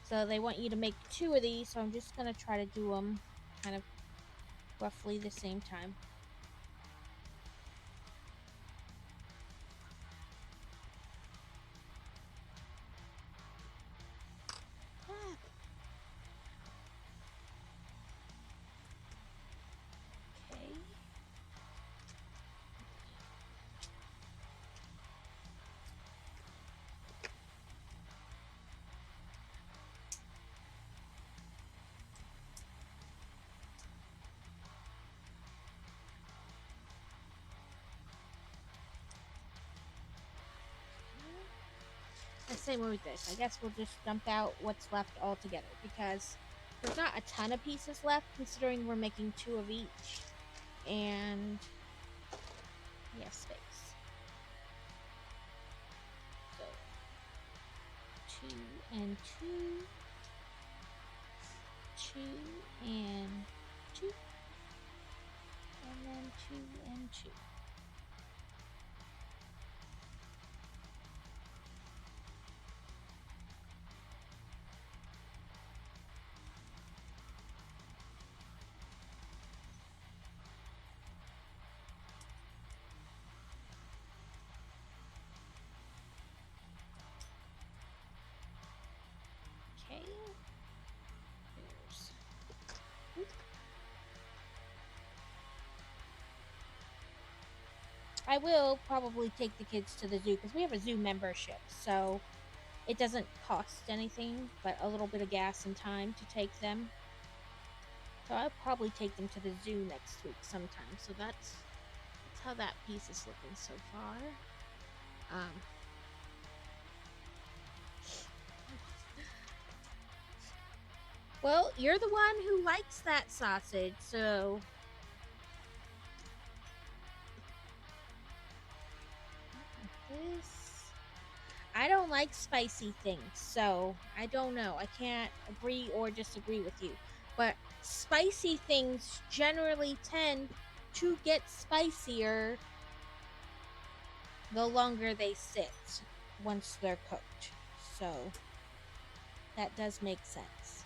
So they want you to make 2 of these, so I'm just going to try to do them kind of roughly the same time. same way with this. I guess we'll just dump out what's left altogether because there's not a ton of pieces left considering we're making 2 of each. And we have space. So 2 and 2. 2 and 2. And then 2 and 2. Okay. There's. I will probably take the kids to the zoo because we have a zoo membership, so it doesn't cost anything but a little bit of gas and time to take them. So I'll probably take them to the zoo next week sometime. So that's how that piece is looking so far. Well, you're the one who likes that sausage, so this. I don't like spicy things, so I don't know. I can't agree or disagree with you. But spicy things generally tend to get spicier the longer they sit once they're cooked. So that does make sense.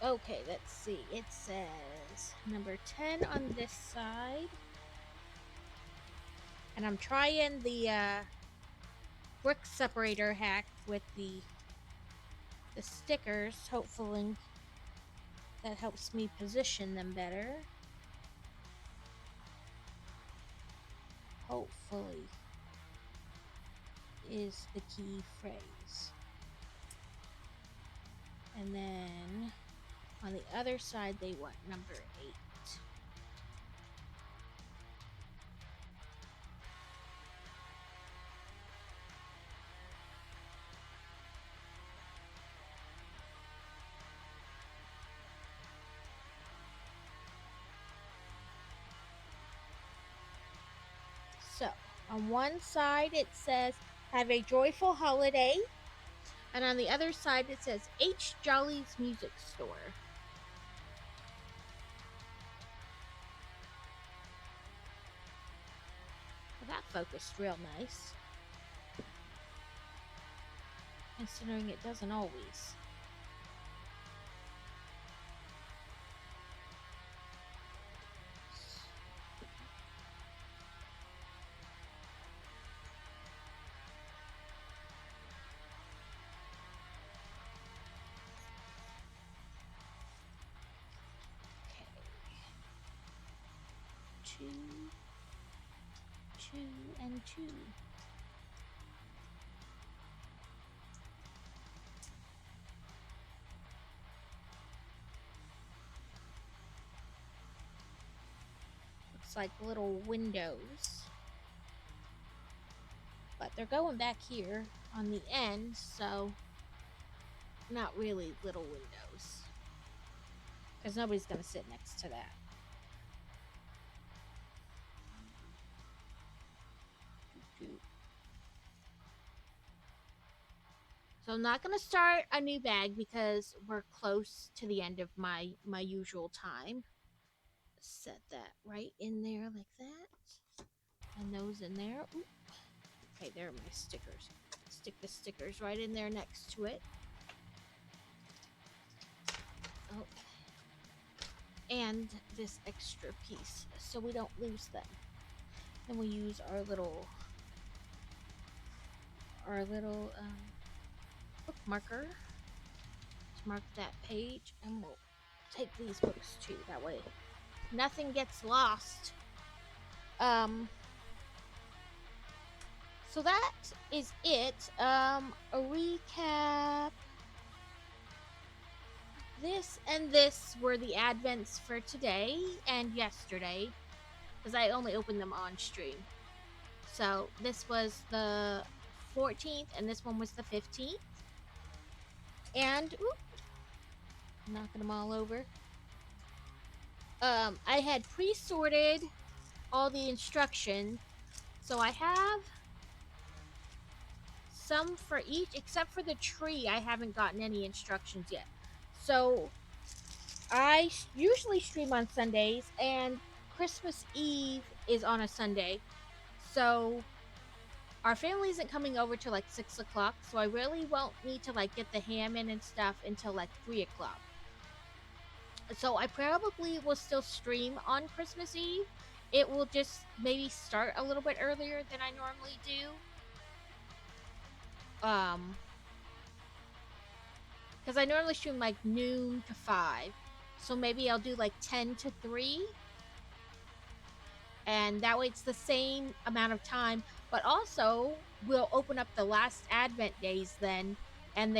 Okay, let's see. It says number 10 on this side. And I'm trying the brick separator hack with the stickers. Hopefully that helps me position them better. Hopefully is the key phrase. And then on the other side, they want number 8. So, on one side it says, "Have a joyful holiday." And on the other side it says, "H. Jolly's Music Store." Well, that focused real nice. Considering it doesn't always. Okay. 2 and 2. Looks like little windows. But they're going back here on the end, so not really little windows. Because nobody's going to sit next to that. So I'm not going to start a new bag because we're close to the end of my usual time. Set that right in there like that. And those in there. Ooh. Okay, there are my stickers. Stick the stickers right in there next to it. Oh. And this extra piece so we don't lose them. Then we use our little book marker to mark that page, and we'll take these books too. That way nothing gets lost. So that is it. A recap. this and this were the advents for today and yesterday, because I only opened them on stream. So this was the 14th, and this one was the 15th. And knocking them all over. I had pre-sorted all the instructions, so I have some for each, except for the tree. I haven't gotten any instructions yet. So I usually stream on Sundays, and Christmas Eve is on a Sunday. So our family isn't coming over till like 6 o'clock, so I really won't need to like get the ham in and stuff until like 3 o'clock. So I probably will still stream on Christmas Eve. It will just maybe start a little bit earlier than I normally do. Because I normally stream like noon to 5. So maybe I'll do like 10 to 3. And that way it's the same amount of time. But also, we'll open up the last Advent days then. And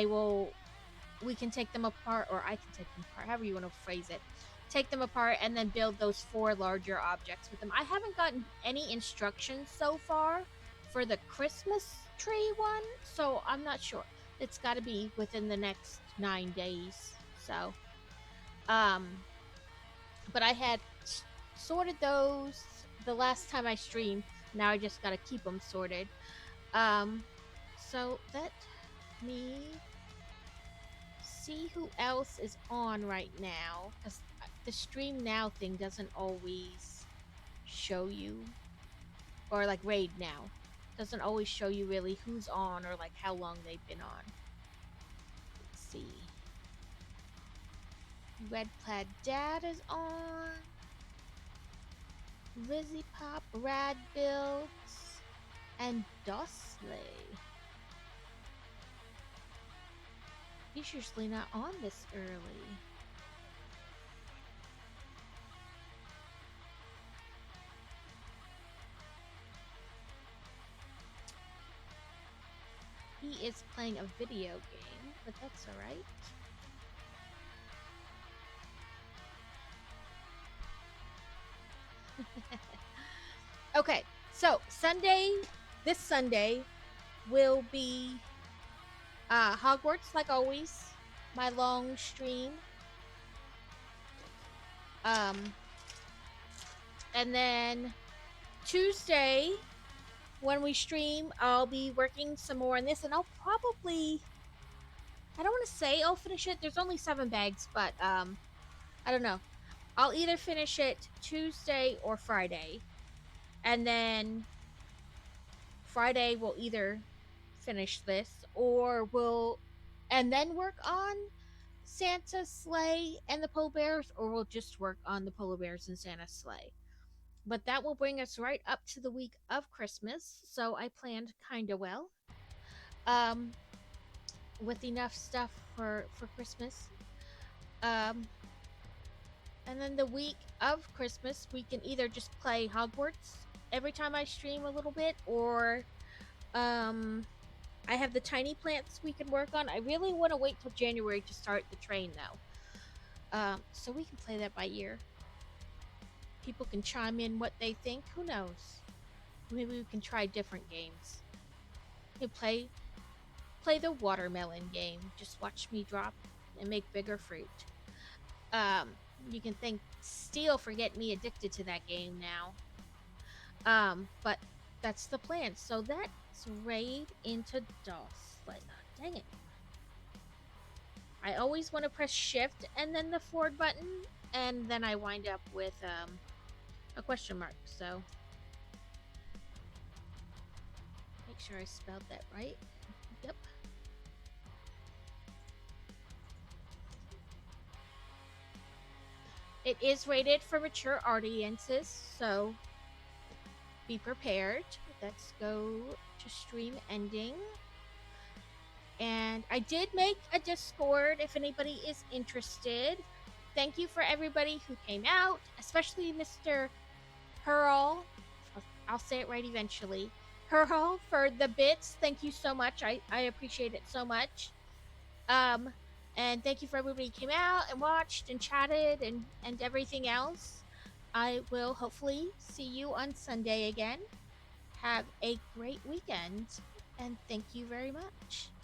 we can take them apart, or I can take them apart, however you want to phrase it. Take them apart and then build those 4 larger objects with them. I haven't gotten any instructions so far for the Christmas tree one, so I'm not sure. It's got to be within the next 9 days. So, but I had sorted those the last time I streamed. Now I just got to keep them sorted. So let me see who else is on right now, because the stream now thing doesn't always show you, or like raid now doesn't always show you really who's on or like how long they've been on. Let's see. Red Plaid Dad is on. Lizzie Pop, Rad Builds, and Dosley. He's usually not on this early. He is playing a video game, but that's alright. Okay, so this Sunday will be Hogwarts, like always, my long stream. And then Tuesday, when we stream, I'll be working some more on this, and I'll probably, I don't want to say I'll finish it. There's only 7 bags, but I don't know. I'll either finish it Tuesday or Friday. And then Friday we'll either finish this, or and then work on Santa's sleigh and the polar bears, or we'll just work on the polar bears and Santa's sleigh. But that will bring us right up to the week of Christmas, so I planned kind of well. With enough stuff for Christmas. And then the week of Christmas, we can either just play Hogwarts every time I stream a little bit, or I have the tiny plants we can work on. I really want to wait till January to start the train, though. So we can play that by ear. People can chime in what they think. Who knows? Maybe we can try different games. You play the watermelon game. Just watch me drop and make bigger fruit. You can thank Steel for getting me addicted to that game now. But that's the plan. So that's raid into DOS. Like, dang it. I always want to press shift and then the forward button, and then I wind up with a question mark. So make sure I spelled that right. Yep. It is rated for mature audiences, so be prepared. Let's go to stream ending. And I did make a Discord if anybody is interested. Thank you for everybody who came out, especially Mr. Hurl. I'll say it right eventually. Hurl for the bits. Thank you so much. I appreciate it so much. And thank you for everybody who came out and watched and chatted and everything else. I will hopefully see you on Sunday again. Have a great weekend, and thank you very much.